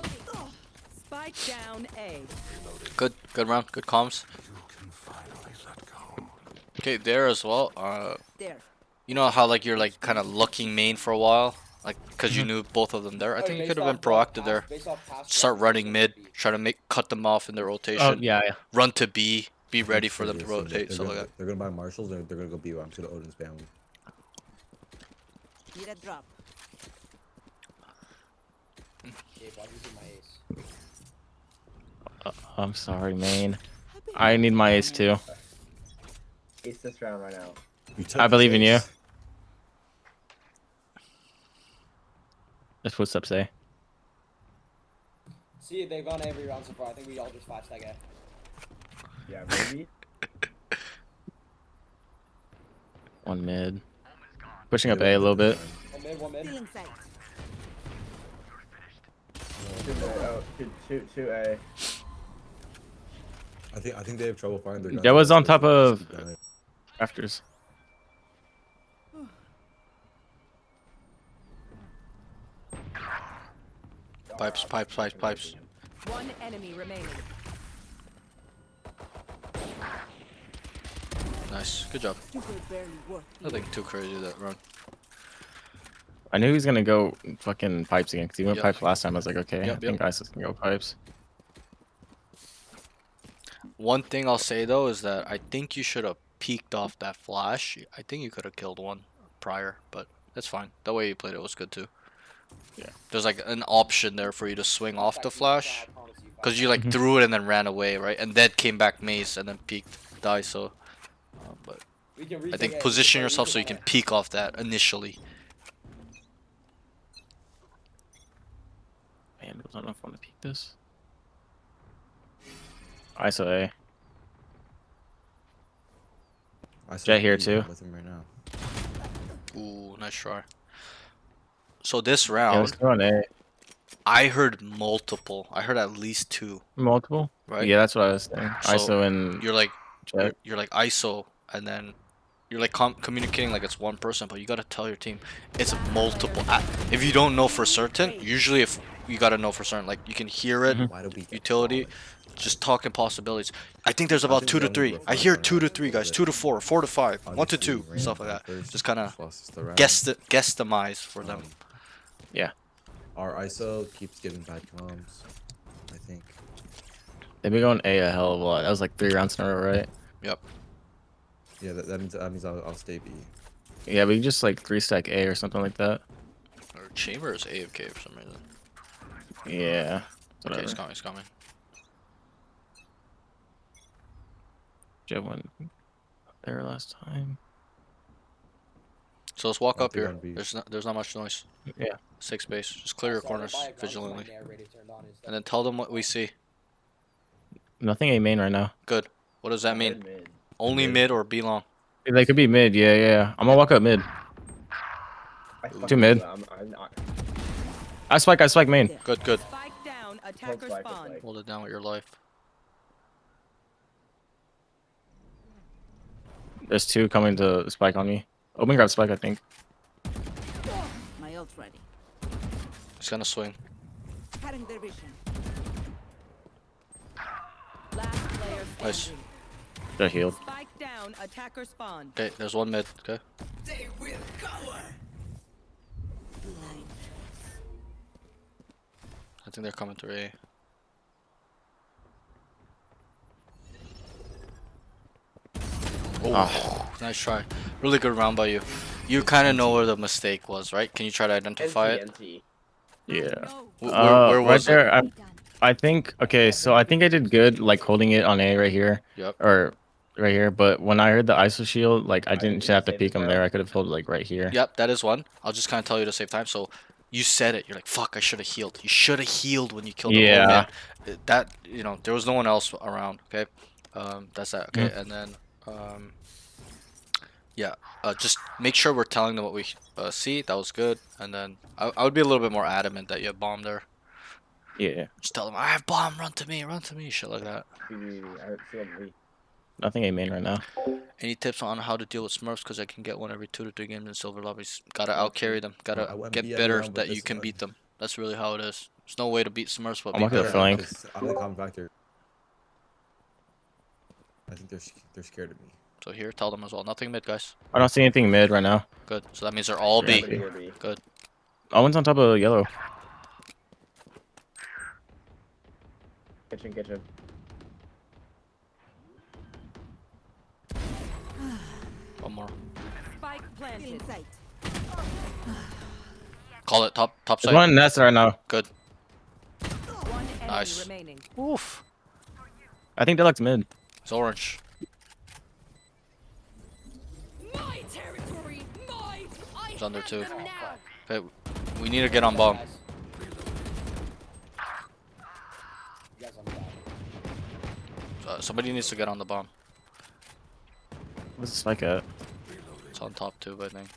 Spike down A. Good round, good comms. Okay, there as well. There. You know how like you're like kind of looking main for a while, like because you Mhm. knew both of them there. I think you could have been proactive there. Start running mid, try to cut them off in their Oh rotation. yeah, yeah. Run to B, be ready for them to Trigger, so rotate. they're So gonna like that. they're gonna buy Marshalls. They're gonna go B. I'm just gonna Odin's family. Need a drop. I'm sorry, main. I need my ace too. Ace this round right now. You took I believe in you. ace. That's what's up, say. See, they've gone every round so far. I think we all just flashed that guy. Yeah, maybe. One mid. Pushing up A a little bit. One mid. Still in sight. Two A. I think they have trouble finding their guns. That was on Just top of keep dying. rafters. Pipes, pipes, pipes, pipes. One enemy remaining. Nice. Good job. Stupid barely worked. Nothing too crazy that run. I knew he was gonna go fucking pipes again because he went Yep. pipes last time. I was like, okay, Yep, I think ISO's gonna go pipes. One thing I'll say though is that I think you should have peeked off that flash. I think you could have killed one prior, but that's fine. The way you played it was good too. Yeah. There's like an option there for you to swing off the flash, because you like threw it and then ran away, right? And then came back mace and then peeked the ISO. But I think position yourself so you can peek off that initially. Man, there's not enough fun to peek this. ISO A. I saw Jet here B too. with him right now. Ooh, nice try. So this Yeah, round, let's go on A. I heard multiple. I heard at least two, Multiple? right? Yeah, that's what I was saying. So ISO and You're like Jet. you're like ISO, and then you're like communicating like it's one person, but you gotta tell your team it's multiple. If you don't know for certain, usually if you gotta know for certain, like you can hear it, Why do we get utility, flawless? just talking possibilities. I think there's I about think 2 to we 3. only I hear reflect 2 on to our 3 guys, ability. 2 to 4, 4 to 5, 1 to Obviously, 2, ran stuff like that. first, Just kind of just lost us the round. guessimize for them. Yeah. Our ISO keeps giving bad comms. I think. They've been going A a hell of a lot. That was like 3 rounds in a row, right? Yep. Yeah, that means I'll stay B. Yeah, we can just like 3-stack A or something like that. Or Chamber is AFK for some reason. Yeah. Okay, Whatever. he's coming, he's coming. Jet went there last time. So let's walk I up think here. on B. There's not much noise. Yeah. Safe space. Just clear your corners Sorry, if I vigilantly. my narrator turned on and stuff. And then tell them what we see. Nothing A main right now. Good. What does that I mean? heard mid. Only Mid. mid or B long? They could be mid. Yeah, yeah. I'm gonna walk up mid. I fucking Two mid. knew I'm not. I spike main. Good, good. Spike down. Hold Attacker spike, spawn. like- Hold it down with your life. There's 2 coming to spike on me. Open grab spike, I think. My ult's ready. He's gonna swing. Cutting their vision. Last player Nice. standing. They're healed. Spike down. Attacker spawn. Okay, there's one mid. Okay. Blind. I think they're coming through A. Oh, nice try. Really good round by you. You kind of know where the mistake was, right? Can you try to identify it? NT. Yeah. Where Right was it? there. I think. Okay, so I think I did good, like holding it on A right here, Yep. or right here. But when I heard the ISO shield, like I didn't didn't have to save peek the him round. there. I could have held it like right here. Yep, that is one. I'll just kind of tell you to save time. So you said it. You're like, fuck, I should have healed. You should have healed when you killed the Yeah. omen. That, you know, there was no one else around. Okay. That's that. Okay. Mm. And then, yeah, just make sure we're telling them what we see. That was good. And then I would be a little bit more adamant that you have bomb there. Yeah. Just tell them, I have bomb, run to me, shit like that. I feel me. Nothing A main right now. Any tips on how to deal with Smurfs? Because I can get one every 2 to 3 games in silver lobbies. Gotta out carry them. I Gotta went get B every better round, but that you this can time- beat them. That's really how it is. There's no way to beat Smurfs but I'm be not gonna better. flank. I'm the common factor. I think they're scared of me. So here, tell them as well. Nothing mid, guys. I don't see anything mid right now. Good. So that means they're all Yeah, B. B. Good. Owen's on top of yellow. Kitchen. One more. Spike Still planted. in sight. Call it top There's side. one nest right now. Good. One enemy Nice. remaining. Oof. I think Deluxe mid. It's orange. My territory. It's under 2. Okay, we need to get on bomb. Somebody needs to get on the bomb. What's the spike at? It's on top too, I think.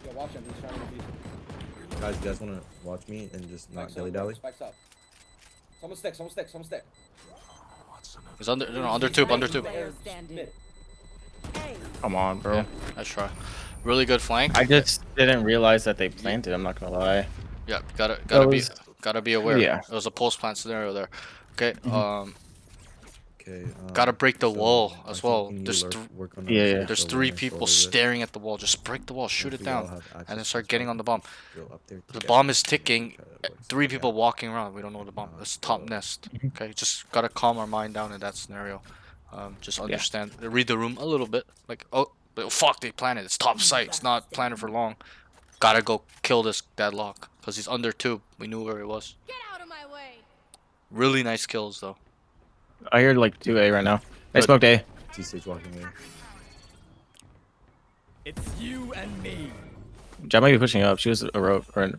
Yeah, watch him. He's trying to defuse. Guys, you guys want to watch me and just not Spikes dilly up, dally? Spikes up. Someone stick. Someone stick. Someone stick. He's under, no, under tube, under tube. Mid. Come on, bro. Yeah, nice try. Really good flank. I just didn't realize that they planted. I'm not gonna lie. Yeah, gotta was- be aware. yeah. It was a post plant scenario there. Okay, Okay. gotta break the so wall I as think well. we need There's to work on our Yeah, yeah. there's social 3 awareness a people little bit. staring at the wall. Just break the wall, shoot Once it we all down, have access and then to start the getting spot, on the we bomb. can go up there The together bomb is and ticking. try to work 3 something people out. walking around. We don't know the bomb. It's top nest. Okay, just gotta calm our mind down in that scenario. Just understand, read the room a little bit. Like, oh, but fuck, they planted. It's top site. It's not planted for long. Gotta go kill this deadlock because he's under tube. We knew where he was. Get out of my way. Really nice kills though. I hear like 2A right now. I Good. smoked A. T-Stage walking in. It's you and me. Jen might be pushing up. She was a rope or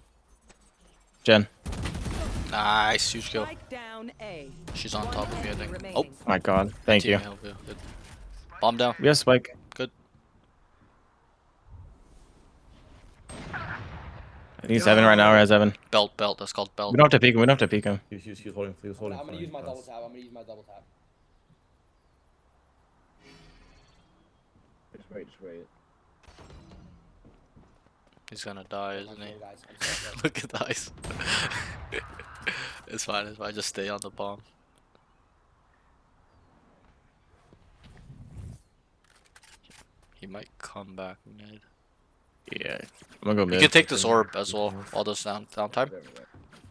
Jen. Nice, huge kill. Strike down A. She's on top of me, I think. Remaining. Oh, My God. Thank you. teammate help you. Good. Bomb down. We have spike. Good. He's 7 right now. Or has 7. Belt. That's called belt. We don't have to peek him. We don't have to peek him. He was holding. He was holding. I'm gonna use my flank, double guys. tap. I'm gonna use my double tap. Just wait. He's gonna die, isn't he? Sorry, guys. I'm sorry. Look at the ice. It's fine. Just stay on the bomb. He might come back mid. Yeah. I'm gonna go You mid. can take this orb as well while there's downtime.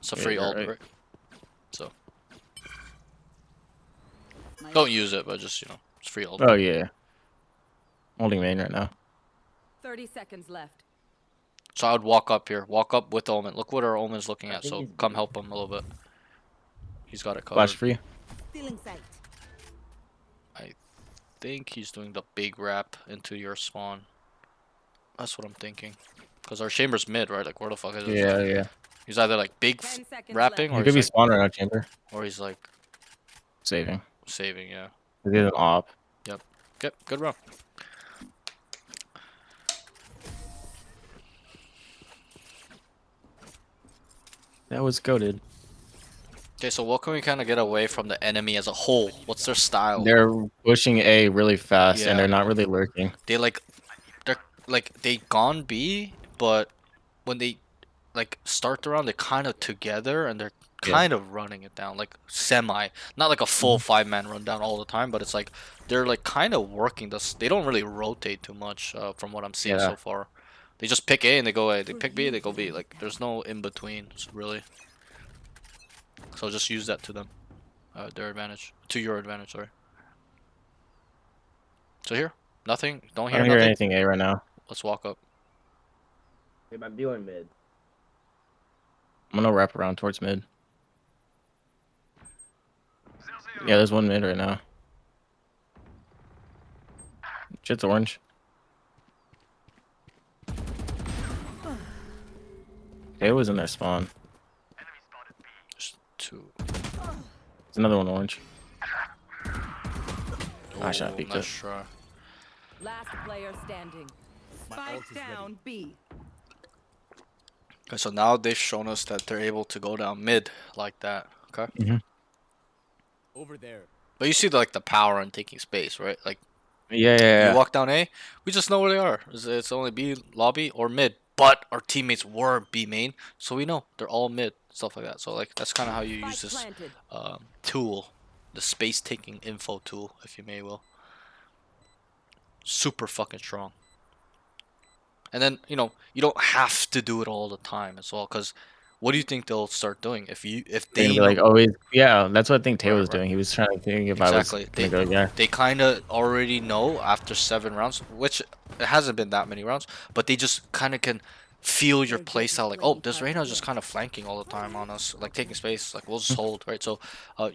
It's a Yeah, free you're ult, right. right? So don't use it, but just it's free ult. Oh yeah. Holding main right now. 30 seconds left. So I would walk up here. Walk up with Omen. Look what our Omen's looking at. So come help him a little bit. He's got it covered. Flash free. Still in sight. I think he's doing the big wrap into your spawn. That's what I'm thinking. Because our chamber's mid, right? Like where the fuck is it? Yeah, yeah. He's either like big 10 seconds wrapping He or could be he's, spawn right now, chamber. or he's like Saving. saving, yeah. He did an op. Okay, good run. That was goaded. Okay, so what can we kind of get away from the enemy as a whole? What's their style? They're pushing A really fast Yeah. and they're not really lurking. They're like they gone B, but when they like start the round, they're kind of together and they're Yeah. kind of running it down, like semi, not like a full 5-man run down all the time, but it's like they're like kind of working this. They don't really rotate too much from what I'm seeing Yeah. so far. They just pick A and they go A. They pick B, they go B. Like there's no in between, really. So just use that to them, their advantage, to your advantage. Sorry. So here, nothing. Don't I hear don't hear nothing. anything A right now. Let's walk up. I'm dealing mid. I'm gonna wrap around towards mid. Yeah, there's one mid right now. Shit's orange. It was in their spawn. Just two. There's another one orange. I shot Oh, peeked nice it. try. Last player standing. Spike down B. Okay, so now they've shown us that they're able to go down mid like that. Okay. Over there. But you see the power in taking space, right? Like Yeah, yeah, you yeah. walk down A, we just know where they are. It's only B lobby or mid. But our teammates were B main, so we know they're all mid, stuff like that. So like that's kind of how you use Spike this planted. tool, the space taking info tool, if you may will. Super fucking strong. And then you don't have to do it all the time as well, because what do you think they'll start doing if They're they gonna be like always. Yeah, that's what I think Tay Right, was right. doing. He was trying to think if Exactly. I was gonna go. Yeah. They kind of already know after 7 rounds, which it hasn't been that many rounds, but they just kind of can feel your playstyle. Like, oh, this Reyna's just kind of flanking all the time on us, like taking space. Like, we'll just hold, right? So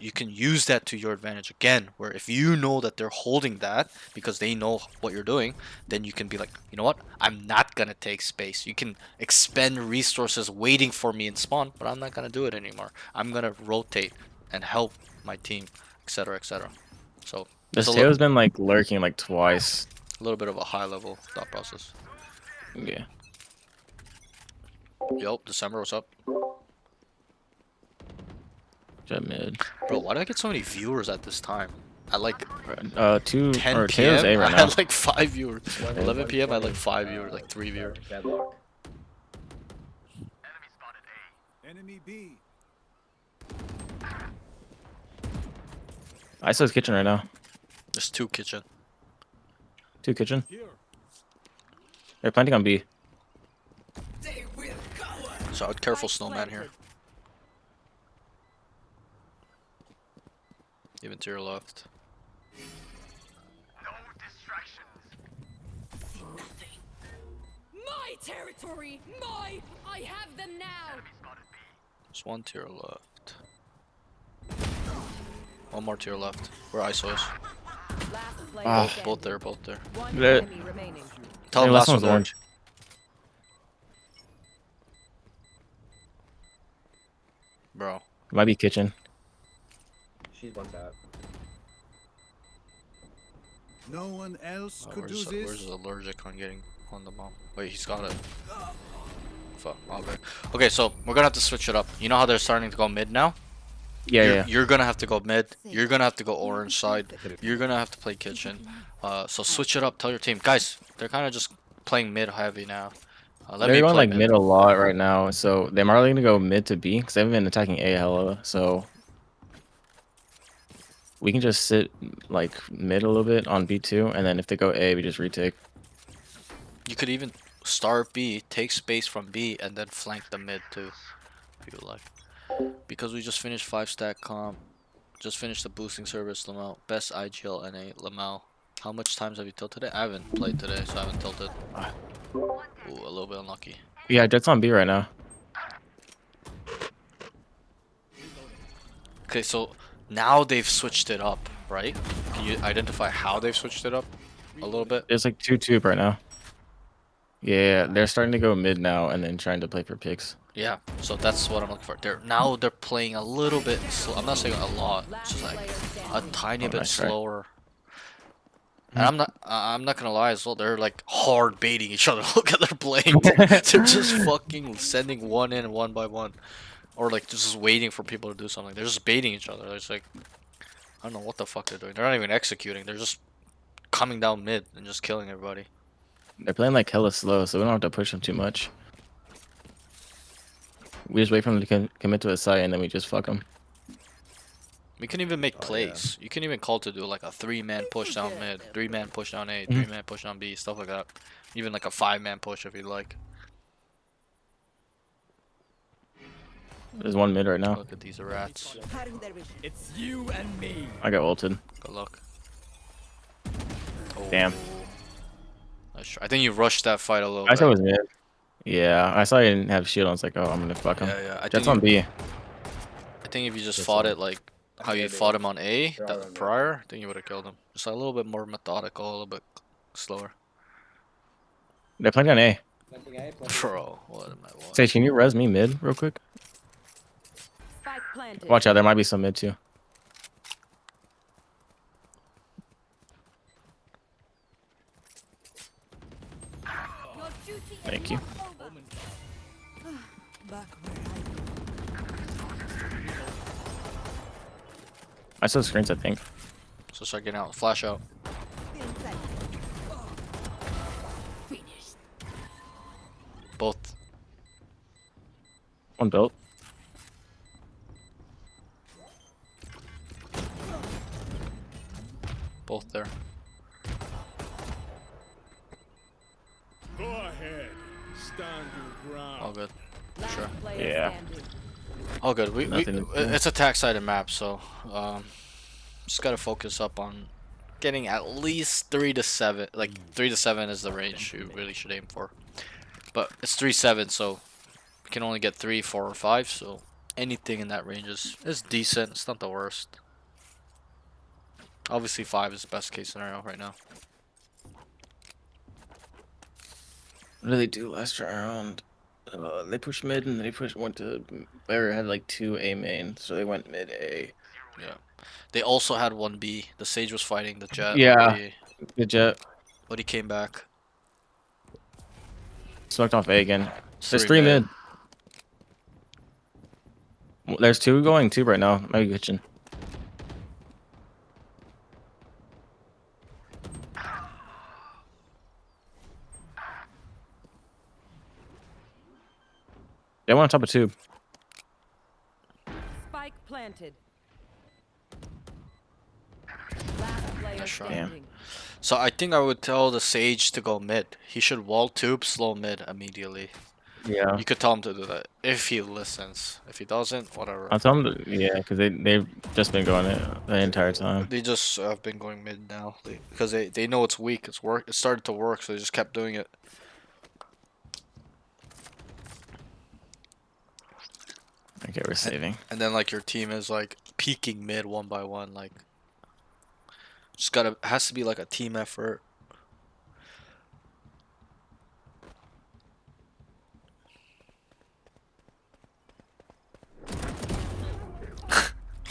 you can use that to your advantage again, where if you know that they're holding that because they know what you're doing, then you can be like, you know what? I'm not going to take space. You can expend resources waiting for me in spawn, but I'm not going to do it anymore. I'm going to rotate and help my team, etc., etc. So This it's Teo's been like lurking like twice. a little bit of a high level thought process. Yeah. Yo, December, what's up? Jet mid. Bro, why do I get so many viewers at this time? At like 2 10 or Teo's p.m. A right I now. had like 5 viewers. 11 p.m. I had like 5 viewers, like 3 viewers. Deadlock. Enemy B. ISO's kitchen right now. There's 2 kitchen. 2 kitchen. Here. They're planting on B. So careful, snowman here. Even to your left. My territory! I have them now! There's 1 to your left. 1 more to your left. Where ISO is. Ah. Both there, both there. Lit. Tell him Hey, last one's one's orange. Bro. Might be kitchen. She's one tap. No one else could do Where's this. allergic on getting on the bomb? Wait, he's got it. Fuck. Okay. Okay, so we're gonna have to switch it up. You know how they're starting to go mid now? Yeah, You're gonna have to go mid. You're gonna have to go orange side. You're gonna have to play kitchen. So switch it up. Tell your team, guys. They're kind of just playing mid heavy now. Let me They're going play like mid a lot right now, so they're probably gonna go mid to B because they've been attacking A hella. So we can just sit like mid a little bit on B2, and then if they go A, we just retake. You could even start B, take space from B, and then flank the mid too, if you would like. Because we just finished 5-stack comp, just finished the boosting service, Lamau. Best IGL NA, Lamau. How much times have you tilted it? I haven't played today, so I haven't tilted. Ooh, a little bit unlucky. Yeah, Jet's on B right now. Okay, so now they've switched it up, right? Can you identify how they've switched it up a little bit? There's like 2 tube right now. Yeah, they're starting to go mid now and then trying to play for picks. Yeah, so that's what I'm looking for. They're playing a little bit slow. I'm not saying a lot, it's just like a tiny bit nice try. slower. And I'm not gonna lie as well. They're like hard baiting each other. Look at their playing. They're just fucking sending one in one by one, or like just waiting for people to do something. They're just baiting each other. It's like I don't know what the fuck they're doing. They're not even executing. They're just coming down mid and just killing everybody. They're playing like hella slow, so we don't have to push them too much. We just wait for them to commit to a site, and then we just fuck them. We can even make plays. You can even call to do like a 3-man push down mid, 3-man push down A, 3-man push down B, stuff like that. Even like a 5-man push if you'd like. There's 1 mid right now. Look at these rats. It's you and me. I got ulted. Good luck. Oh. Damn. Nice try. I think you rushed that fight a little I bit. saw it was mid. Yeah, I saw he didn't have shield. I was like, oh, I'm gonna fuck him. Yeah. Jet's on B. I think if you just fought it like how you fought him on A that prior, I think you would have killed him. Just a little bit more methodical, a little bit slower. They're playing on A. Bro, what am I watching? Say, can you res me mid real quick? Watch out, there might be some mid too. Thank you. I saw screens, I think. So start getting out. Flash out. Both. One built. Both there. Go ahead. Stand your ground. All good. Sure. Yeah. All good. Nothing to do. It's a tax-sided map, so just gotta focus up on getting at least 3 to 7. Like 3 to 7 is the range you really should aim for. But it's 3-7, so we can only get 3, 4, or 5. So anything in that range is decent. It's not the worst. Obviously, 5 is the best case scenario right now. What did they do last round? They pushed mid and they went to Barrier had like 2 A main, so they went mid A. Yeah. They also had 1B. The Sage was fighting the Jet on Yeah, B, the Jet but he came back. smoked off A again. It's There's 3 three mid. mid. There's two going tube right now. Maybe kitchen. They want on top of tube. Spike planted. Last player Nice shot. standing. So I think I would tell the Sage to go mid. He should wall tube, slow mid immediately. Yeah. You could tell him to do that if he listens. If he doesn't, whatever. I'll tell them to, yeah, because they've just been going it the entire time. They just have been going mid now because they know it's weak. It's work. It started to work, so they just kept doing it. Okay, we're saving. And then like your team is like peeking mid one by one. Like just gotta has to be like a team effort.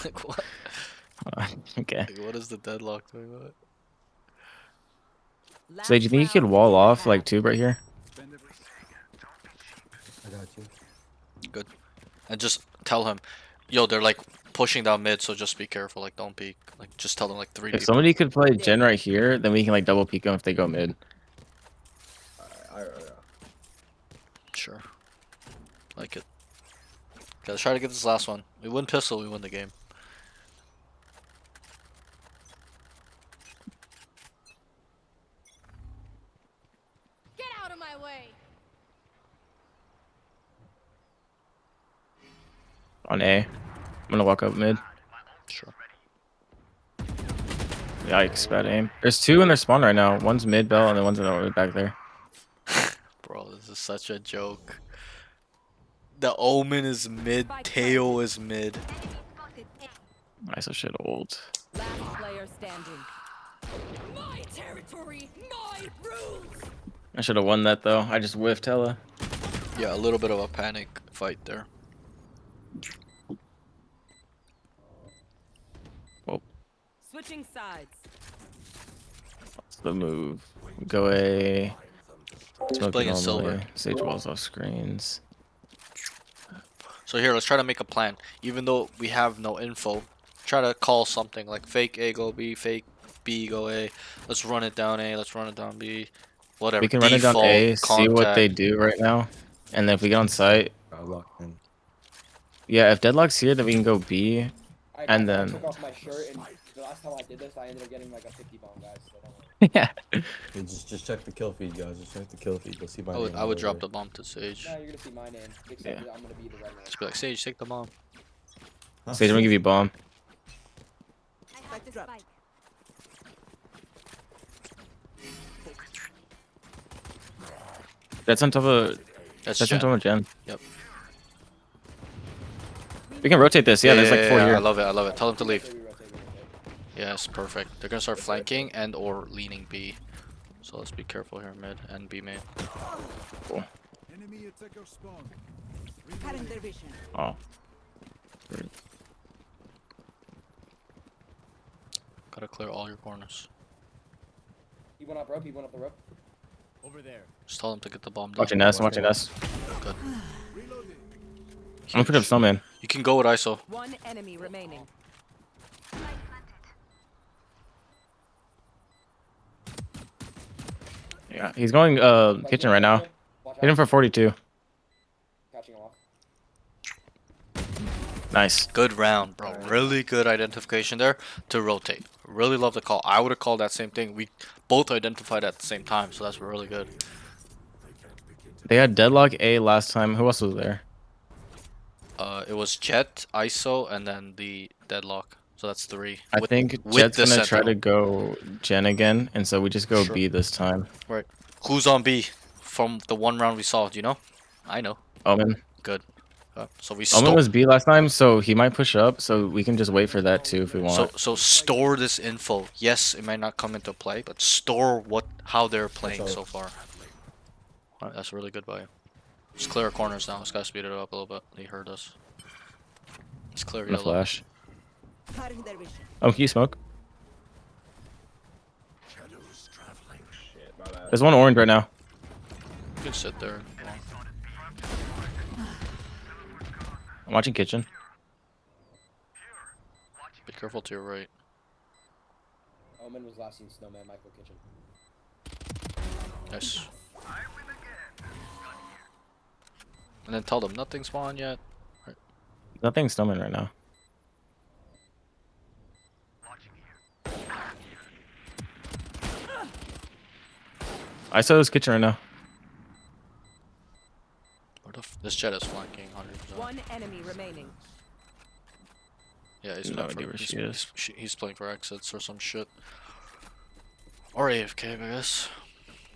Like what? Okay. Like, what is the deadlock doing with it? So do you think you could wall off like tube right here? I got you. Good. And just tell him, yo, they're like pushing down mid, so just be careful. Like don't peek. Like just tell them like 3 If people. somebody could play Gen right here, then we can like double peek them if they go mid. Alright. Sure. Like it. Okay, let's try to get this last one. We win pistol, we win the game. Get out of my way! On A. I'm gonna walk up mid. Sure. Yikes, bad aim. There's two in their spawn right now. One's mid bell and then one's in the back there. Bro, this is such a joke. The Omen is mid, Teo is mid. Nice, so shit old. Last player standing. My territory, my rules. I should have won that though. I just whiffed hella. Yeah, a little bit of a panic fight there. Well, Switching sides. what's the move? Go A. Smoke playing in normally. silver. Sage walls off screens. So here, let's try to make a plan. Even though we have no info, try to call something like fake A go B, fake B go A. Let's run it down A, let's run it down B. Whatever. We can run it down A, see what they do right now, and then if we get on site, Locked in. yeah, if Deadlock's here, then we can go B, and I then took off my shirt, and the last time I did this, I ended up getting like a 50 bomb, guys. So don't worry. yeah. Hey, just check the kill feed, guys. Just check the kill feed. You'll see my name. I would right drop there. the bomb to Sage. No, you're gonna see my name. Except that I'm gonna be the red one. Just be like, Sage, take the bomb. Sage, I'm gonna give you a bomb. I have the spike. That's on top of. That's That's on Jen. top of Gen. Yep. We can rotate this. Yeah, there's like four I here. love it, I love it. Tell them to leave. We rotate. Yes, perfect. They're gonna start flanking and or leaning B. So let's be careful here, mid and B main. Cool. Enemy attacker spawn. Cutting their vision. Oh. Gotta clear all your corners. He went up rope. He went up the rope. Over there. Just tell them to get the bomb down. Watching us. I'm watching us. Good. Reloading. I'm gonna put up snowman. You can go with ISO. One enemy remaining. Yeah, he's going kitchen right now. Watch Hit him out. for 42. Catching him off. Nice. Good round, bro. Really good identification there to rotate. Really love the call. I would have called that same thing. We both identified at the same time, so that's really good. They had Deadlock A last time. Who else was there? It was Jet, ISO, and then the Deadlock. So that's 3. I think Jet's gonna try to go Gen again, and so we just go Sure. B this time. Right. Who's on B from the one round we saw? Do you know? I know. Omen. Good. So we Omen store. was B last time, so he might push up. So we can just wait for that too if we want. So store this info. Yes, it might not come into play, but store how they're playing so far. Alright, that's really good by you. Just clear our corners now. Let's gotta speed it up a little bit. He heard us. Let's clear I'm gonna yellow. flash. Cutting their vision. Oh, can you smoke? Shit, my bad. There's one orange right now. You can sit there. I'm watching kitchen. Be careful to your right. Omen was last seen Snowman, Michael Kitchen. Nice. And then tell them nothing spawned yet. Nothing's snowman right now. I saw this kitchen right now. This jet is flanking 100%. One enemy remaining. Yeah, he's No playing idea for, where she is. he's playing for exits or some shit. Or AFK, I guess.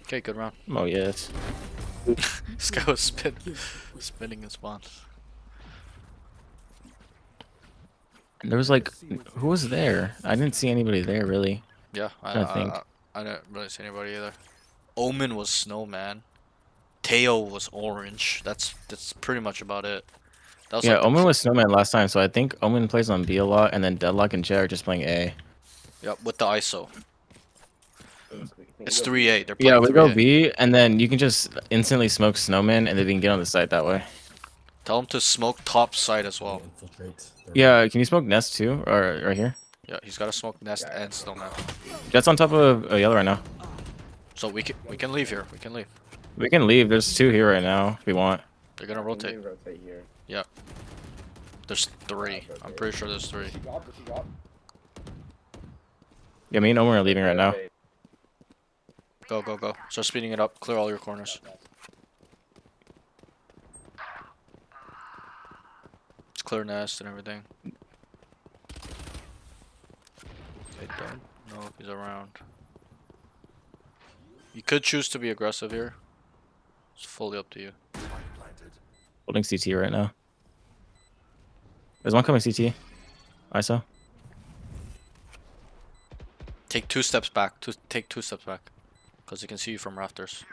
Okay, good round. Oh yes. This guy was spinning his spawn. There was like, who was there? I didn't see anybody there really. Yeah, I think. I didn't really see anybody either. Omen was snowman. Teo was orange. That's pretty much about it. That was Yeah, like the Omen was snowman last time, so I think Omen plays on B a lot, and then Deadlock and Jet are just playing A. Yep, with the ISO. It's 3A. They're playing Yeah, we 3A. go B, and then you can just instantly smoke snowman, and then we can get on the site that way. Tell him to smoke top side as well. Yeah, can you smoke nest too, or right here? Yeah, he's got to smoke nest and snowman. Jet's on top of yellow right now. So we can leave here. We can leave. We can leave. There's two here right now if we want. They're gonna rotate. Rotate here. Yep. There's 3. I'm pretty sure there's 3. She dropped, did she drop? Yeah, me and Omen are leaving right now. Go, go, go. Start speeding it up. Clear all your corners. It's clear nest and everything. I don't know if he's around. You could choose to be aggressive here. It's fully up to you. Holding CT right now. There's one coming CT. ISO. Take 2 steps back. Take 2 steps back. Because he can see you from rafters.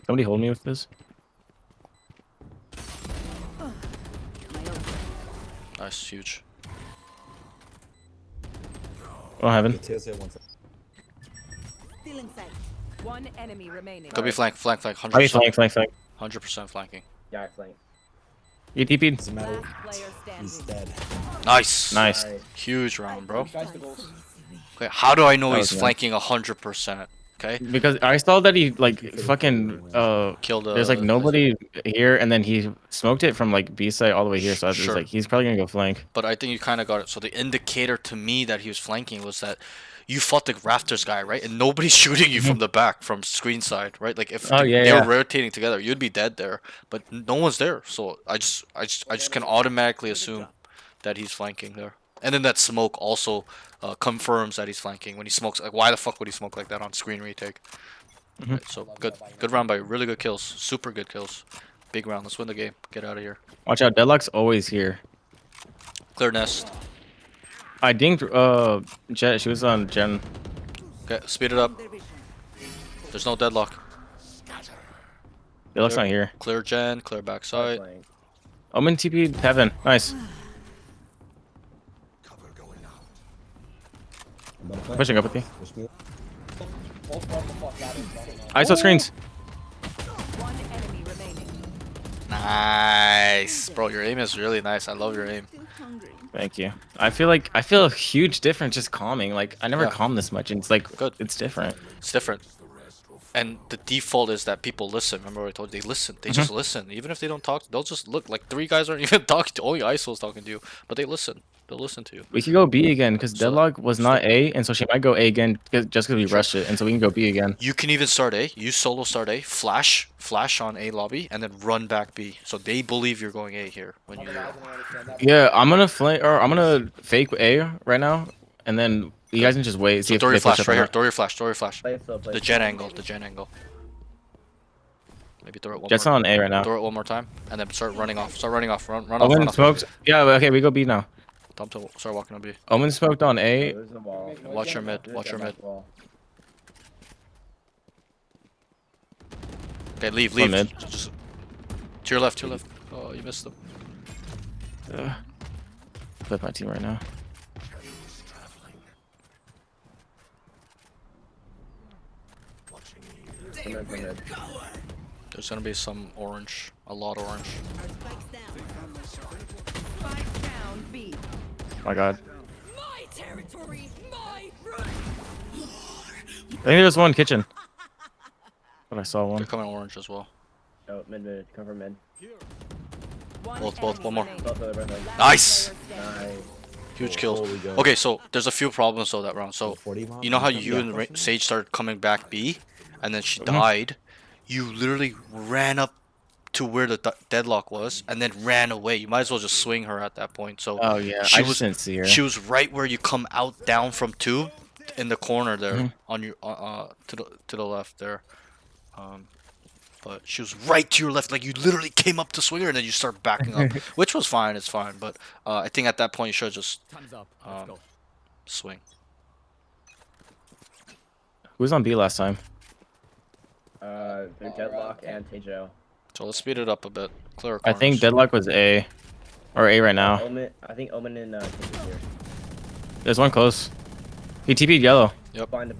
Somebody hold me with this. Nice, huge. Oh, heaven. Still in sight. One enemy remaining. Could be flank, flank, flank. Are you flank, 100%. flank, flank? 100% flanking. Yeah, I flank. You TP'd. Doesn't matter. Last player standing. He's dead. Nice. Nice. Huge round, bro. Festivals. Okay, how do I know That he's was nice. flanking 100%? Okay? Because I saw that he like fucking Killed there's like nobody here, and then he smoked it from like B site all the way here. So I was Sure. like, he's probably gonna go flank. But I think you kind of got it. So the indicator to me that he was flanking was that you fought the rafters guy, right? And nobody's shooting you from the back, from screen side, right? Like if Oh, they, yeah, they yeah. were rotating together, you'd be dead there. But no one's there, so I just can automatically assume that he's flanking there. And then that smoke also confirms that he's flanking when he smokes. Like, why the fuck would he smoke like that on screen retake? Right, so good round by really good kills, super good kills. Big round. Let's win the game. Get out of here. Watch out, Deadlock's always here. Clear nest. I dinged Jet. She was on Gen. Okay, speed it up. There's no deadlock. Deadlock's Clear. not here. Clear gen, clear backside. Flank. Omen TP heaven. Nice. I'm gonna flank. Pushing up with you. Push me. Both run the fuck out of it. ISO screens. One enemy remaining. Nice, bro. Your aim is really nice. I love your aim. Thank you. I feel a huge difference just calming. Like I never Yeah. calm this much, and it's like Good. It's different. It's different. And the default is that people listen. Remember I told you they listen. They just listen. Even if they don't talk, they'll just look. Like 3 guys aren't even talking to. Only ISO's talking to you, but they listen. They'll listen to you. We could go B again because So- Deadlock was not A, and so she might go A again just because we rushed it, and so we can go B again. You can even start A. You solo start A. Flash on A lobby, and then run back B. So they believe you're going A here when you. Yeah, I'm gonna I'm gonna fake A right now, and then you guys can just wait. See So if throw they your push flash up right or here. not. Throw your flash. Throw your flash. Play slow, play The slow. gen angle. The gen angle. Maybe throw it one Jet's more. on A right now. Throw it one more time, and then start running off. Start running off. Run off. Run Omen off. smoked. Yeah, but okay, we go B now. Tell him to start walking on B. Omen smoked on A. There's the wall. Watch your mid. Watch your mid. Wall. Okay, leave. One Leave. mid. Just to your left. To your left. Oh, you missed them. With my team right now. There's gonna be some orange, a lot orange. Oh my god. My territory, my I think there's one kitchen. But I saw one. They're coming orange as well. Oh, mid. Cover mid. Both, one more. Both of them. Nice! Nice. Huge Cool. kills. We go. Okay, so there's a few problems though that round. So 40 mob? you know how Yeah, you and question? Sage started coming back B, and then she Mhm. died. You literally ran up to where the deadlock was, and then ran away. You might as well just swing her at that point. So Oh yeah, she I was just didn't see her. she was right where you come out down from two, in the corner there Mhm. on your to the left there. But she was right to your left, like you literally came up to swing her and then you start backing up, which was fine. It's fine, but I think at that point you should just swing. Who was on B last time? They're Deadlock and Tejo. So let's speed it up a bit. Clear I corners. think Deadlock was A. Or A right now. Omen, I think Omen and Tejo's here. There's one close. He TP'd yellow. Yep. Blinded.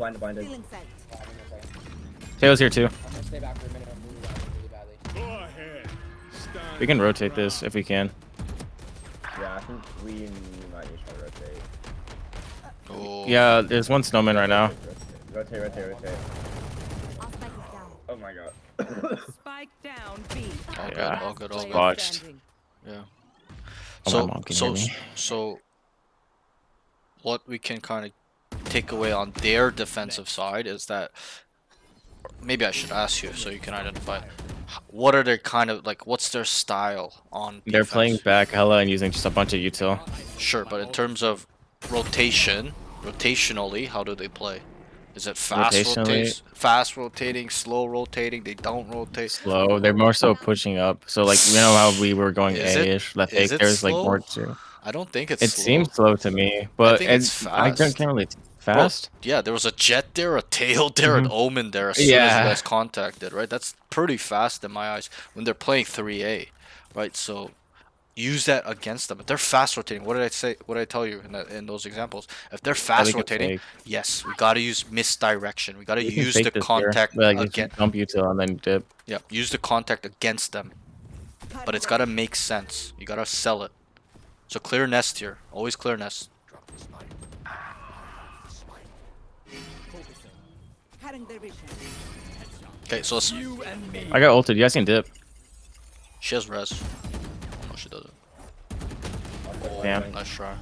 Taylor's here too. I'm gonna stay back for a minute. I'm moving around really badly. Go ahead. We can rotate this if we can. Yeah, I think we might need to rotate. Oh. Yeah, there's one snowman right now. Rotate. Oh my god. Spike down B. All good, Yeah. all good, all good. Botched. Yeah. Oh, my mom can hear me. So what we can kind of take away on their defensive side is that maybe I should ask you so you can identify what are their kind of like what's their style on defense? They're playing back hella and using just a bunch of util. Sure, but in terms of rotationally, how do they play? Is it Rotationally- fast rotating, slow rotating? They don't rotate. Slow. They're more so pushing up. So like you know how we were going Is it- A-ish, left is fake. it There's like slow? more to. I don't think it's It slow. seems slow to me, but think it's I fast. can't really Bro, fast. yeah, there was a jet there, a tail there, an omen there as soon as Yeah. you guys contacted, right? That's pretty fast in my eyes when they're playing 3A, right? So use that against them. If they're fast rotating, what did I say? What did I tell you in those examples? If they're fast they could rotating, fake. yes, we gotta use misdirection. We gotta You can use fake the this here, contact but, like, just against. dump util and then dip. Yeah, use the contact against them, but it's gotta make sense. You gotta sell it. So clear nest here. Always clear nest. Okay, so let's. I got ulted. You guys can dip. She has res. No, she doesn't. Damn. Nice try.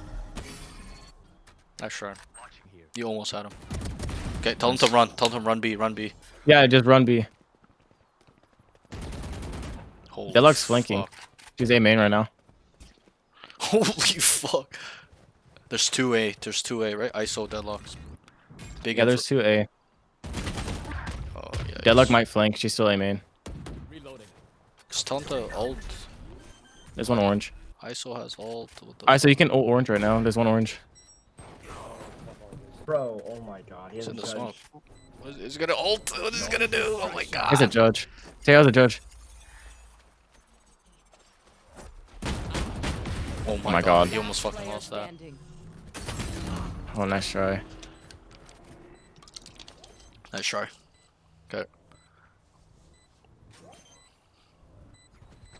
Nice try. You almost had him. Okay, tell him to run. Tell him to run B. Run B. Yeah, just run B. Holy Deadlock's flanking. fuck. She's A main right now. Holy fuck. There's 2A. There's 2A, right? ISO deadlocks. Big Yeah, there's 2A. Oh, yeah. Deadlock might flank. She's still A main. Just tell him to ult. There's one orange. ISO has ult. What the Alright, so you can ult orange right now. There's one orange. Bro, oh my god. He It's has in a the judge. smoke. What is he gonna ult? What is he gonna do? Oh my god. He's a judge. Taylor's a judge. Oh my god. He almost fucking lost that. Oh, nice try. Nice try. Okay.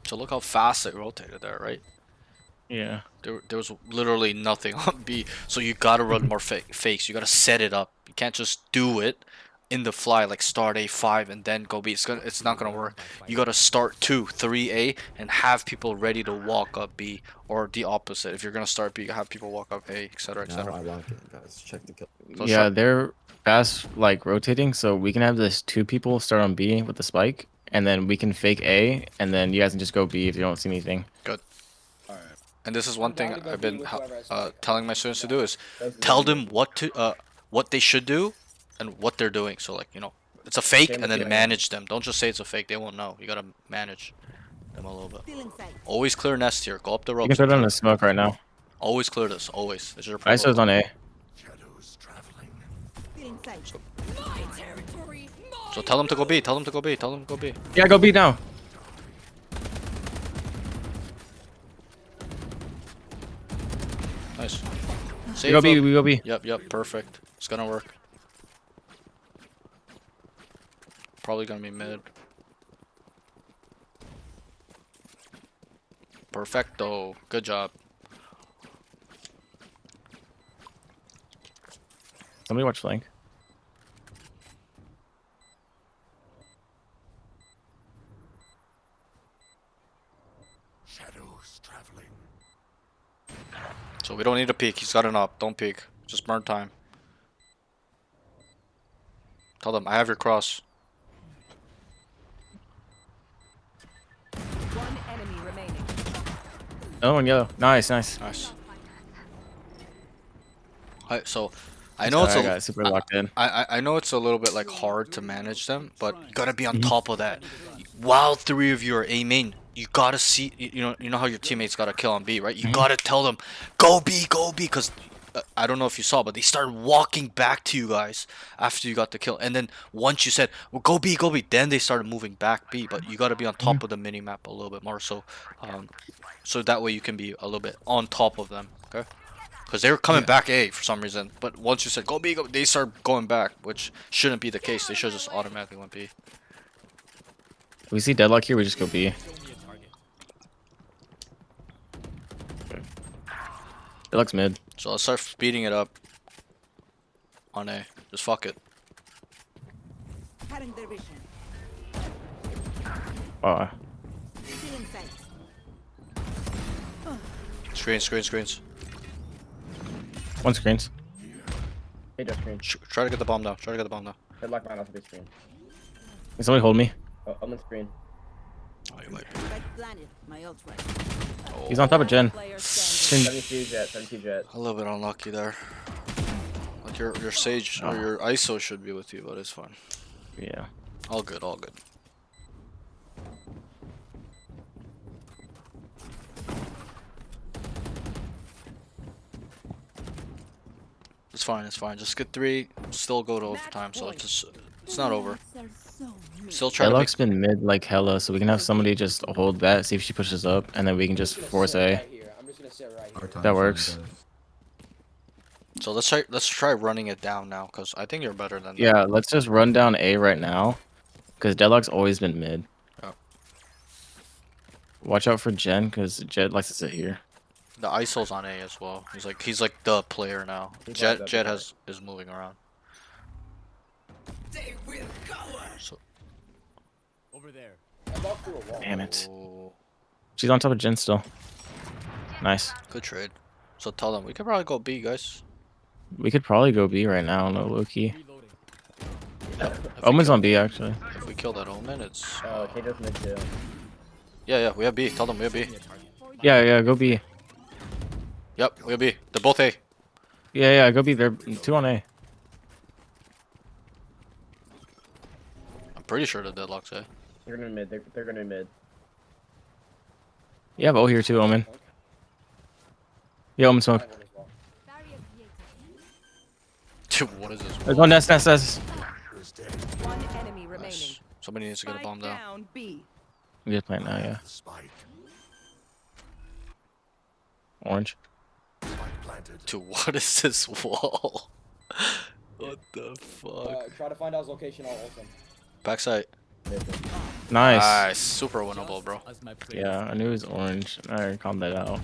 So look how fast it rotated there, right? Yeah. There was literally nothing on B. So you gotta run more fakes. You gotta set it up. You can't just do it in the fly like start A5 and then go B. It's not gonna work. You gotta start 2, 3A and have people ready to walk up B, or the opposite. If you're gonna start B, have people walk up A, etc., Now etc. I lock it, guys. Check the kill. So Yeah, they're fast like rotating, so we can have this 2 people start on B with the spike, and then we can fake A, and then you guys can just go B if you don't see anything. Good. And this is one thing down to go I've B been with whoever has spike. telling my students to do is Those are tell the- them what they should do and what they're doing. So like, you know, it's a fake Same and then with the- manage them. Don't just say it's a fake. They won't know. You gotta manage them a little bit. Always clear nest here. Go up the You can ropes. throw down the smoke right now. Always clear this. Always. This is your ISO's protocol. on A. So tell them to go B. Tell them to go B. Tell them to go B. Yeah, go B now. Nice. We Save go B, up. we go B. Yep. Perfect. It's gonna work. Probably gonna be mid. Perfecto. Good job. Somebody watch flank. Shadows traveling. So we don't need to peek. He's got an up. Don't peek. Just burn time. Tell them I have your cross. One enemy remaining. Oh, and yellow. Nice, nice. Nice. So I know it's I got super locked in. I know it's a little bit like hard to manage them, but you gotta be on top of that. While three of you are aiming, you gotta see. You know how your teammates gotta kill on B, right? You gotta tell them, go B, because I don't know if you saw, but they started walking back to you guys after you got the kill, and then once you said, well, go B, then they started moving back B. But you gotta be on top of the mini map a little bit more, so so that way you can be a little bit on top of them. Okay. Because they were coming back A for some reason, but once you said go B, they start going back, which shouldn't be the case. They should just automatically went B. If we see deadlock here, we just go B. Deadlock's mid. So let's start speeding it up on A. Just fuck it. Cutting their vision. Oh, Still in sight. Screens. one screens. Hey, just screen. Try to get the bomb down. Headlock might also be screen. Can somebody hold me? Oh, I'm on screen. Oh, you might. Right planet. My ult right. He's on top of Jen. Player standing. 72 jet, 72 jet. A little bit unlucky there. Like your Sage or your ISO should be with you, but it's fine. Yeah. All good. It's fine. Just get 3. Still go to overtime, so it's not over. Still try to make. Deadlock's been mid like hella, so we can have somebody just hold that, see if she pushes up, and then we can just force A. Right here. I'm just gonna sit right here. That works. So let's try running it down now, cause I think you're better than. Yeah, let's just run down A right now, because Deadlock's always been mid. Oh. Watch out for Jen, because Jet likes to sit here. The ISO's on A as well. He's like the player now. Jet is moving around. So, Over there. I walked through a wall. Damn it. oh, She's on top of Jen still. Nice. good trade. So tell them we could probably go B, guys. We could probably go B right now, no low key. Reloading. Omen's on B actually. If we kill that Omen, it's. Oh, K just mid too. Yeah, we have B. Tell them we have B. Yeah, go B. Yep, we have B. They're both A. Yeah, go B. They're 2 on A. I'm pretty sure the deadlock's A. They're gonna be mid. They're gonna be mid. You have O here too, Omen. Yeah, Omen smoke. As well. Dude, what is this? There's one nest. One enemy remaining. Nice. Somebody needs to get a bomb down. Down B. We just playing now, yeah. Orange. Dude, what is this wall? What the fuck? Try to find out his location. I'll ult him. Backside. Nice. Nice. Super winnable, bro. As my player. Yeah, I knew it was orange. Alright, calm that out.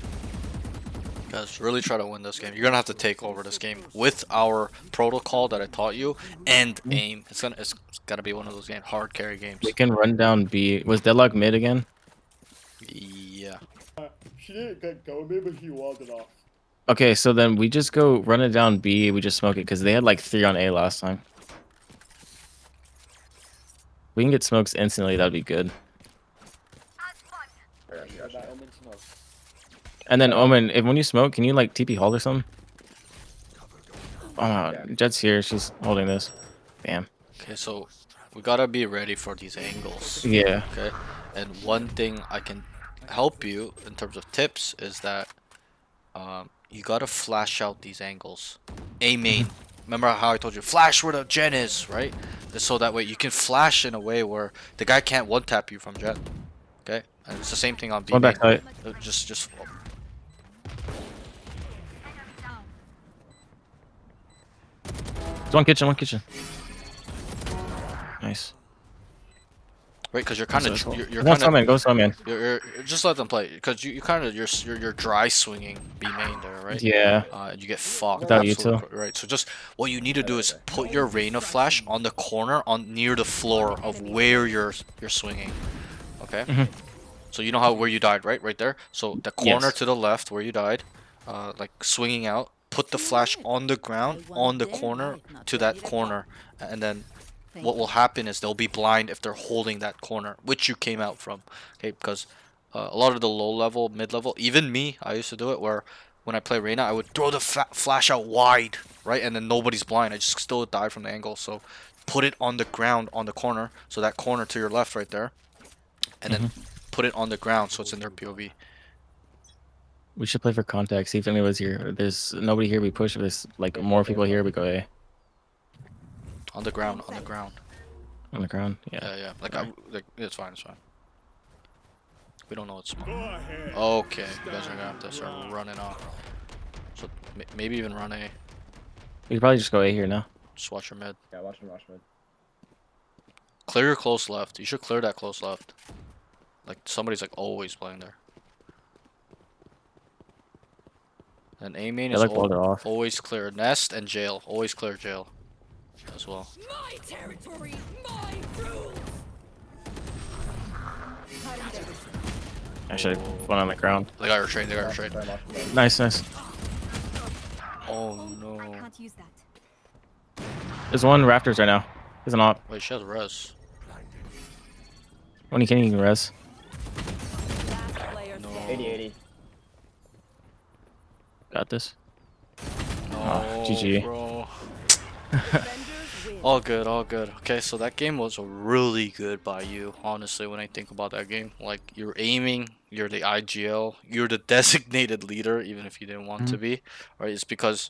Guys, really try to win this game. You're gonna have to take over this game with our protocol that I taught you and aim. It's gotta be one of those hard carry games. We can run down B. Was Deadlock mid again? Yeah. She didn't get go mid, but she walled it off. Okay, so then we just go run it down B. We just smoke it because they had like 3 on A last time. We can get smokes instantly. That'd be good. That Omen smoke. And then Omen, when you smoke, can you like TP hold or something? Oh, Jet's here. She's holding this. Damn. Okay, so we gotta be ready for these angles. Yeah. Okay. And one thing I can help you in terms of tips is that you gotta flash out these angles. A main. Remember how I told you flash where the Jen is, right? So that way you can flash in a way where the guy can't one tap you from Jet. Okay, and it's the same thing on B. One back tight. Just There's one kitchen. Nice. right? Because you're kind of you're Go kind of swim in. Go swim in. you're just let them play because you kind of you're dry swinging B main there, right? Yeah. And you get fucked Without absolutely util. right. So just what you need to do is put your Reina flash on the corner on near the floor of where you're swinging. Okay. Mhm. So you know how where you died, right? Right there. So the corner Yes. to the left where you died, like swinging out. Put the flash on the ground on the corner to that corner, and then what will happen is they'll be blind if they're holding that corner, which you came out from. Okay, because a lot of the low level, mid level, even me, I used to do it where when I play Reyna, I would throw the flash out wide, right, and then nobody's blind. I just still die from the angle. So put it on the ground on the corner, so that corner to your left right there, and then put it on the ground so it's in their POV. We should play for contact. See if anybody's here. There's nobody here. We push. If there's like more people here, we go A. On the ground, on the ground. On the ground. Yeah. Yeah, yeah. Like, it's fine, it's fine. We don't know it's small. Go ahead. Okay, you guys are gonna have to start running off. So maybe even run A. We could probably just go A here now. Just watch your mid. Yeah, watch mid. Clear your close left. You should clear that close left. Like somebody's like always playing there. And A main Yeah, is like while they're off. always clear. Nest and jail. Always clear jail as well. My territory, my rules. Actually, one on the ground. They got your trade. They got your trade. Nice, nice. Oh no. Can't use that. There's one rafters right now. There's an op. Wait, she has res. When you can, you can res. No. 80. Got this. No, GG. bro. All good, all good. Okay, so that game was really good by you, honestly, when I think about that game. Like, you're aiming, you're the IGL, you're the designated leader, even if you didn't want to be, right? It's because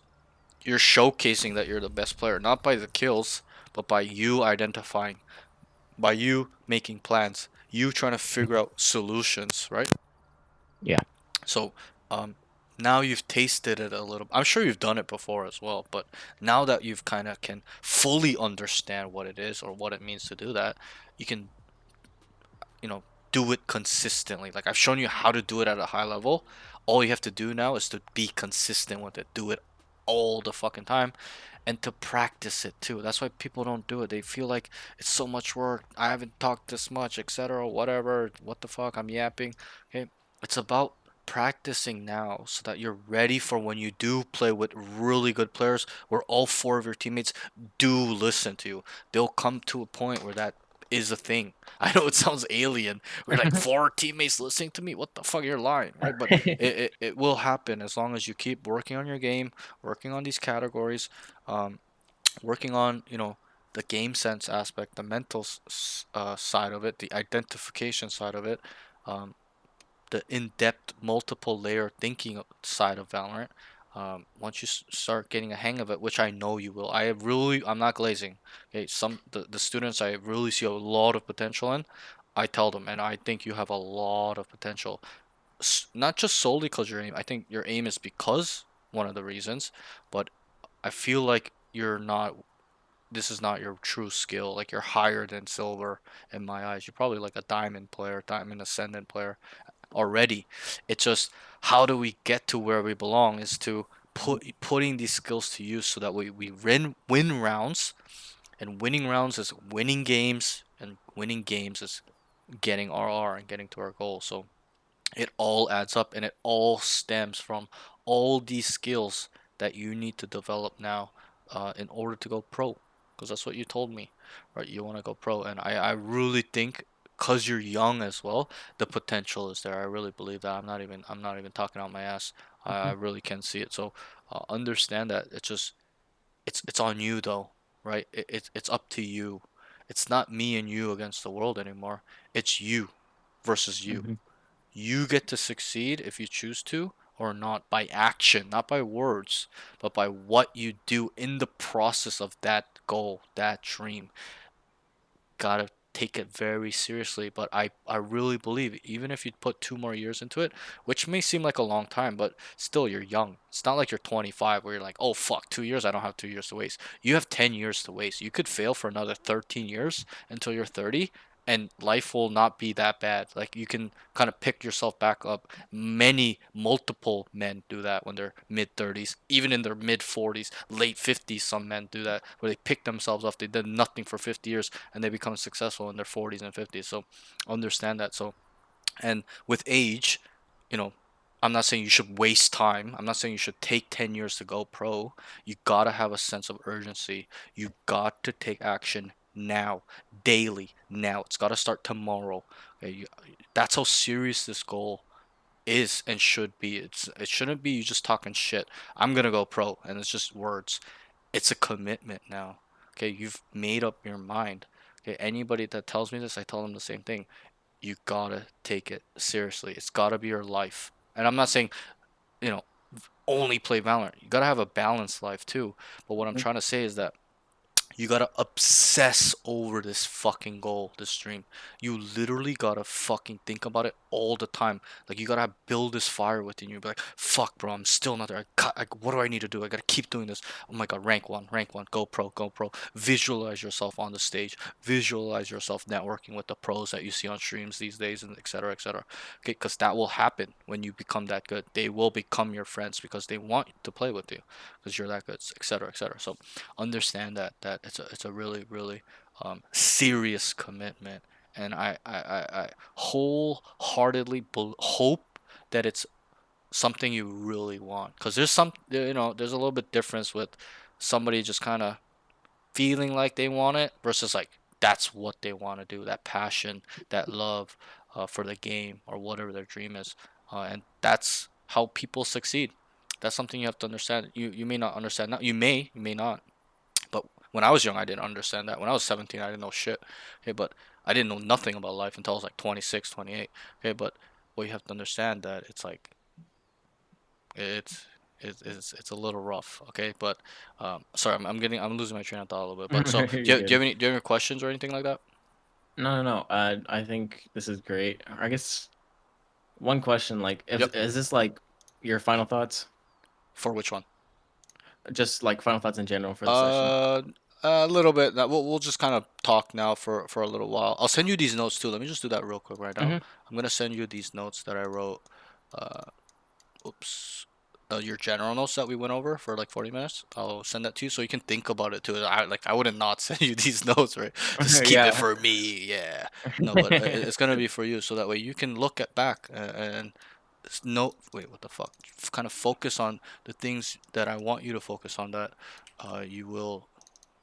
you're showcasing that you're the best player, not by the kills, but by you identifying, by you making plans, you trying to figure out solutions, right? Yeah. So, now you've tasted it a little. I'm sure you've done it before as well, but now that you've kind of can fully understand what it is or what it means to do that, you can, do it consistently. Like I've shown you how to do it at a high level. All you have to do now is to be consistent with it. Do it all the fucking time and to practice it too. That's why people don't do it. They feel like it's so much work. I haven't talked this much, etc. Whatever. What the fuck? I'm yapping. Okay. It's about practicing now so that you're ready for when you do play with really good players where all four of your teammates do listen to you. They'll come to a point where that is a thing. I know it sounds alien. We're like four teammates listening to me. What the fuck? You're lying, right? But it will happen as long as you keep working on your game, working on these categories, working on the game sense aspect, the mental side of it, the identification side of it, the in-depth multiple layer thinking side of Valorant. Once you start getting a hang of it, which I know you will, I'm not glazing. Okay, the students I really see a lot of potential in, I tell them, and I think you have a lot of potential. Not just solely because your aim. I think your aim is because one of the reasons, but I feel like you're not. This is not your true skill. Like you're higher than silver in my eyes. You're probably like a diamond player, diamond ascendant player already. It's just how do we get to where we belong is to putting these skills to use so that we win rounds, and winning rounds is winning games, and winning games is getting RR and getting to our goal. So it all adds up, and it all stems from all these skills that you need to develop now in order to go pro, because that's what you told me, right? You want to go pro, and I really think because you're young as well, the potential is there. I really believe that. I'm not even talking out my ass. I really can see it. So understand that it's on you though, right? It's up to you. It's not me and you against the world anymore. It's you versus you. You get to succeed if you choose to or not, by action, not by words, but by what you do in the process of that goal, that dream. Gotta take it very seriously, but I really believe even if you put 2 more years into it, which may seem like a long time, but still you're young. It's not like you're 25 where you're like, oh fuck, 2 years, I don't have 2 years to waste. You have 10 years to waste. You could fail for another 13 years until you're 30, and life will not be that bad. Like you can kind of pick yourself back up. Multiple men do that when they're mid 30s, even in their mid 40s, late 50s. Some men do that where they pick themselves up. They did nothing for 50 years and they become successful in their 40s and 50s. So understand that. So, and with age, you know, I'm not saying you should waste time. I'm not saying you should take 10 years to go pro. You gotta have a sense of urgency. You got to take action now, daily, now. It's gotta start tomorrow. Okay, that's how serious this goal is and should be. It shouldn't be you just talking shit. I'm gonna go pro, and it's just words. It's a commitment now. Okay, you've made up your mind. Okay, anybody that tells me this, I tell them the same thing. You gotta take it seriously. It's gotta be your life. And I'm not saying, you know, only play Valorant. You gotta have a balanced life too. But what I'm trying to say is that you gotta obsess over this fucking goal, this dream. You literally gotta fucking think about it all the time. Like you gotta build this fire within you. Be like, fuck, bro, I'm still not there. What do I need to do? I gotta keep doing this. Oh my god, rank one, go pro, go pro. Visualize yourself on the stage. Visualize yourself networking with the pros that you see on streams these days, and etc. etc. Okay, because that will happen when you become that good. They will become your friends because they want to play with you because you're that good, etc. etc. So understand that it's a really really serious commitment, and I wholeheartedly hope that it's something you really want, because there's a little bit difference with somebody just kind of feeling like they want it versus like that's what they want to do, that passion, that love for the game or whatever their dream is, and that's how people succeed. That's something you have to understand. You may not understand now, you may not, but when I was young, I didn't understand that. When I was 17, I didn't know shit. Okay, but I didn't know nothing about life until I was like 26, 28. Okay, but what you have to understand that it's like it's it's a little rough. Okay, but sorry, I'm losing my train of thought a little bit. But so You're good. do you have any questions or anything like that No. I think this is great. I guess one question, like, Yep. is this like your final thoughts? For which one? Just like final thoughts in general for the session. Uh, a little bit. That we'll just kind of talk now for a little while. I'll send you these notes too. Let me just do that real quick right now. Hmm. I'm gonna send you these notes that I wrote. Uh, oops. Your general notes that we went over for like 40 minutes. I'll send that to you so you can think about it too. I wouldn't not send you these notes, right? Just keep it Yeah. for me. Yeah. No, but it's gonna be for you so that way you can look at back and no, wait, what the fuck? Kind of focus on the things that I want you to focus on that you will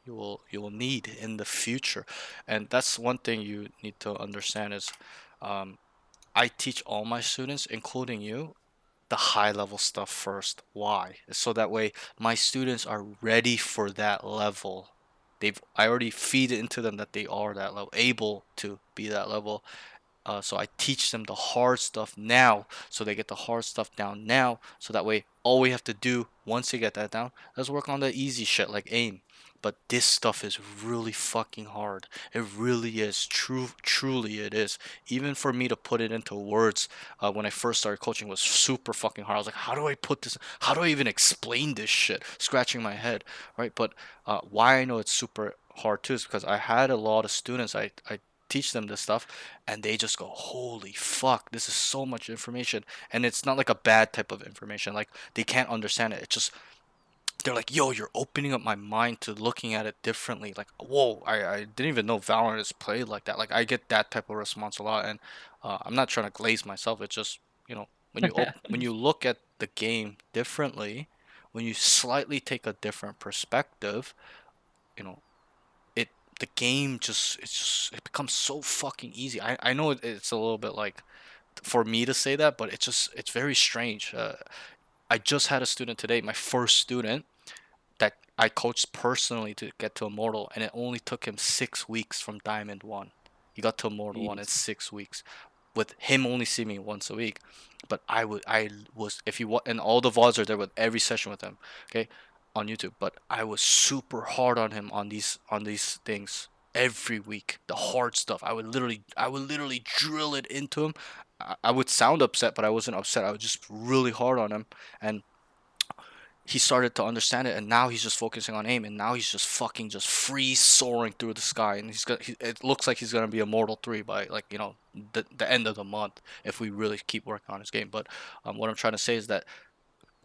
you will need in the future. And that's one thing you need to understand is um, I teach all my students, including you, the high level stuff first. Why? So that way my students are ready for that level. I already feed it into them that they are that level, able to be that level. So I teach them the hard stuff now, so they get the hard stuff down now. So that way, all we have to do once they get that down, let's work on the easy shit like aim. But this stuff is really fucking hard. It really is. Truly it is. Even for me to put it into words, when I first started coaching was super fucking hard. I was like, how do I put this? How do I even explain this shit? Scratching my head, right? But why I know it's super hard too is because I had a lot of students. I teach them this stuff and they just go, holy fuck, this is so much information. And it's not like a bad type of information, like they can't understand it. It's just they're like, yo, you're opening up my mind to looking at it differently. Like, whoa, I didn't even know Valorant is played like that. Like I get that type of response a lot. And I'm not trying to glaze myself. It's just, when you look at the game differently, when you slightly take a different perspective, you know it the game it becomes so fucking easy. I know it's a little bit like for me to say that, but it's very strange. I just had a student today, my first student that I coached personally to get to Immortal, and it only took him 6 weeks from Diamond 1. He got to Immortal 1 in Jeez. 6 weeks, with him only seeing me once a week. But I was, if you want, and all the VODs are there with every session with him, okay, on YouTube. But I was super hard on him on these things every week, the hard stuff. I would literally drill it into him. I would sound upset, but I wasn't upset. I was just really hard on him, and he started to understand it, and now he's just focusing on aim, and now he's just fucking just free soaring through the sky, and it looks like he's gonna be Immortal 3 by, like, the end of the month if we really keep working on his game. But what I'm trying to say is that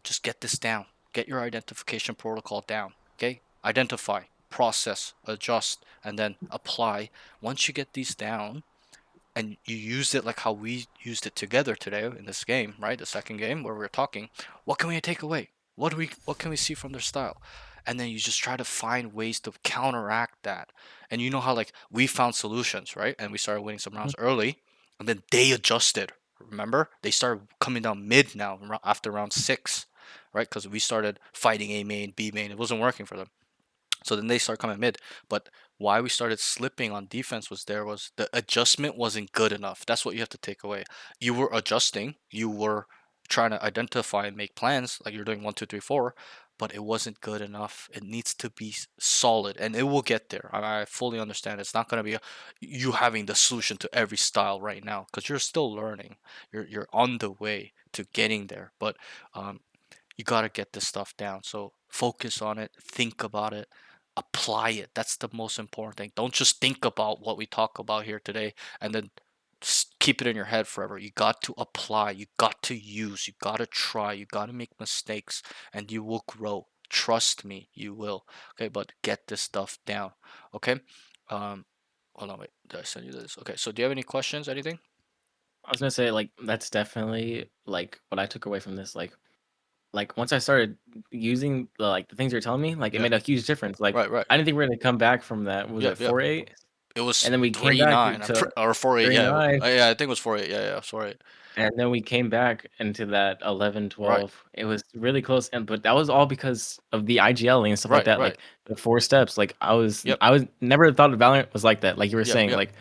just get this down. Get your identification protocol down. Okay? Identify, process, adjust, and then apply. Once you get these down, and you used it like how we used it together today in this game, right? The second game where we were talking, what can we take away? What can we see from their style? And then you just try to find ways to counteract that. And you know how, like, we found solutions, right? And we started winning some rounds early, and then they adjusted. Remember? They started coming down mid now after round 6, right? Because we started fighting A main, B main. It wasn't working for them. So then they start coming mid. But why we started slipping on defense was the adjustment wasn't good enough. That's what you have to take away. You were adjusting, you were trying to identify and make plans, like you're doing 1, 2, 3, 4, but it wasn't good enough. It needs to be solid, and it will get there. I fully understand. It's not gonna be you having the solution to every style right now, because you're still learning. You're on the way to getting there, but um, you got to get this stuff down. So focus on it, think about it, apply it. That's the most important thing. Don't just think about what we talk about here today and then keep it in your head forever. You got to apply, you got to use, you got to try, you got to make mistakes, and you will grow. Trust me, you will. Okay, but get this stuff down. Okay. Um, Hold on, wait. Did I send you this? Okay. So do you have any questions? Anything? I was gonna say like that's definitely like what I took away from this. Like once I started using the things you're telling me, like it Yeah. made a huge difference. Like Right. Right. I didn't think we were gonna come back from that. Was Yeah. it Yeah. 4-8? It was And then we came three back nine. to Or 4-8. Yeah. 3-9, Yeah. I think it was 4-8. Yeah. Yeah. 4-8. and then we came back into that 11, Right. 12. It was really close, and but that was all because of the IGL and stuff like Right. that. Right. Like the 4 steps. Like Yep. I was never thought Valorant was like that. Like you were Yep. saying, Yep. like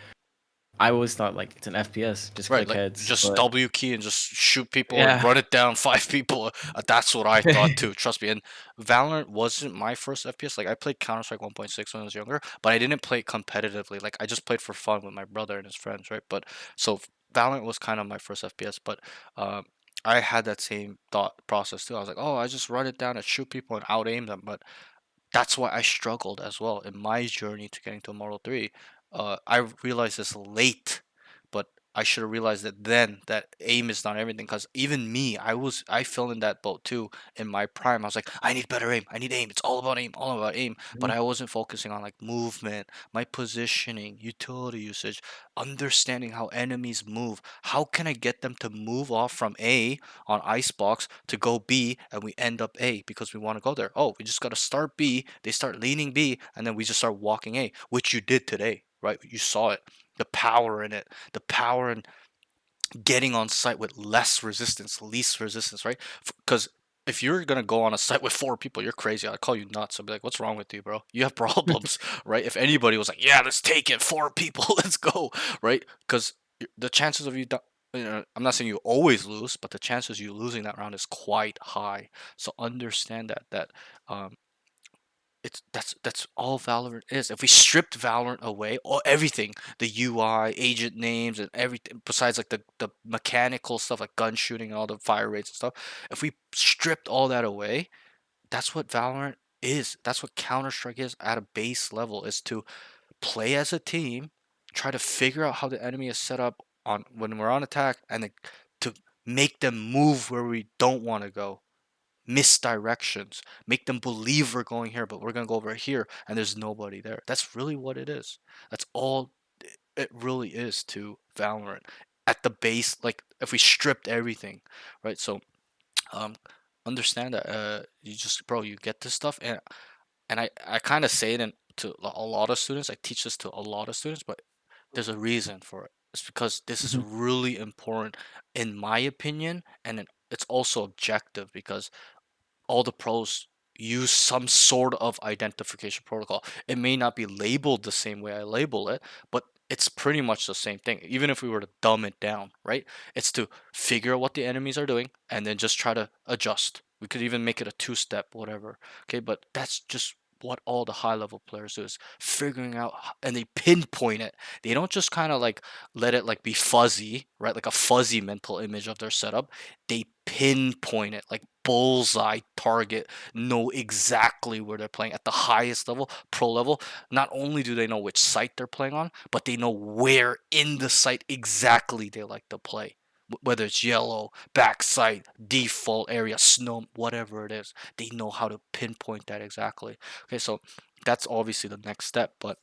I always thought like it's an FPS, just Right. click Like heads. just But W key and just shoot people or yeah, run it down 5 people. That's what I thought too. Trust me. And Valorant wasn't my first FPS. Like I played Counter Strike 1.6 when I was younger, but I didn't play competitively. Like I just played for fun with my brother and his friends, right? But so Valorant was kind of my first FPS. But um, I had that same thought process too. I was like, oh, I just run it down and shoot people and out aim them. But that's why I struggled as well in my journey to getting to Immortal 3. I realized this late, but I should have realized it then that aim is not everything. Because even me, I fell in that boat too in my prime. I was like, I need better aim. I need aim. It's all about aim. All about aim. But I wasn't focusing on like movement, my positioning, utility usage, understanding how enemies move. How can I get them to move off from A on Icebox to go B, and we end up A because we want to go there? Oh, we just got to start B. They start leaning B, and then we just start walking A, which you did today, right? You saw it. The power in it, the power in getting on site with less resistance, least resistance, right? Because if you're gonna go on a site with 4 people, you're crazy. I'd call you nuts. I'd be like, "What's wrong with you, bro? You have problems, right?" If anybody was like, "Yeah, let's take it, 4 people, let's go," right? Because the chances of I'm not saying you always lose, but the chances you losing that round is quite high. So understand that um, that's all Valorant is. If we stripped Valorant away, or everything, the UI, agent names, and everything, besides like the mechanical stuff like gun shooting and all the fire rates and stuff, if we stripped all that away, that's what Valorant is. That's what Counter Strike is at a base level. Is to play as a team, try to figure out how the enemy is set up on when we're on attack, and then to make them move where we don't want to go, misdirections, make them believe we're going here, but we're going to go over here and there's nobody there. That's really what it is. That's all it really is to Valorant at the base. Like if we stripped everything, right? So um understand that you just, bro, you get this stuff, and I kind of say it to a lot of students. I teach this to a lot of students, but there's a reason for it. It's because this is really important in my opinion, and it's also objective because all the pros use some sort of identification protocol. It may not be labeled the same way I label it, but it's pretty much the same thing. Even if we were to dumb it down, right? It's to figure out what the enemies are doing and then just try to adjust. We could even make it a 2-step, whatever. Okay, but that's just what all the high level players do is figuring out and they pinpoint it. They don't just kind of like let it like be fuzzy, right? Like a fuzzy mental image of their setup. They pinpoint it like bullseye target, know exactly where they're playing at the highest level, pro level. Not only do they know which site they're playing on, but they know where in the site exactly they like to play. Whether it's yellow, back site, default area, snow, whatever it is, they know how to pinpoint that exactly. Okay, so that's obviously the next step, but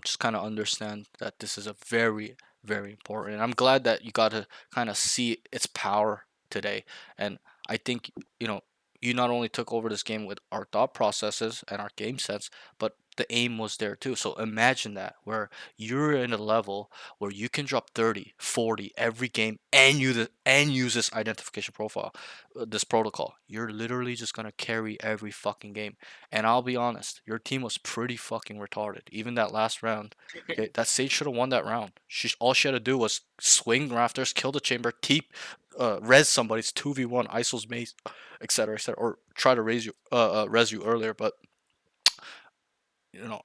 just kind of understand that this is a very, very important. And I'm glad that you got to kind of see its power today. And I think, you know, you not only took over this game with our thought processes and our game sense, but the aim was there too. So imagine that where you're in a level where you can drop 30, 40 every game and use this identification profile, this protocol. You're literally just gonna carry every fucking game. And I'll be honest, your team was pretty fucking retarded. Even that last round, okay, that Sage should have won that round. All she had to do was swing rafters, kill the chamber, res somebody's 2v1, ISO's maze, etc., or try to res you earlier. But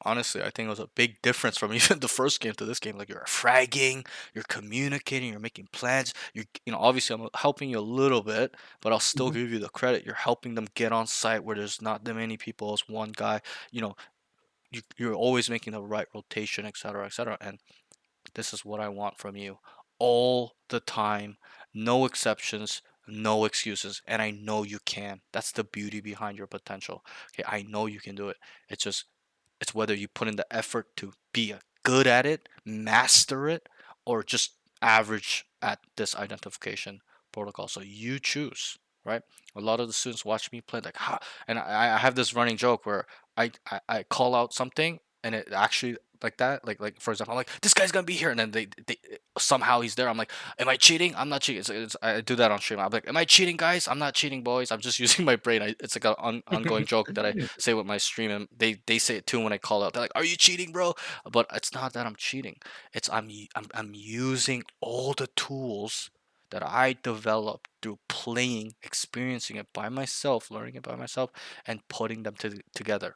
honestly, I think it was a big difference from even the first game to this game. Like you're fragging, you're communicating, you're making plans. Obviously I'm helping you a little bit, but I'll still give you the credit. You're helping them get on site where there's not that many people as one guy. You know, you're always making the right rotation, etc., etc. And this is what I want from you all the time, no exceptions, no excuses. And I know you can. That's the beauty behind your potential. Okay, I know you can do it. It's whether you put in the effort to be good at it, master it, or just average at this identification protocol. So you choose, right? A lot of the students watch me play like, ha, and I have this running joke where I call out something and it actually like that, like for example, I'm like, this guy's gonna be here, and then they somehow he's there. I'm like, am I cheating? I'm not cheating. I do that on stream. I'm like, am I cheating, guys? I'm not cheating, boys. I'm just using my brain. It's like an ongoing joke that I say with my stream, and they say it too when I call out. They're like, "Are you cheating, bro?" But it's not that I'm cheating. It's I'm using all the tools that I developed through playing, experiencing it by myself, learning it by myself, and putting them together.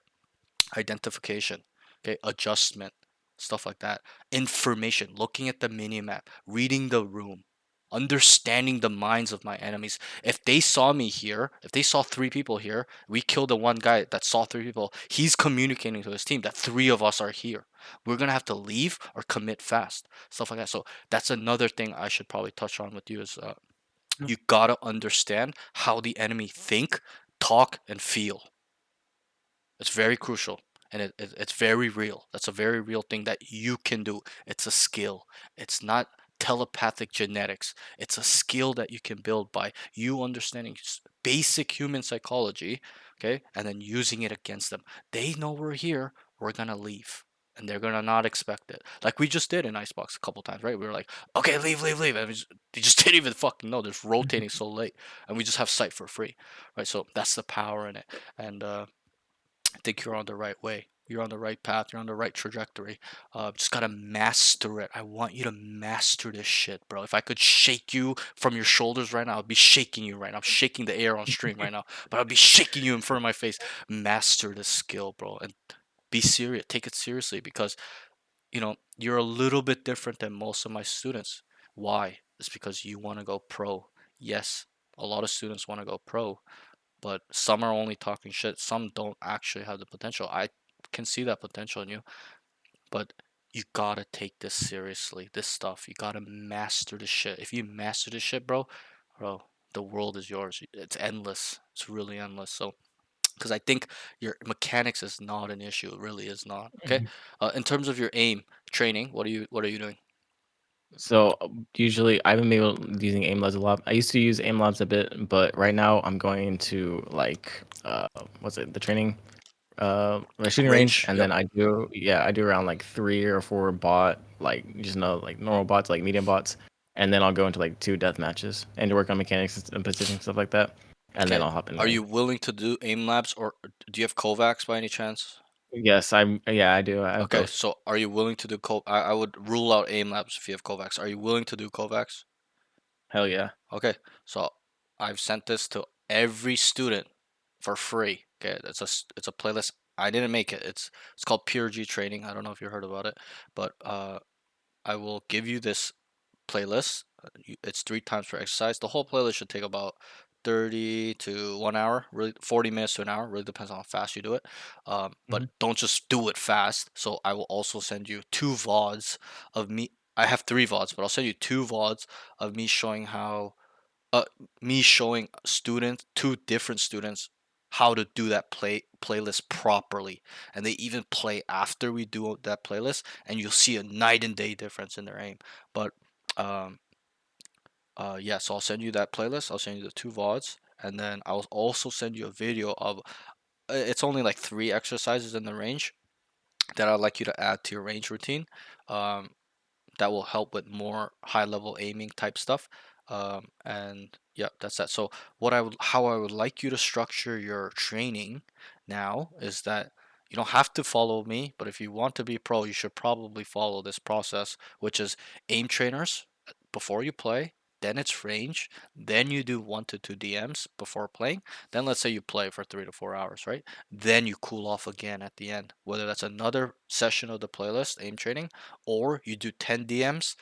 Identification, okay, adjustment, stuff like that. Information, looking at the mini map, reading the room, understanding the minds of my enemies. If they saw me here, if they saw three people here, we killed the one guy that saw three people. He's communicating to his team that three of us are here. We're gonna have to leave or commit fast, stuff like that. So that's another thing I should probably touch on with you is you gotta understand how the enemy think, talk, and feel. It's very crucial and it's very real. That's a very real thing that you can do. It's a skill. It's not telepathic genetics. It's a skill that you can build by you understanding basic human psychology, okay, and then using it against them. They know we're here, we're gonna leave. And they're gonna not expect it. Like we just did in Icebox a couple times, right? We were like, okay, leave, leave, leave. And they just didn't even fucking know. They're rotating so late. And we just have sight for free. Right? So that's the power in it. And I think you're on the right way. You're on the right path. You're on the right trajectory. Just gotta master it. I want you to master this shit, bro. If I could shake you from your shoulders right now, I'd be shaking you right now. I'm shaking the air on stream right now, but I'd be shaking you in front of my face. Master this skill, bro, and be serious. Take it seriously because you're a little bit different than most of my students. Why? It's because you want to go pro. Yes, a lot of students want to go pro, but some are only talking shit. Some don't actually have the potential. I can see that potential in you, but you gotta take this seriously. This stuff, you gotta master this shit. If you master this shit, bro, the world is yours. It's endless. It's really endless. So, because I think your mechanics is not an issue. It really is not. Okay. In terms of your aim training, what are you doing? So usually I've been able using aim labs a lot. I used to use aim labs a bit, but right now I'm going to like what's it, the training the shooting range, Range. and Yep. then I do around like 3 or 4 bot, like just know like normal bots, like medium bots, and then I'll go into like 2 death matches and work on mechanics and positioning, stuff like that, and then Okay. I'll hop in Are rank. you willing to do aim labs or do you have Kovacs by any chance? Yes, I do. I have Okay, both. so are you willing to do I would rule out aim labs if you have Kovacs. Are you willing to do Kovacs? Hell yeah. Okay, so I've sent this to every student for free. Okay, it's a playlist I didn't make it. It's called Pure G Training. I don't know if you heard about it, but I will give you this playlist. It's 3 times per exercise. The whole playlist should take about 30 to 1 hour, really 40 minutes to an hour. Really depends on how fast you do it. But Hmm. don't just do it fast. So I will also send you 2 VODs of me. I have 3 VODs, but I'll send you 2 VODs of uh, me showing students, 2 different students, how to do that playlist properly, and they even play after we do that playlist, and you'll see a night and day difference in their aim. But um, yeah, so I'll send you that playlist. I'll send you the 2 VODs, and then I'll also send you a video of. It's only like 3 exercises in the range that I'd like you to add to your range routine. Um, that will help with more high level aiming type stuff. And yeah, that's that. So how I would like you to structure your training now is that you don't have to follow me, but if you want to be pro, you should probably follow this process, which is aim trainers before you play. Then it's range. Then you do 1 to 2 DMs before playing. Then let's say you play for 3 to 4 hours, right? Then you cool off again at the end. Whether that's another session of the playlist, aim training, or you do 10 DMs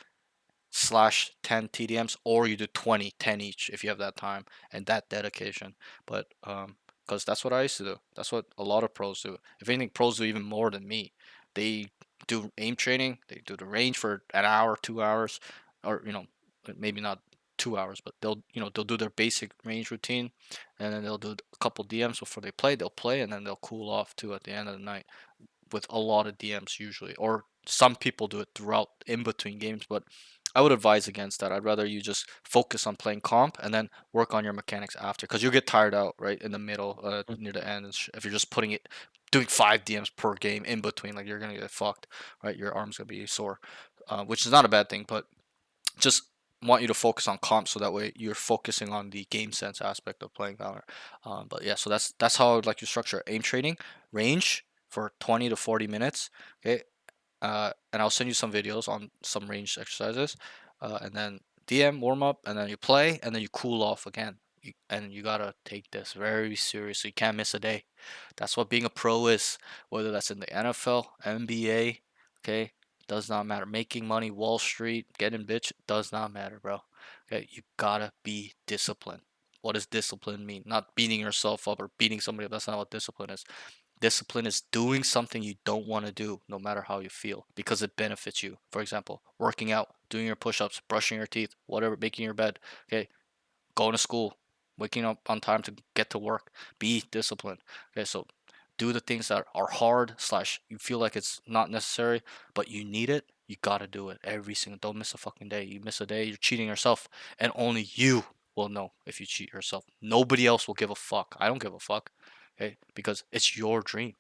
slash 10 TDMs, or you do 20, 10 each if you have that time and that dedication. But because that's what I used to do. That's what a lot of pros do. If anything, pros do even more than me. They do aim training, they do the range for an hour, 2 hours, or maybe not 2 hours, but they'll do their basic range routine, and then they'll do a couple DMs before they play. They'll play, and then they'll cool off too at the end of the night with a lot of DMs usually, or some people do it throughout in between games, but I would advise against that. I'd rather you just focus on playing comp and then work on your mechanics after, because you'll get tired out right in the middle, near the end. If you're just doing 5 DMs per game in between, like you're gonna get fucked, right? Your arm's gonna be sore, which is not a bad thing, but just want you to focus on comp so that way you're focusing on the game sense aspect of playing Valor. But yeah, so that's how I would like to structure aim training range for 20 to 40 minutes. Okay, and I'll send you some videos on some range exercises, and then DM warm up, and then you play, and then you cool off again. And you gotta take this very seriously. You can't miss a day. That's what being a pro is. Whether that's in the NFL, NBA, okay, does not matter. Making money, Wall Street, getting bitch, does not matter, bro. Okay, you gotta be disciplined. What does discipline mean? Not beating yourself up or beating somebody up. That's not what discipline is. Discipline is doing something you don't want to do, no matter how you feel, because it benefits you. For example, working out, doing your push ups, brushing your teeth, whatever, making your bed, okay, going to school, waking up on time to get to work. Be disciplined. Okay, so do the things that are hard, slash, you feel like it's not necessary, but you need it. You gotta do it every single. Don't miss a fucking day. You miss a day, you're cheating yourself, and only you will know if you cheat yourself. Nobody else will give a fuck. I don't give a fuck. Okay, because it's your dream.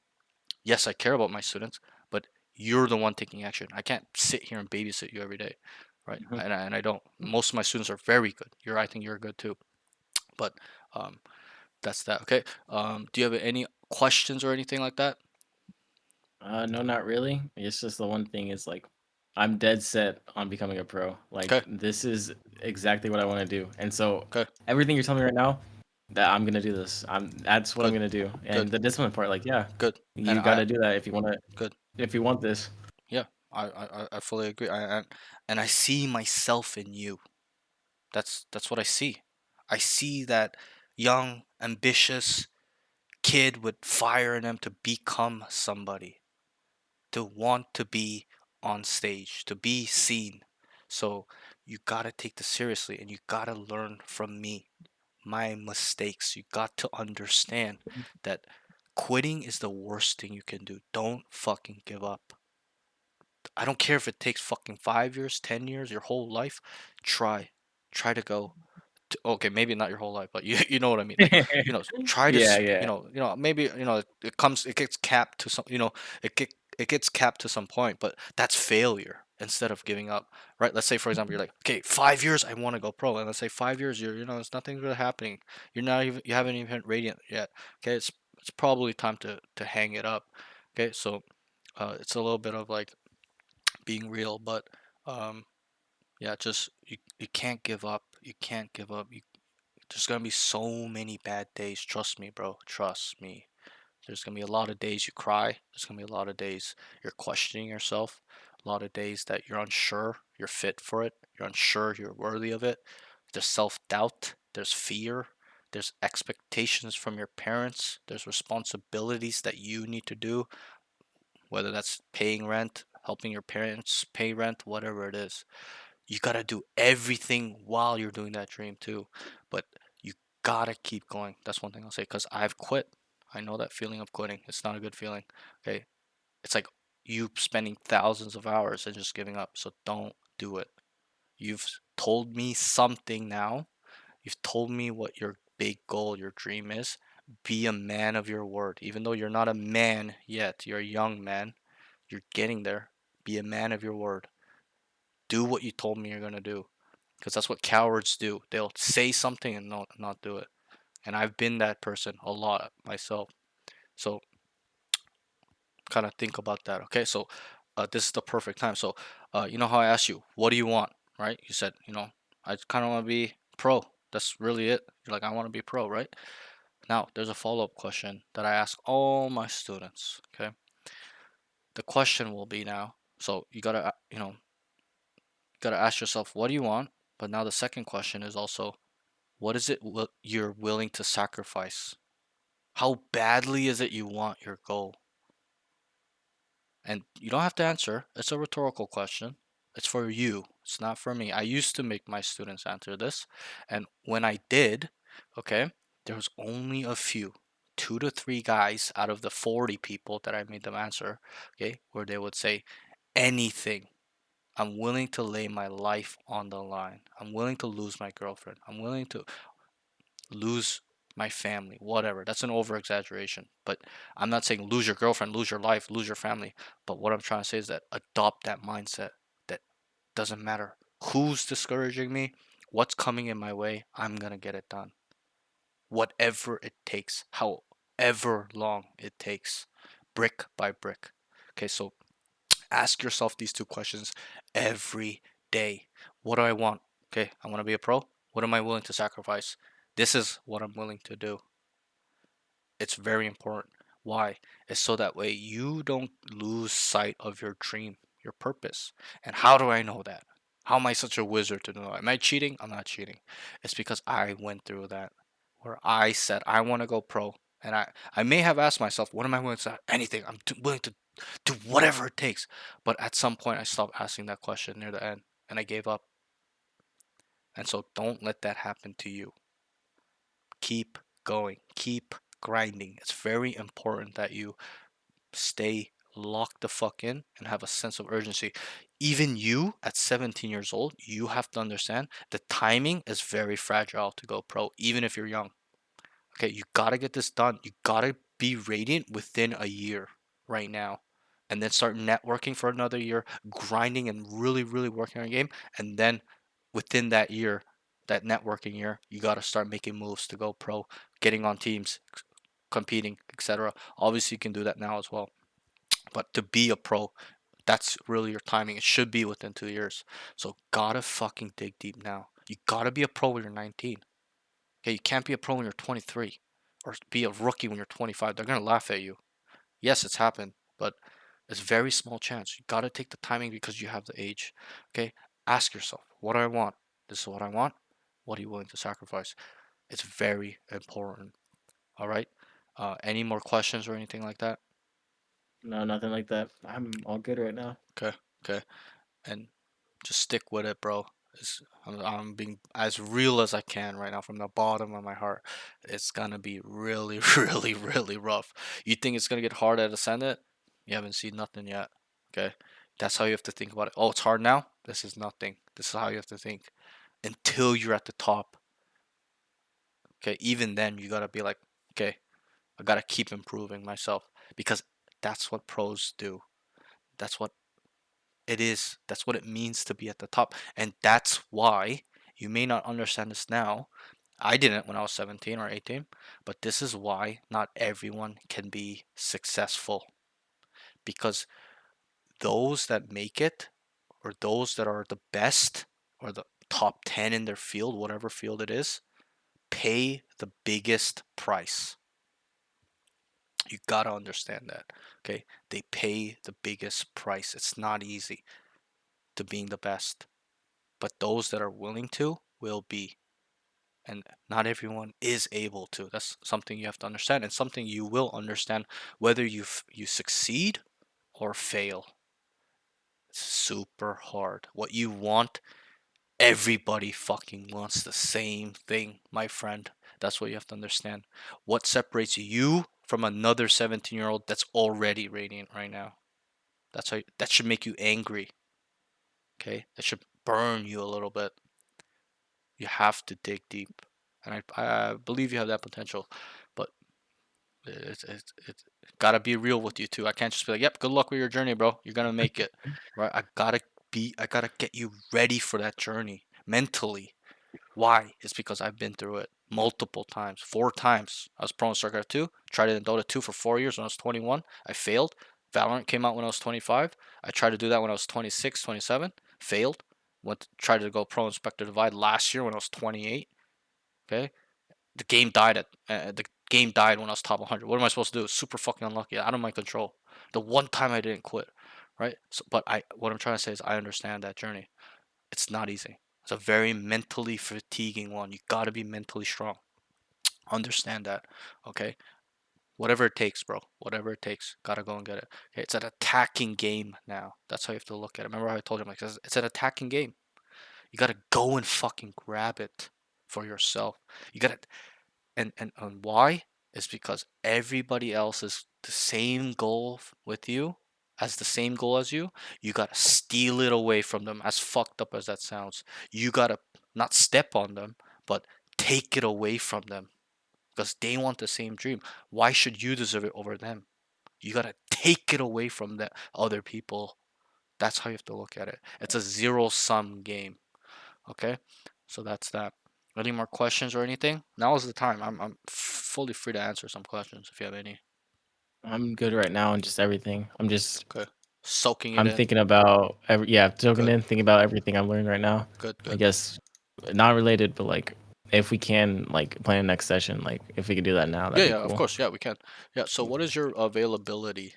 Yes, I care about my students, but you're the one taking action. I can't sit here and babysit you every day, right? Hmm. And I don't. Most of my students are very good. I think you're good too. But um, that's that. Okay. Do you have any questions or anything like that? No, not really. It's just the one thing is like, I'm dead set on becoming a pro. Like, Okay. this is exactly what I want to do. And so, Okay. everything you're telling me right now, that I'm gonna do this. That's what I'm Good. gonna do. And Good. the discipline part, like, yeah, Good. And you I gotta do that if you wanna, good. if you want this. Yeah. I fully agree. And I see myself in you. That's what I see. I see that young, ambitious kid with fire in him to become somebody, to want to be on stage, to be seen. So you gotta take this seriously, and you gotta learn from me, my mistakes. You got to understand that quitting is the worst thing you can do. Don't fucking give up. I don't care if it takes fucking 5 years, 10 years, your whole life. Try, try to go okay, maybe not your whole life, but you you know what I mean. Like, try to Yeah, yeah. maybe it gets capped to some, it gets capped to some point, but that's failure instead of giving up, right? Let's say for example you're like, okay, 5 years I want to go pro, and let's say 5 years it's nothing's really happening. You haven't even hit radiant yet. Okay, it's probably time to hang it up. Okay, so it's a little bit of like being real, but um yeah, just you can't give up. You can't give up. There's gonna be so many bad days. Trust me, bro. Trust me. There's gonna be a lot of days you cry. There's gonna be a lot of days you're questioning yourself. A lot of days that you're unsure you're fit for it. You're unsure you're worthy of it. There's self-doubt. There's fear. There's expectations from your parents. There's responsibilities that you need to do, whether that's paying rent, helping your parents pay rent, whatever it is. You gotta do everything while you're doing that dream too. But you gotta keep going. That's one thing I'll say because I've quit. I know that feeling of quitting. It's not a good feeling. Okay. It's like you spending thousands of hours and just giving up. So don't do it. You've told me something now. You've told me what your big goal, your dream is. Be a man of your word. Even though you're not a man yet, you're a young man. You're getting there. Be a man of your word. Do what you told me you're going to do. Because that's what cowards do. They'll say something and not do it. And I've been that person a lot myself. So kind of think about that. Okay, so this is the perfect time. So you know how I asked you, what do you want? Right? You said, I kind of want to be pro. That's really it. You're like, I want to be pro, right? Now, there's a follow-up question that I ask all my students. Okay, the question will be now. So you gotta, gotta ask yourself, what do you want? But now the second question is also, what is it you're willing to sacrifice? How badly is it you want your goal? And you don't have to answer. It's a rhetorical question. It's for you. It's not for me. I used to make my students answer this. And when I did, okay, there was only a few, 2 to 3 guys out of the 40 people that I made them answer, okay, where they would say anything. I'm willing to lay my life on the line. I'm willing to lose my girlfriend. I'm willing to lose my family, whatever. That's an over exaggeration. But I'm not saying lose your girlfriend, lose your life, lose your family. But what I'm trying to say is that adopt that mindset that doesn't matter who's discouraging me, what's coming in my way, I'm going to get it done. Whatever it takes, however long it takes, brick by brick. Okay, so ask yourself these two questions every day. What do I want? Okay, I want to be a pro. What am I willing to sacrifice? This is what I'm willing to do. It's very important. Why? It's so that way you don't lose sight of your dream, your purpose. And how do I know that? How am I such a wizard to know? Am I cheating? I'm not cheating. It's because I went through that where I said I want to go pro. And I may have asked myself, what am I willing to anything? I'm willing to do whatever it takes. But at some point I stopped asking that question near the end and I gave up. And so don't let that happen to you. Keep going. Keep grinding. It's very important that you stay locked the fuck in and have a sense of urgency. Even you at 17 years old, you have to understand the timing is very fragile to go pro, even if you're young. Okay, you gotta get this done. You gotta be radiant within a year right now. And then start networking for another year, grinding and really, really working on your game. And then within that year, that networking year, you gotta start making moves to go pro, getting on teams, competing, etc. Obviously, you can do that now as well. But to be a pro, that's really your timing. It should be within 2 years. So gotta fucking dig deep now. You gotta be a pro when you're 19. Okay, you can't be a pro when you're 23 or be a rookie when you're 25. They're gonna laugh at you. Yes, it's happened, but it's very small chance. You gotta take the timing because you have the age. Okay, ask yourself, what do I want? This is what I want. What are you willing to sacrifice? It's very important. All right. Any more questions or anything like that? No, nothing like that. I'm all good right now. Okay. Okay. And just stick with it, bro. I'm being as real as I can right now from the bottom of my heart. It's gonna be really, really, really rough. You think it's gonna get hard at Ascendant? You haven't seen nothing yet. Okay? That's how you have to think about it. Oh, it's hard now? This is nothing. This is how you have to think. Until you're at the top. Okay, even then you gotta be like, okay, I gotta keep improving myself. Because that's what pros do. That's what it is. That's what it means to be at the top. And that's why you may not understand this now. I didn't when I was 17 or 18, but this is why not everyone can be successful. Because those that make it, or those that are the best, or the top 10 in their field, whatever field it is, pay the biggest price. You gotta understand that. Okay, they pay the biggest price. It's not easy to being the best, but those that are willing to will be. And not everyone is able to. That's something you have to understand, and something you will understand whether you succeed or fail. It's super hard. What you want, everybody fucking wants the same thing, my friend. That's what you have to understand. What separates you from another 17-year-old that's already radiant right now? That should make you angry. Okay? That should burn you a little bit. You have to dig deep. And I believe you have that potential. But it's gotta be real with you too. I can't just be like, yep, good luck with your journey, bro. You're gonna make it. Right? I gotta get you ready for that journey mentally. Why? It's because I've been through it multiple times. 4 times. I was pro in StarCraft 2. Tried it in Dota 2 for 4 years when I was 21. I failed. Valorant came out when I was 25. I tried to do that when I was 26, 27. Failed. Tried to go pro in Spectre Divide last year when I was 28. Okay, the game died when I was top 100. What am I supposed to do? Super fucking unlucky. Out of my control. The one time I didn't quit, right? So, but what I'm trying to say is I understand that journey. It's not easy. It's a very mentally fatiguing one. You gotta be mentally strong. Understand that, okay? Whatever it takes, bro. Whatever it takes. Gotta go and get it. Okay, it's an attacking game now. That's how you have to look at it. Remember how I told you, like, it's an attacking game. You gotta go and fucking grab it for yourself. You gotta and why is because everybody else is the same goal with you as the same goal as you gotta steal it away from them, as fucked up as that sounds. You gotta not step on them, but take it away from them because they want the same dream. Why should you deserve it over them? You gotta take it away from the other people. That's how you have to look at it. It's a zero sum game. Okay, so that's that. Any more questions or anything? Now is the time. I'm fully free to answer some questions if you have any. I'm good right now on just everything. Okay, soaking it I'm in. thinking about soaking Good, in, thinking about everything I'm learning right now. good, I good. guess not related, but like if we can like plan next session, like if we could do that now, Yeah, that'd be yeah, of cool. course. Yeah, we can. Yeah. So, what is your availability?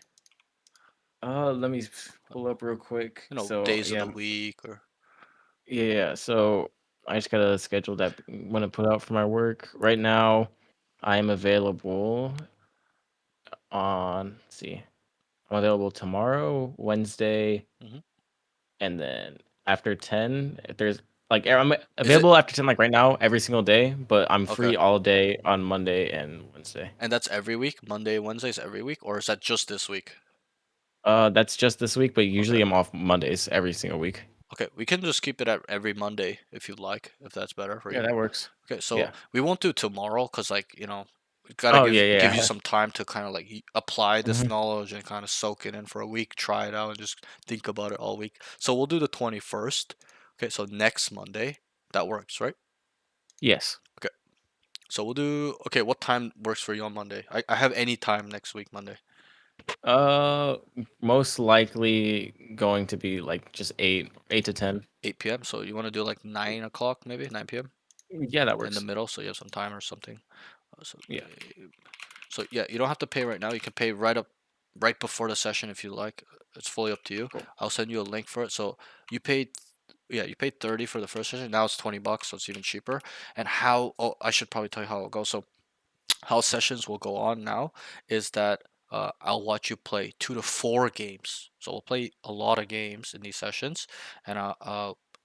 Let me pull up real quick. So Days of the week or yeah. So I just gotta schedule that I'm gonna put out for my work. Right now, I am available on. Let's see, I'm available tomorrow, Wednesday, Mhm. and then after 10. If there's like I'm Is it available after 10, like right now, every single day. But I'm okay? free all day on Monday and Wednesday. And that's every week, Monday, Wednesdays, every week, or is that just this week? That's just this week, but Okay. usually I'm off Mondays every single week. Okay, we can just keep it at every Monday if you'd like, if that's better for Yeah, you. that works. Okay, so Yeah. we won't do tomorrow because, like, we gotta Oh give you yeah, some time to kind of like apply this yeah. knowledge and kind of soak it in for a week, try it out, and just think about it all week. So we'll do the 21st. Okay, so next Monday, that works, right? Yes. Okay, so we'll do. Okay, what time works for you on Monday? I have any time next week, Monday. Uh, Most likely going to be like just 8 to 10. 8 p.m. So you want to do like 9 o'clock, maybe 9 p.m. Yeah, that in the works. middle, so you have some time or something. So, Yeah. so yeah, you don't have to pay right now. You can pay right before the session if you like. It's fully up to you. Cool. I'll send you a link for it. So you paid, yeah, you paid 30 for the first session. Now it's $20, so it's even cheaper. And how? Oh, I should probably tell you how it'll go. So how sessions will go on now is that I'll watch you play 2 to 4 games. So we'll play a lot of games in these sessions, and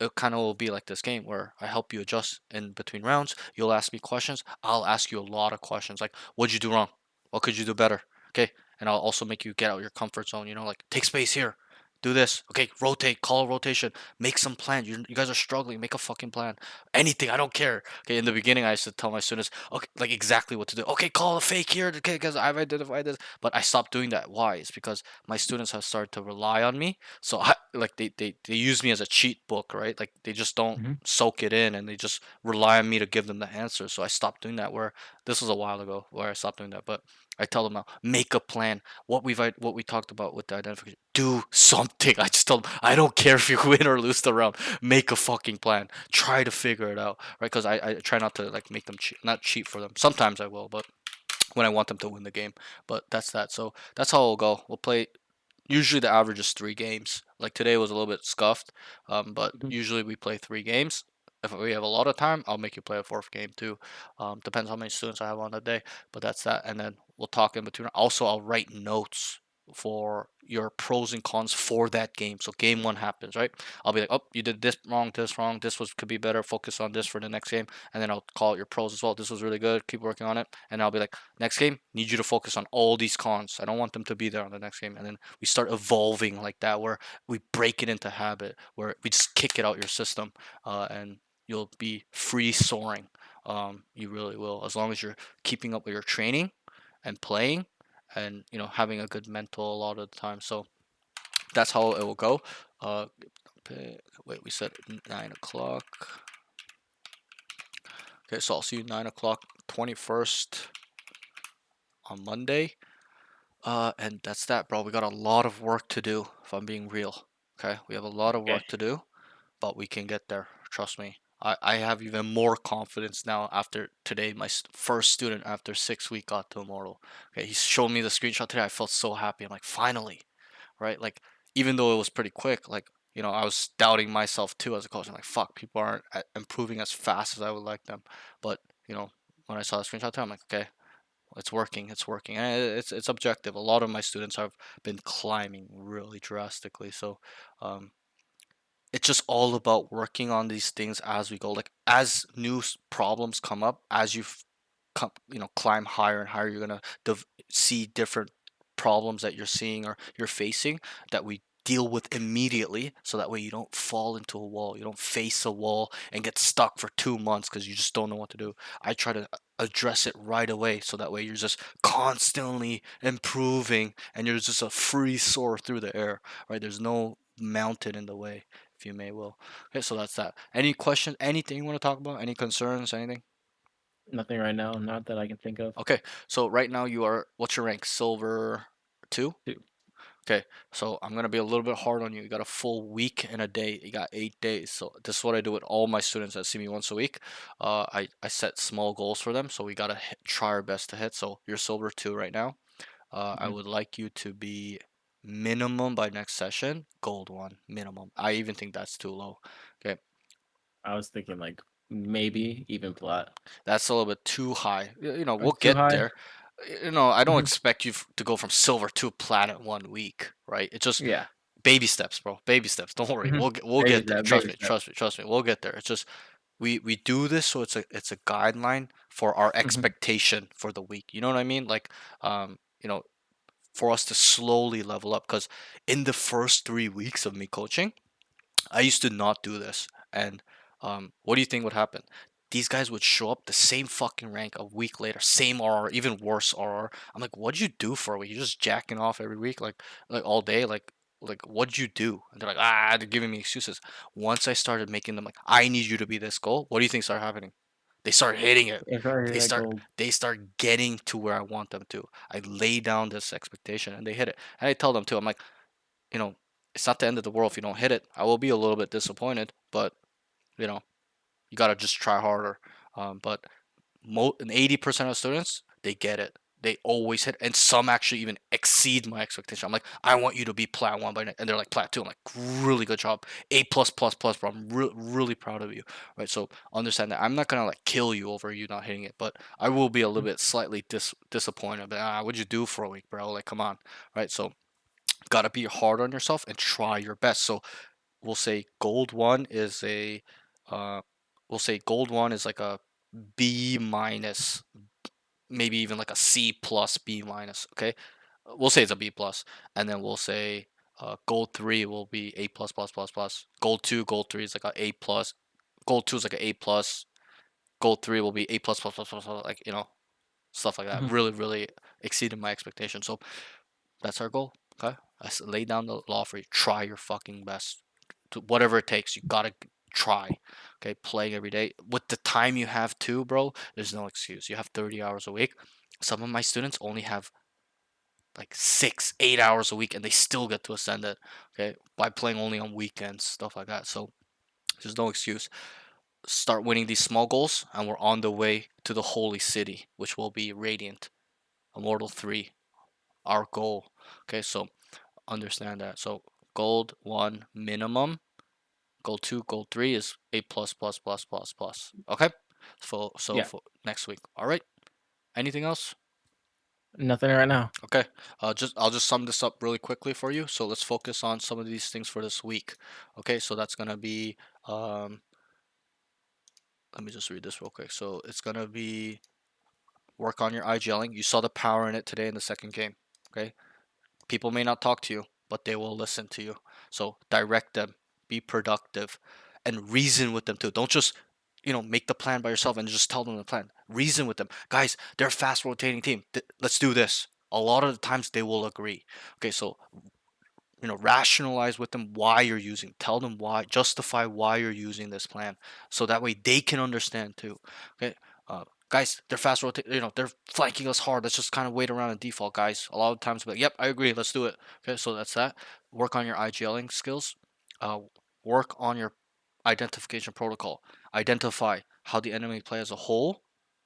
it kind of will be like this game where I help you adjust in between rounds. You'll ask me questions. I'll ask you a lot of questions like, "What'd you do wrong? What could you do better?" Okay, and I'll also make you get out your comfort zone. Like take space here. Do this. Okay, rotate, call a rotation, make some plan. You guys are struggling, make a fucking plan. Anything, I don't care. Okay, in the beginning, I used to tell my students, okay, like exactly what to do. Okay, call a fake here, okay, because I've identified this. But I stopped doing that. Why? It's because my students have started to rely on me. So they use me as a cheat book, right? Like they just don't Hmm. soak it in and they just rely on me to give them the answer. So I stopped doing that. Where this was a while ago where I stopped doing that. But I tell them now, make a plan. What we talked about with the identification. Do something. I just tell them, I don't care if you win or lose the round. Make a fucking plan. Try to figure it out, right? Because I try not to like make them cheat, not cheat for them. Sometimes I will, but when I want them to win the game. But that's that. So that's how it'll go. We'll play. Usually the average is 3 games. Like today was a little bit scuffed, but Mhm. usually we play 3 games. If we have a lot of time, I'll make you play a fourth game too. Depends how many students I have on that day. But that's that. And then we'll talk in between. Also, I'll write notes for your pros and cons for that game. So game one happens, right? I'll be like, oh, you did this wrong, this wrong. This was could be better. Focus on this for the next game. And then I'll call out your pros as well. This was really good. Keep working on it. And I'll be like, next game, need you to focus on all these cons. I don't want them to be there on the next game. And then we start evolving like that, where we break it into habit, where we just kick it out your system, and you'll be free soaring. You really will, as long as you're keeping up with your training and playing, and having a good mental a lot of the time. So that's how it will go. Uh, wait, we said 9 o'clock. Okay, so I'll see you 9 o'clock, 21st on Monday. And that's that, bro. We got a lot of work to do, if I'm being real. Okay, we have a lot of Okay. work to do, but we can get there. Trust me. I have even more confidence now after today. My first student after 6 weeks got to Immortal. Okay, he showed me the screenshot today. I felt so happy. I'm like, finally, right? Like, even though it was pretty quick, like, I was doubting myself too as a coach. I'm like, fuck, people aren't improving as fast as I would like them. But, when I saw the screenshot today, I'm like, okay, it's working. It's working. And it's objective. A lot of my students have been climbing really drastically. So, it's just all about working on these things as we go. Like as new problems come up, as climb higher and higher, you're gonna see different problems that you're seeing or you're facing that we deal with immediately, so that way you don't fall into a wall, you don't face a wall and get stuck for 2 months because you just don't know what to do. I try to address it right away, so that way you're just constantly improving and you're just a free soar through the air, right? There's no mountain in the way, if you may will. Okay, so that's that. Any questions, anything you want to talk about, any concerns, anything? Nothing right now, not that I can think of. Okay, so right now what's your rank? Silver 2? 2. Okay, so I'm gonna be a little bit hard on you. You got a full week and a day. You got 8 days. So this is what I do with all my students that see me once a week. I set small goals for them, so we gotta try our best to hit. So you're silver 2 right now. I Mhm. would like you to be minimum by next session, gold 1 minimum. I even think that's too low. Okay, I was thinking like maybe even plat. that's a little bit too high. We'll Too get high? there. I don't Mhm. expect you to go from silver to plat in 1 week, right? It's just Yeah. baby steps, bro. Baby steps. Don't worry. Mhm. We'll Baby get there. step, Trust baby me. step. Trust me. Trust me. We'll get there. It's just we do this so it's a guideline for our Mhm. expectation for the week. You know what I mean? Like for us to slowly level up, because in the first 3 weeks of me coaching, I used to not do this. And what do you think would happen? These guys would show up the same fucking rank a week later, same RR, even worse RR. I'm like, what'd you do for a week? You're just jacking off every week, like all day, like what'd you do? And they're like, they're giving me excuses. Once I started making them like, I need you to be this goal. What do you think started happening? They start hitting it. If I hit They that start gold. they start getting to where I want them to. I lay down this expectation and they hit it. And I tell them too. I'm like, you know, it's not the end of the world if you don't hit it. I will be a little bit disappointed, but you know, you gotta just try harder. But 80% of students, they get it. They always hit, and some actually even exceed my expectation. I'm like, I want you to be plat 1 by next, and they're like plat 2. I'm like, really good job, A plus plus plus, bro. I'm really proud of you, right? So understand that I'm not gonna like kill you over you not hitting it, but I will be a little Mhm. bit slightly disappointed. But what'd you do for a week, bro? Like, come on, right? So gotta be hard on yourself and try your best. So we'll say gold 1 is uh like a B minus, maybe even like a C plus B minus. Okay, we'll say it's a B plus, and then we'll say gold 3 will be A plus plus plus plus. Gold 3 is like a A plus. Gold 2 is like an A plus. Gold 3 will be A plus plus plus plus plus, like stuff like that. Mhm. Really exceeded my expectations. So that's our goal. Okay, lay down the law for you. Try your fucking best. To whatever it takes, you gotta try. Okay, playing every day with the time you have too, bro. There's no excuse. You have 30 hours a week. Some of my students only have like 6, 8 hours a week, and they still get to ascend it. Okay, by playing only on weekends, stuff like that. So there's no excuse. Start winning these small goals, and we're on the way to the holy city, which will be radiant. Immortal 3, our goal. Okay, so understand that. So gold 1 minimum, gold 2, gold 3 is A plus plus plus plus plus. Okay, so Yeah. for next week. All right. Anything else? Nothing right now. Okay. I'll just sum this up really quickly for you. So let's focus on some of these things for this week. Okay, so that's gonna be let me just read this real quick. So it's gonna be work on your IGLing. You saw the power in it today in the second game. Okay, people may not talk to you, but they will listen to you. So direct them, be productive, and reason with them too. Don't just make the plan by yourself and just tell them the plan. Reason with them, guys. They're a fast rotating team. Let's do this. A lot of the times they will agree. Okay, so rationalize with them why you're using, tell them why, justify why you're using this plan, so that way they can understand too. Okay, guys, they're fast rotate, they're flanking us hard. Let's just kind of wait around and default, guys. A lot of times, but yep, I agree. Let's do it. Okay, so that's that. Work on your IGLing skills. Uh, work on your identification protocol. Identify how the enemy play as a whole.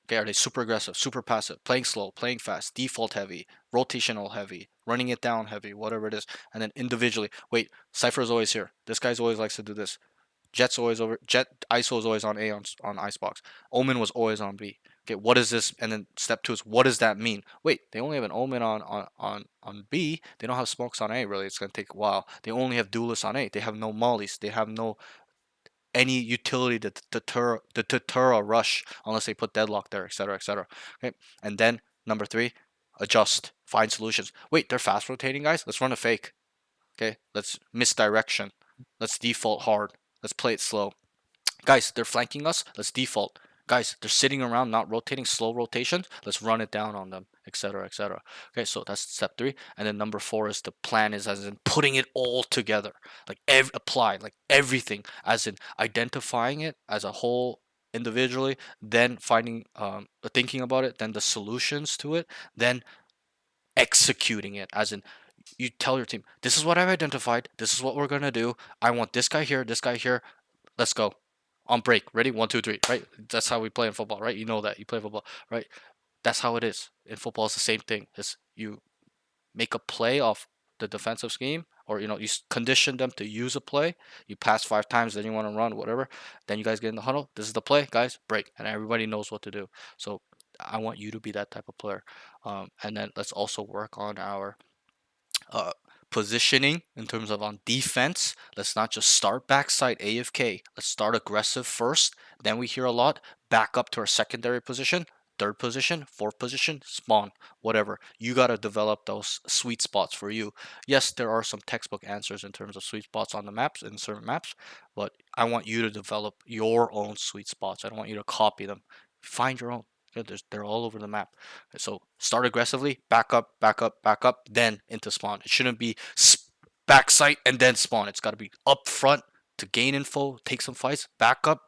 Okay, are they super aggressive, super passive, playing slow, playing fast, default heavy, rotational heavy, running it down heavy, whatever it is, and then individually. Wait, Cypher is always here. This guy's always likes to do this. Jet's always over. Jet ISO is always on A on Icebox. Omen was always on B. Okay, what is this? And then step 2 is, what does that mean? Wait, they only have an Omen on B. They don't have smokes on A. Really, it's gonna take a while. They only have Duelist on A. They have no mollies. They have no any utility to deter a rush unless they put deadlock there, etc., etc. Okay, and then number 3, adjust, find solutions. Wait, they're fast rotating, guys. Let's run a fake. Okay, let's misdirection. Let's default hard. Let's play it slow. Guys, they're flanking us. Let's default. Guys, they're sitting around, not rotating, slow rotations. Let's run it down on them, etc., etc. Okay, so that's step 3. And then number 4 is the plan is as in putting it all together, like apply, like everything, as in identifying it as a whole individually, then finding, thinking about it, then the solutions to it, then executing it, as in you tell your team, this is what I've identified, this is what we're gonna do. I want this guy here, this guy here. Let's go. On break. Ready? 1, 2, 3. Right? That's how we play in football, right? You know that. You play football, right? That's how it is. In football, it's the same thing. Is you make a play off the defensive scheme, or you condition them to use a play. You pass 5 times, then you want to run, whatever. Then you guys get in the huddle. This is the play, guys. Break, and everybody knows what to do. So I want you to be that type of player. And then let's also work on our uh, positioning in terms of on defense. Let's not just start backside AFK. Let's start aggressive first. Then we hear a lot. Back up to our secondary position, third position, fourth position, spawn, whatever. You got to develop those sweet spots for you. Yes, there are some textbook answers in terms of sweet spots on the maps, in certain maps, but I want you to develop your own sweet spots. I don't want you to copy them. Find your own. Yeah, they're all over the map. So start aggressively, back up, back up, back up, then into spawn. It shouldn't be backside and then spawn. It's got to be up front to gain info, take some fights, back up,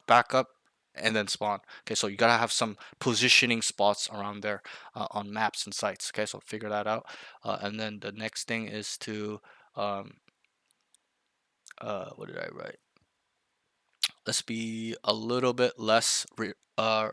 and then spawn. Okay, so you gotta have some positioning spots around there on maps and sites. Okay, so figure that out. And then the next thing is to what did I write? Let's be a little bit less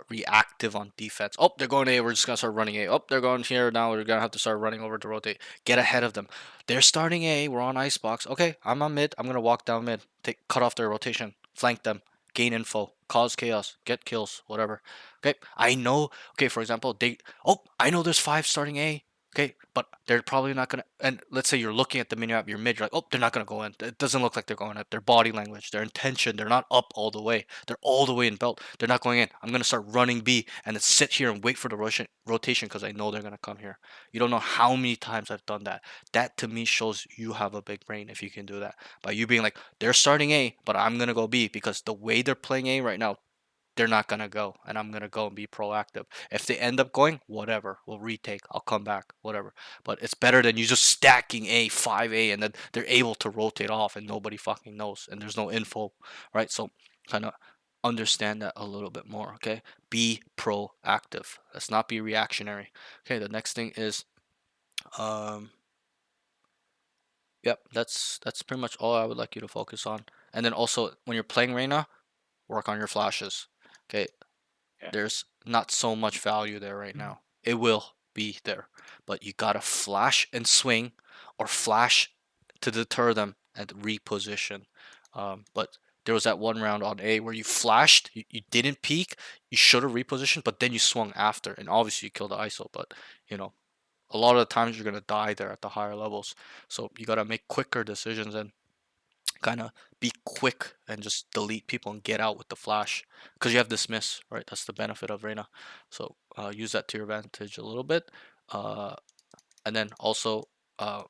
reactive on defense. Oh, they're going A. We're just gonna start running A. Oh, they're going here. Now we're gonna have to start running over to rotate. Get ahead of them. They're starting A. We're on icebox. Okay, I'm on mid. I'm gonna walk down mid. Cut off their rotation. Flank them. Gain info. Cause chaos. Get kills. Whatever. Okay. I know. Okay. For example, they. Oh, I know there's 5 starting A. Okay, but they're probably not gonna. And let's say you're looking at the menu app, you're mid. You're like, oh, they're not gonna go in. It doesn't look like they're going in. Their body language, their intention, they're not up all the way. They're all the way in belt. They're not going in. I'm gonna start running B and then sit here and wait for the rotation because I know they're gonna come here. You don't know how many times I've done that. That to me shows you have a big brain if you can do that. By you being like, they're starting A, but I'm gonna go B because the way they're playing A right now, they're not gonna go, and I'm gonna go and be proactive. If they end up going, whatever, we'll retake. I'll come back, whatever. But it's better than you just stacking A 5A and then they're able to rotate off and nobody fucking knows and there's no info, right? So kind of understand that a little bit more. Okay, be proactive. Let's not be reactionary. Okay, the next thing is, yep, that's pretty much all I would like you to focus on. And then also when you're playing Reina, work on your flashes. Okay, Yeah. there's not so much value there right now. It will. be there. But you gotta flash and swing, or flash to deter them and reposition. But there was that one round on A where you flashed, you didn't peek, you should have repositioned, but then you swung after, and obviously you killed the ISO. But you know, a lot of the times you're gonna die there at the higher levels, so you gotta make quicker decisions and kind of be quick and just delete people and get out with the flash because you have dismiss, right? That's the benefit of Reyna. So use that to your advantage a little bit, uh, and then also uh,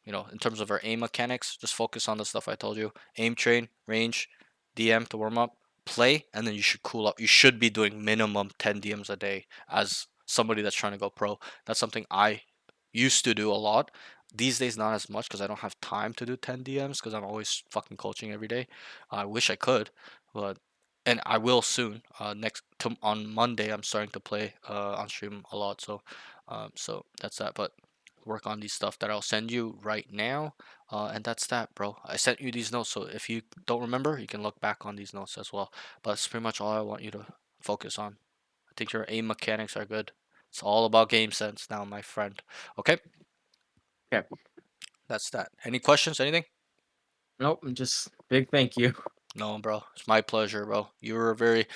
in terms of our aim mechanics, just focus on the stuff I told you. Aim train, range, DM to warm up, play, and then you should cool up. You should be doing minimum 10 DMs a day as somebody that's trying to go pro. That's something I used to do a lot. These days, not as much because I don't have time to do 10 DMs because I'm always fucking coaching every day. I wish I could, but and I will soon. On Monday, I'm starting to play on stream a lot. So that's that. But work on these stuff that I'll send you right now. And that's that, bro. I sent you these notes, so if you don't remember, you can look back on these notes as well. But it's pretty much all I want you to focus on. I think your aim mechanics are good. It's all about game sense now, my friend. Okay? Okay. That's that. Any questions? Anything? Nope. Just big thank you. No, bro. It's my pleasure, bro. You're a very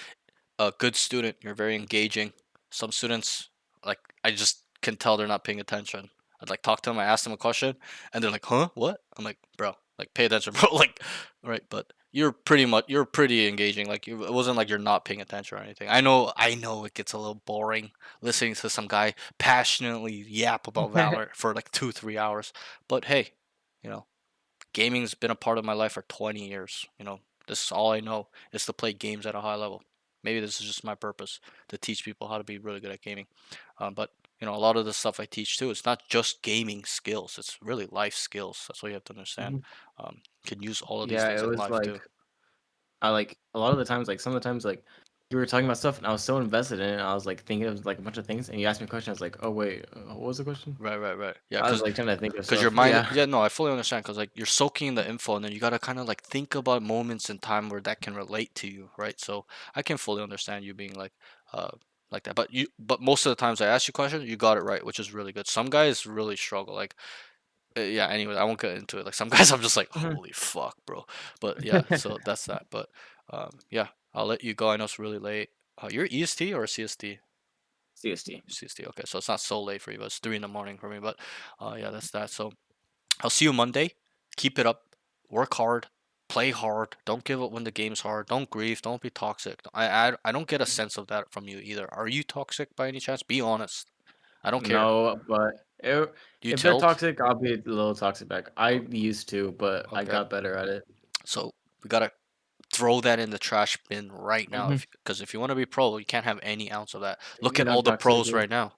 good student. You're very engaging. Some students, like, I just can tell they're not paying attention. I'd like talk to them. I ask them a question, and they're like, "Huh? What?" I'm like, "Bro, like, pay attention, bro." Like, right? But you're pretty engaging. Like, it wasn't like you're not paying attention or anything. I know it gets a little boring listening to some guy passionately yap about Valorant for like 2-3 hours. But hey, you know, gaming's been a part of my life for 20 years. This is all I know is to play games at a high level. Maybe this is just my purpose to teach people how to be really good at gaming. But a lot of the stuff I teach too, it's not just gaming skills. It's really life skills. That's what you have to understand. Mhm. You can use all of these Yeah, things it in was life too. like I like a lot of the times, like some of the times, like you were talking about stuff, and I was so invested in it. I was like thinking of like a bunch of things, and you asked me a question. I was like, oh wait, what was the question? Right. Yeah, I was like trying to think of because your stuff. mind, Yeah. yeah, no, I fully understand. Because like you're soaking in the info, and then you gotta kind of like think about moments in time where that can relate to you, right? So I can fully understand you being uh, like that. But most of the times I ask you questions, you got it right, which is really good. Some guys really struggle. Like, yeah. Anyway, I won't get into it. Like some guys, I'm just like, Mhm. holy fuck, bro. But yeah, so that's that. But yeah, I'll let you go. I know it's really late. You're EST or CST? CST. CST. Okay, so it's not so late for you, but it's 3 in the morning for me. But yeah, that's that. So I'll see you Monday. Keep it up. Work hard. Play hard. Don't give up when the game's hard. Don't grieve. Don't be toxic. I don't get a sense of that from you either. Are you toxic by any chance? Be honest. I don't care. No, but Do you if they're tilt? toxic, I'll be a little toxic back. I used to, but I Okay. got better at it. So we gotta throw that in the trash bin right now. Mhm. Because if you want to be pro, you can't have any ounce of that. Look You're at all not the pros toxicity. right now.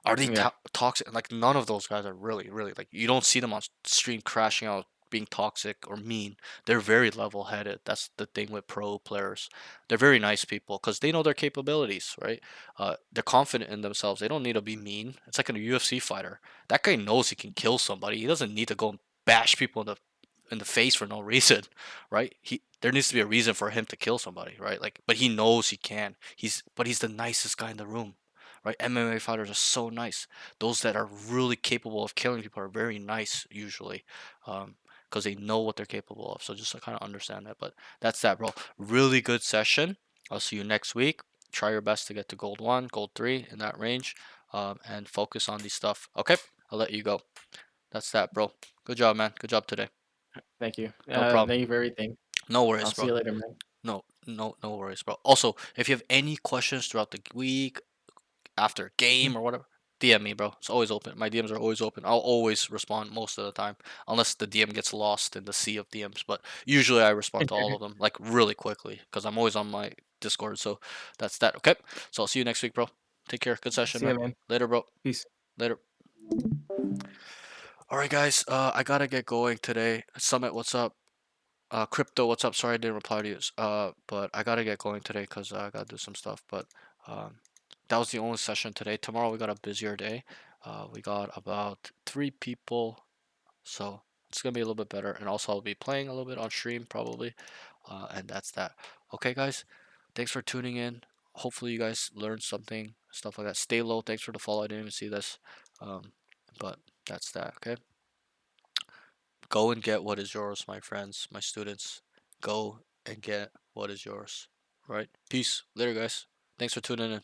Are they Yeah. toxic? Like none of those guys are really, really like you don't see them on stream crashing out, being toxic or mean. They're very level-headed. That's the thing with pro players. They're very nice people because they know their capabilities, right? They're confident in themselves. They don't need to be mean. It's like a UFC fighter. That guy knows he can kill somebody. He doesn't need to go and bash people in the face for no reason, right? There needs to be a reason for him to kill somebody, right? Like, but he knows he can. He's the nicest guy in the room, right? MMA fighters are so nice. Those that are really capable of killing people are very nice usually, because they know what they're capable of. So just to kind of understand that. But that's that, bro. Really good session. I'll see you next week. Try your best to get to gold 1, gold 3 in that range, and focus on these stuff. Okay, I'll let you go. That's that, bro. Good job, man. Good job today. Thank you. No problem. Thank you for everything. No I'll worries, see bro. you later, man. No worries, bro. Also, if you have any questions throughout the week, after a Mhm. game or whatever, DM me, bro. It's always open. My DMs are always open. I'll always respond most of the time, unless the DM gets lost in the sea of DMs. But usually I respond to all of them like really quickly because I'm always on my Discord. So that's that. Okay. So I'll see you next week, bro. Take care. Good session, See ya, man. man. Later, bro. Peace. Later. All right, guys. I gotta get going today. Summit, what's up? Crypto, what's up? Sorry I didn't reply to you. But I gotta get going today because I gotta do some stuff. But um, that was the only session today. Tomorrow we got a busier day. We got about 3 people, so it's gonna be a little bit better. And also I'll be playing a little bit on stream probably. And that's that. Okay, guys. Thanks for tuning in. Hopefully you guys learned something. stuff like that. Stay low. Thanks for the follow. I didn't even see this. But that's that. Okay. Go and get what is yours, my friends, my students. Go and get what is yours. Right. Peace. Later, guys. Thanks for tuning in.